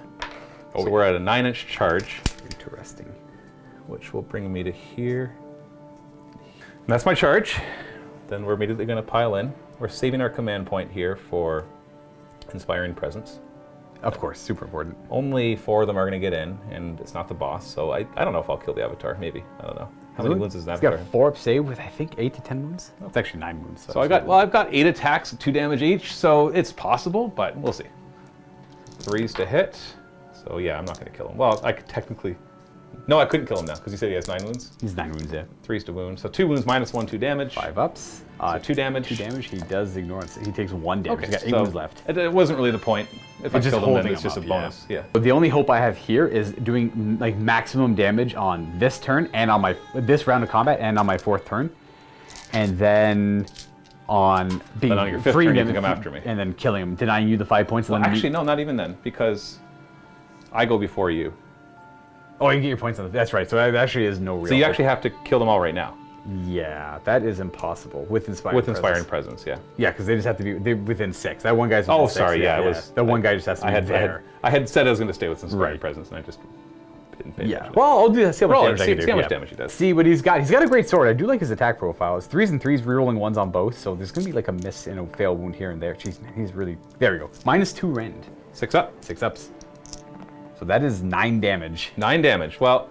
So we're at a 9-inch charge. Interesting. Which will bring me to here. And that's my charge. Then we're immediately going to pile in. We're saving our command point here for Inspiring Presence. Of course, super important. Only 4 of them are going to get in, and it's not the boss, so I don't know if I'll kill the Avatar, maybe. I don't know. How many wounds is an Avatar? He's got 4 up save with, I think, 8 to 10 wounds. It's actually 9 wounds. So I've got 8 attacks, 2 damage each, so it's possible, but we'll see. 3s to hit. So yeah, I'm not going to kill him. Well, I could technically... No, I couldn't kill him now, because you said he has 9 wounds. He's 9 wounds, yeah. 3s to wound. So 2 wounds minus 1, 2 damage. 5 ups. So 2 damage. 2 damage. He does ignore it. He takes 1 damage. Okay, He's got 8 wounds left. It wasn't really the point. If I just killed him, then holding it's just a him up, bonus. Yeah. But the only hope I have here is doing like maximum damage on this turn and on this round of combat and on my 4th turn, and then on being But on your 5th freeing turn, you him can come after me. and then killing him, denying you the 5 points. Well, actually, no, not even then, because I go before you. Oh, you get your points on the. That's right. So that actually is no real. So you hope. actually have to kill them all right now. Yeah, that is impossible with Inspiring With Presence. Inspiring Presence, yeah. Yeah, because they just have to be they're within 6. That one guy's within 6. Sorry, yeah, it was... The one guy just has to be there. I had said I was going to stay with Inspiring Right. Presence, and I just didn't pay Yeah. attention. Well, I'll do that. See how much Roll it, damage I see- can do. see how much damage he does. See what he's got. He's got a great sword. I do like his attack profile. It's 3s and 3s, rerolling 1s on both. So there's going to be like a miss and a fail wound here and there. Jeez, man, he's really... There we go. -2 rend. 6 up. 6 ups. So that is 9 damage. 9 damage. Well,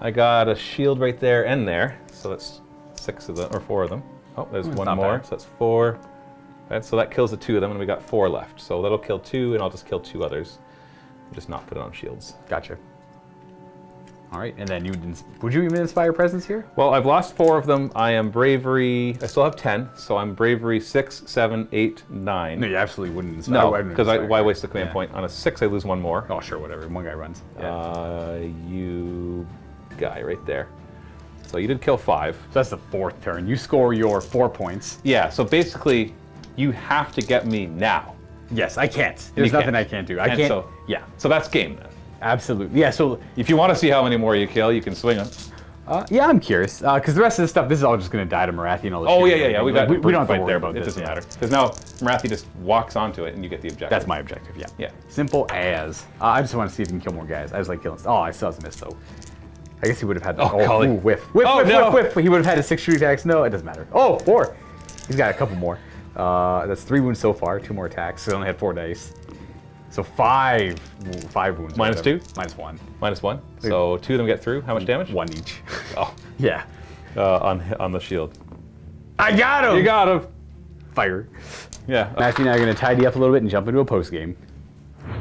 I got a shield right there and there. So that's 6 of them, or 4 of them. Oh, there's one not more. bad. So that's 4. Right, so that kills the 2 of them, and we got 4 left. So that'll kill 2, and I'll just kill 2 others. Just not put it on shields. Gotcha. All right, and then would you even Inspire Presence here? Well, I've lost 4 of them. I am Bravery... I still have 10, so I'm Bravery 6, 7, 8, 9. No, you absolutely wouldn't Inspire. No, because why waste the command Yeah. point? On a 6, I lose 1 more. Oh, sure, whatever. One guy runs. Yeah. You guy right there. So you did kill 5. So that's the 4th turn. You score your 4 points. Yeah, so basically, you have to get me now. Yes, I can't. There's nothing I can't do. I can't. So that's game then. Absolutely. Yeah, so If you want to see how many more you kill, you can swing them. Yeah, I'm curious because the rest of the stuff, this is all just going to die to Morathi and all this. Oh shit. yeah. We don't have to fight worry there, about but it this. doesn't matter because now Morathi just walks onto it and you get the objective. That's my objective. Yeah. Yeah. Simple as. I just want to see if he can kill more guys. I just like killing. Oh, I still have to miss though. I guess he would have had. Whiff. Whiff. He would have had his 6 shooting attacks. No, it doesn't matter. Oh, 4. He's got a couple more. That's 3 wounds so far. 2 more attacks. So he only had 4 dice. So 5 wounds. Minus 2? Minus 1. Minus 1. So 2 of them get through. How much damage? 1 each. Oh. Yeah. On the shield. I got him! You got him! Fire. Yeah. Matthew and I are going to tidy up a little bit and jump into a post game.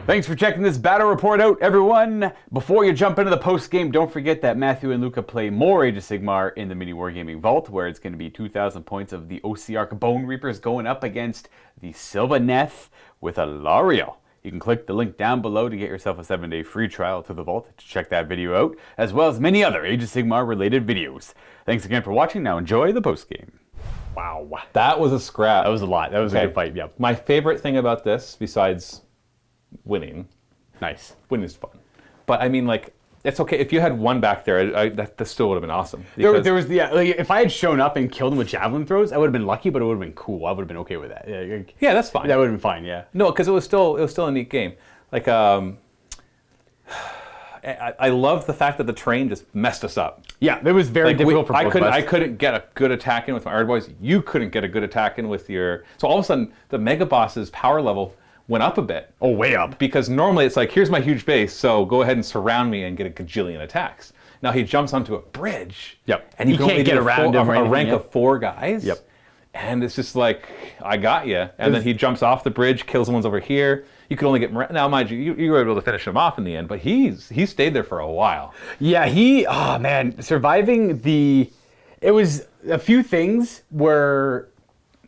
Thanks for checking this battle report out, everyone. Before you jump into the post game, don't forget that Matthew and Luka play more Age of Sigmar in the MiniWarGaming Vault, where it's going to be 2,000 points of the Ossiarch Bonereapers going up against the Sylvaneth with Alario. You can click the link down below to get yourself a 7-day free trial to the Vault to check that video out, as well as many other Age of Sigmar related videos. Thanks again for watching. Now enjoy the post game. Wow. That was a scrap. That was a lot. That was a good fight, yep. My favorite thing about this, besides winning, Nice. winning is fun. But I mean, like, it's okay. If you had one back there, that still would have been awesome. There was like, if I had shown up and killed him with javelin throws, I would have been lucky, but it would have been cool. I would have been okay with that. Yeah, that's fine. That would have been fine, yeah. No, because it was still a neat game. Like, I love the fact that the terrain just messed us up. Yeah, it was very difficult for both of us. I couldn't get a good attack in with my Ard Boyz. You couldn't get a good attack in with your. So all of a sudden, the Mega Boss's power level went up a bit. Oh, way up. Because normally it's like, here's my huge base, so go ahead and surround me and get a gajillion attacks. Now he jumps onto a bridge. Yep. And you can't only get around him a rank of 4 guys. Yep. And it's just like, I got you. And then he jumps off the bridge, kills the ones over here. You could only get, now mind you, you were able to finish him off in the end, but he stayed there for a while. Yeah, oh man, surviving it was a few things were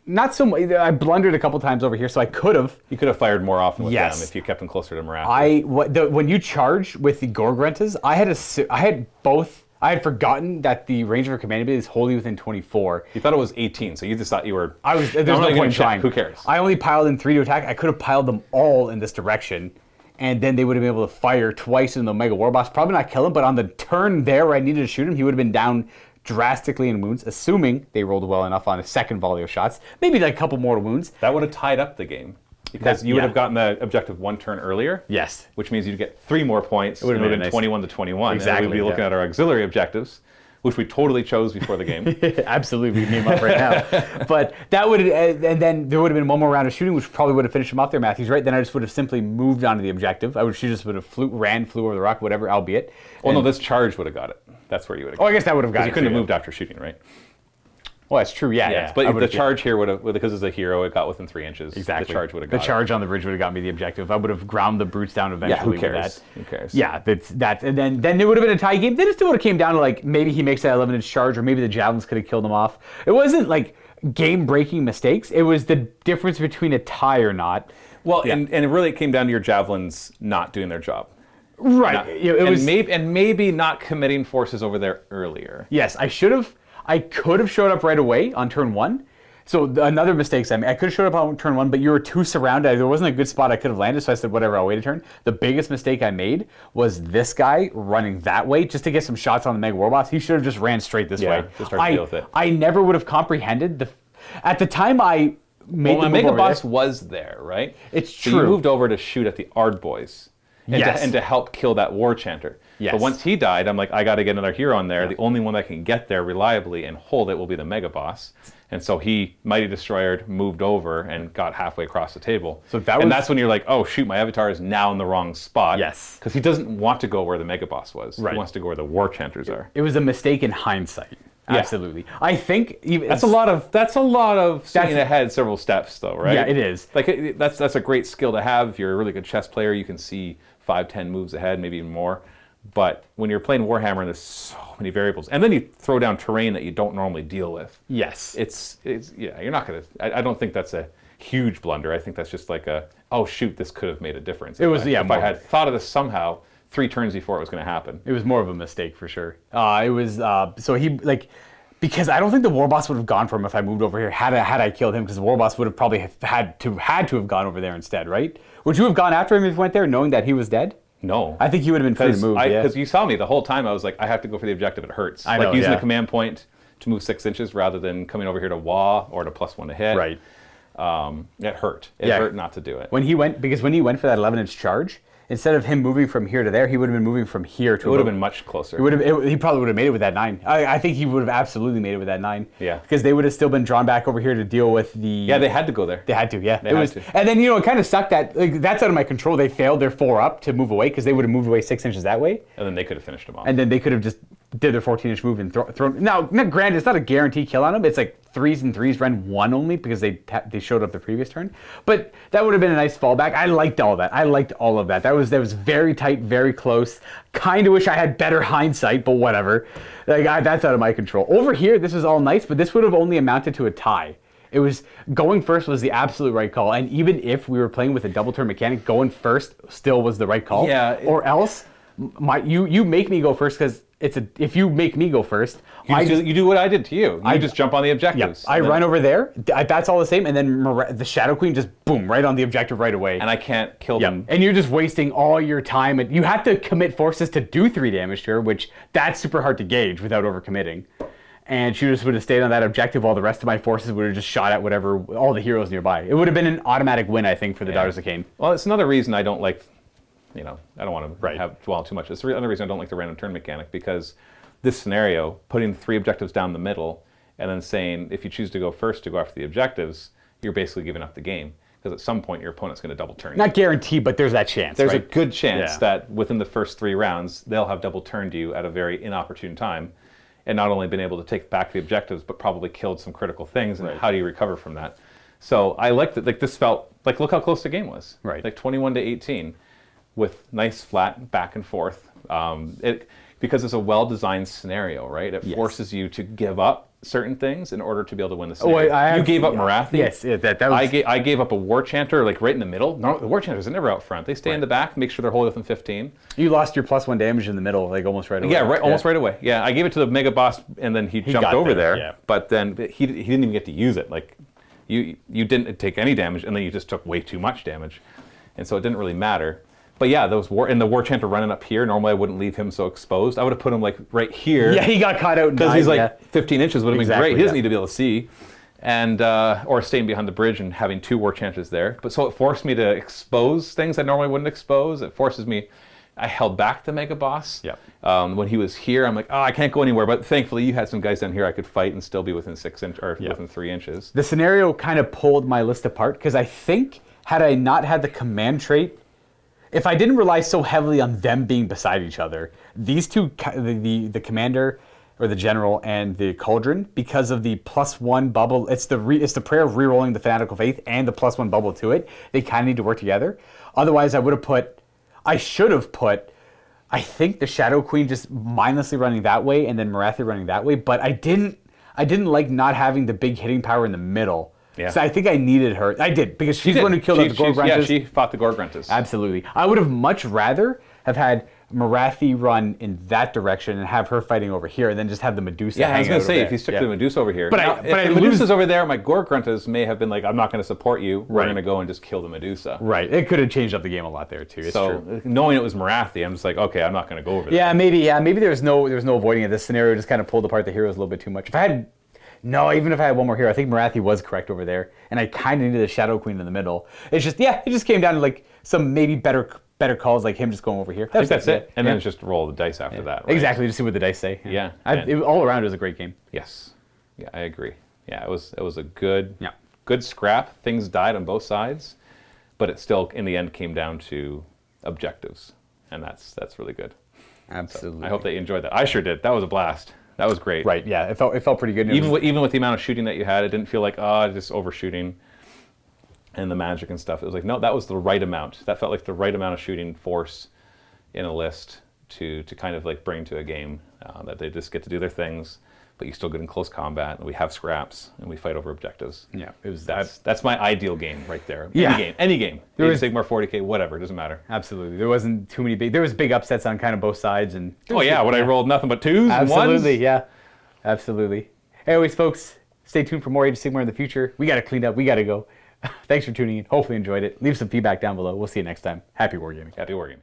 not so much. I blundered a couple times over here, so I could have. You could have fired more often with Yes. them if you kept them closer to Morathi. When you charge with the Gorgrentas, I had both. I had forgotten that the range of her command ability is wholly within 24. You thought it was 18, so you just thought you were. There's no point in trying. Who cares? I only piled in 3 to attack. I could have piled them all in this direction, and then they would have been able to fire twice in the Mega Warboss. Probably not kill him, but on the turn there where I needed to shoot him, he would have been down drastically in wounds, assuming they rolled well enough on a second volley of shots. Maybe like a couple more wounds. That would have tied up the game. Because you would have gotten the objective 1 turn earlier. Yes. Which means you'd get 3 more points. It would have been nice. 21 to 21. Exactly. And we'd be looking at our auxiliary objectives, which we totally chose before the game. Absolutely, we can name up right now. But that would, and then there would have been one more round of shooting, which probably would have finished him off there, Matthews, right? Then I just would have simply moved on to the objective. She just would have flew over the rock, whatever, albeit. Well, no, this charge would have got it. That's where you would have got it. Oh, I guess that would have got it. You couldn't have moved after shooting, right? Well, that's true, yeah. But the charge here would have, because it's a hero, it got within 3 inches. Exactly. The charge would have got The charge on the bridge would have got me the objective. I would have ground the brutes down eventually. Yeah, who cares? With that. Who cares? Yeah, that's and then it would have been a tie game. Then it still would have came down to like maybe he makes that 11-inch charge, or maybe the javelins could have killed him off. It wasn't like game-breaking mistakes. It was the difference between a tie or not. Well, and it really came down to your javelins not doing their job. Right. Maybe not committing forces over there earlier. Yes, I could have showed up right away on turn 1. So another mistake I made. I could have showed up on turn 1, but you were too surrounded. There wasn't a good spot I could have landed, so I said, whatever, I'll wait a turn. The biggest mistake I made was this guy running that way just to get some shots on the Mega Warboss. He should have just ran straight this way. Just start to deal with it. I never would have comprehended at the time I made the Mega move Boss was there, right? It's true. So you moved over to shoot at the Ard Boyz. And to help kill that War Chanter. Yes. But once he died, I'm like, I got to get another hero on there. Yeah. The only one that can get there reliably and hold it will be the Mega Boss. And so he, Mighty Destroyer, moved over and got halfway across the table. So that's when you're like, oh shoot, my Avatar is now in the wrong spot. Yes. Because he doesn't want to go where the Mega Boss was. Right. He wants to go where the War Chanters are. It was a mistake in hindsight. Yeah. Absolutely. I think that's a lot of seeing ahead several steps, though, right? Yeah, it is. Like that's a great skill to have. If you're a really good chess player, you can see 5-10 moves ahead, maybe even more. But when you're playing Warhammer, and there's so many variables, and then you throw down terrain that you don't normally deal with. Yes. It's you're not gonna. I don't think that's a huge blunder. I think that's just like oh shoot, this could have made a difference. If I had thought of this somehow 3 turns before it was going to happen. It was more of a mistake for sure. It was so he because I don't think the Warboss would have gone for him if I moved over here had I killed him, because the Warboss would have probably had to have gone over there instead, right? Would you have gone after him if you went there knowing that he was dead? No. I think you would have been free to move. Because you saw me the whole time. I was like, I have to go for the objective. It hurts. I know, like using the command point to move 6 inches rather than coming over here to wah or to +1 to hit. Right. It hurt. It hurt not to do it. When he went for that 11-inch charge, instead of him moving from here to there, he would have been moving from here to. It would have been much closer. He probably would have made it with that 9. I think he would have absolutely made it with that 9. Yeah. Because they would have still been drawn back over here to deal with the. Yeah, they had to go there. They had to. Yeah. They had to. And then it kind of sucked that that's out of my control. They failed their 4 up to move away because they would have moved away 6 inches that way. And then they could have finished them off. And then they could have just did their 14-inch move and thrown. Now, granted, it's not a guaranteed kill on them. It's like 3s and 3s, ran 1 only because they showed up the previous turn. But that would have been a nice fallback. I liked all that. I liked all of that. That was very tight, very close. Kind of wish I had better hindsight, but whatever. That's out of my control. Over here, this was all nice, but this would have only amounted to a tie. It was going first was the absolute right call, and even if we were playing with a double turn mechanic, going first still was the right call. Yeah. Or else, you make me go first because if you make me go first, you do what I did to you. You just jump on the objectives. I run over there. That's all the same, and then the Shadow Queen just boom right on the objective right away. And I can't kill them. And you're just wasting all your time. And you have to commit forces to do 3 damage to her, which that's super hard to gauge without overcommitting. And she just would have stayed on that objective while the rest of my forces would have just shot at whatever all the heroes nearby. It would have been an automatic win, I think, for the Daughters of Khaine. Well, it's another reason I don't like. I don't want to dwell too much. It's another reason I don't like the random turn mechanic, because this scenario, putting 3 objectives down the middle and then saying if you choose to go first to go after the objectives, you're basically giving up the game, because at some point your opponent's going to double turn. Not guaranteed, but there's that chance. There's a good chance that within the first 3 rounds they'll have double turned you at a very inopportune time, and not only been able to take back the objectives, but probably killed some critical things. And how do you recover from that? So I liked it. Like, this felt like, look how close the game was. Right. Like 21-18. With nice flat back and forth, because it's a well-designed scenario, right? It forces you to give up certain things in order to be able to win the scenario. You gave up Morathi. Yes, that was. I gave up a War Chanter, like right in the middle. No, the War Chanters are never out front. They stay in the back, make sure they're holding within 15. You lost your +1 damage in the middle, like almost right away. Yeah, almost right away. Yeah, I gave it to the Mega Boss, and then he jumped over there. Yeah. But then he didn't even get to use it. Like, you didn't take any damage, and then you just took way too much damage, and so it didn't really matter. But yeah, the War Chanter running up here, normally I wouldn't leave him so exposed. I would have put him like right here. Yeah, he got caught out. Because he's like 15 inches would have been great. He doesn't need to be able to see. And or staying behind the bridge and having 2 War Chanters there. But so it forced me to expose things I normally wouldn't expose. It forces me. I held back the Mega Boss. Yep. When he was here, I'm like, oh, I can't go anywhere. But thankfully, you had some guys down here I could fight and still be within 6 inches or within 3 inches. The scenario kind of pulled my list apart, because I think had I not had the command trait, if I didn't rely so heavily on them being beside each other, these two, the commander or the general and the cauldron, because of the +1 bubble, it's the prayer of rerolling the fanatical faith and the +1 bubble to it. They kind of need to work together. Otherwise, I should have put, I think the Shadow Queen just mindlessly running that way and then Morathi running that way. But I didn't like not having the big hitting power in the middle. Yeah. So I think I needed her. I did, because she's the one who killed the Gorgruntas. Yeah, she fought the Gorgruntas. Absolutely. I would have much rather have had Morathi run in that direction and have her fighting over here, and then just have the Medusa. Yeah, I was going to say, if you stick to the Medusa over here. But if the Medusa's over there, my Gorgruntas may have been like, I'm not going to support you. We're going to go and just kill the Medusa. Right. It could have changed up the game a lot there, too. It's true. Knowing it was Morathi, I'm just like, okay, I'm not going to go over there. Yeah, maybe there's no avoiding it. This scenario just kind of pulled apart the heroes a little bit too much. Even if I had one more hero, I think Morathi was correct over there, and I kind of needed the Shadow Queen in the middle. It's just, it just came down to like some maybe better calls, like him just going over here. I think that's it. And then it's just roll the dice after that, right? Exactly, just see what the dice say. Yeah. All around, it was a great game. Yes. Yeah, I agree. Yeah, it was a good scrap. Things died on both sides, but it still, in the end, came down to objectives, and that's really good. Absolutely. So I hope that you enjoyed that. I sure did. That was a blast. That was great. Right, yeah. It felt pretty good. Even with the amount of shooting that you had, it didn't feel like, just overshooting and the magic and stuff. It was like, no, that was the right amount. That felt like the right amount of shooting force in a list to kind of like bring to a game, that they just get to do their things, but you still get in close combat, and we have scraps, and we fight over objectives. Yeah, that's my ideal game right there. Yeah. Any game. Sigmar, 40K, whatever, it doesn't matter. Absolutely. There wasn't too many there was big upsets on kind of both sides. And I rolled nothing but 2s and 1s. Absolutely, yeah. Absolutely. Anyways, folks, stay tuned for more Age of Sigmar in the future. We got to clean up. We got to go. Thanks for tuning in. Hopefully enjoyed it. Leave some feedback down below. We'll see you next time. Happy wargaming. Happy wargaming.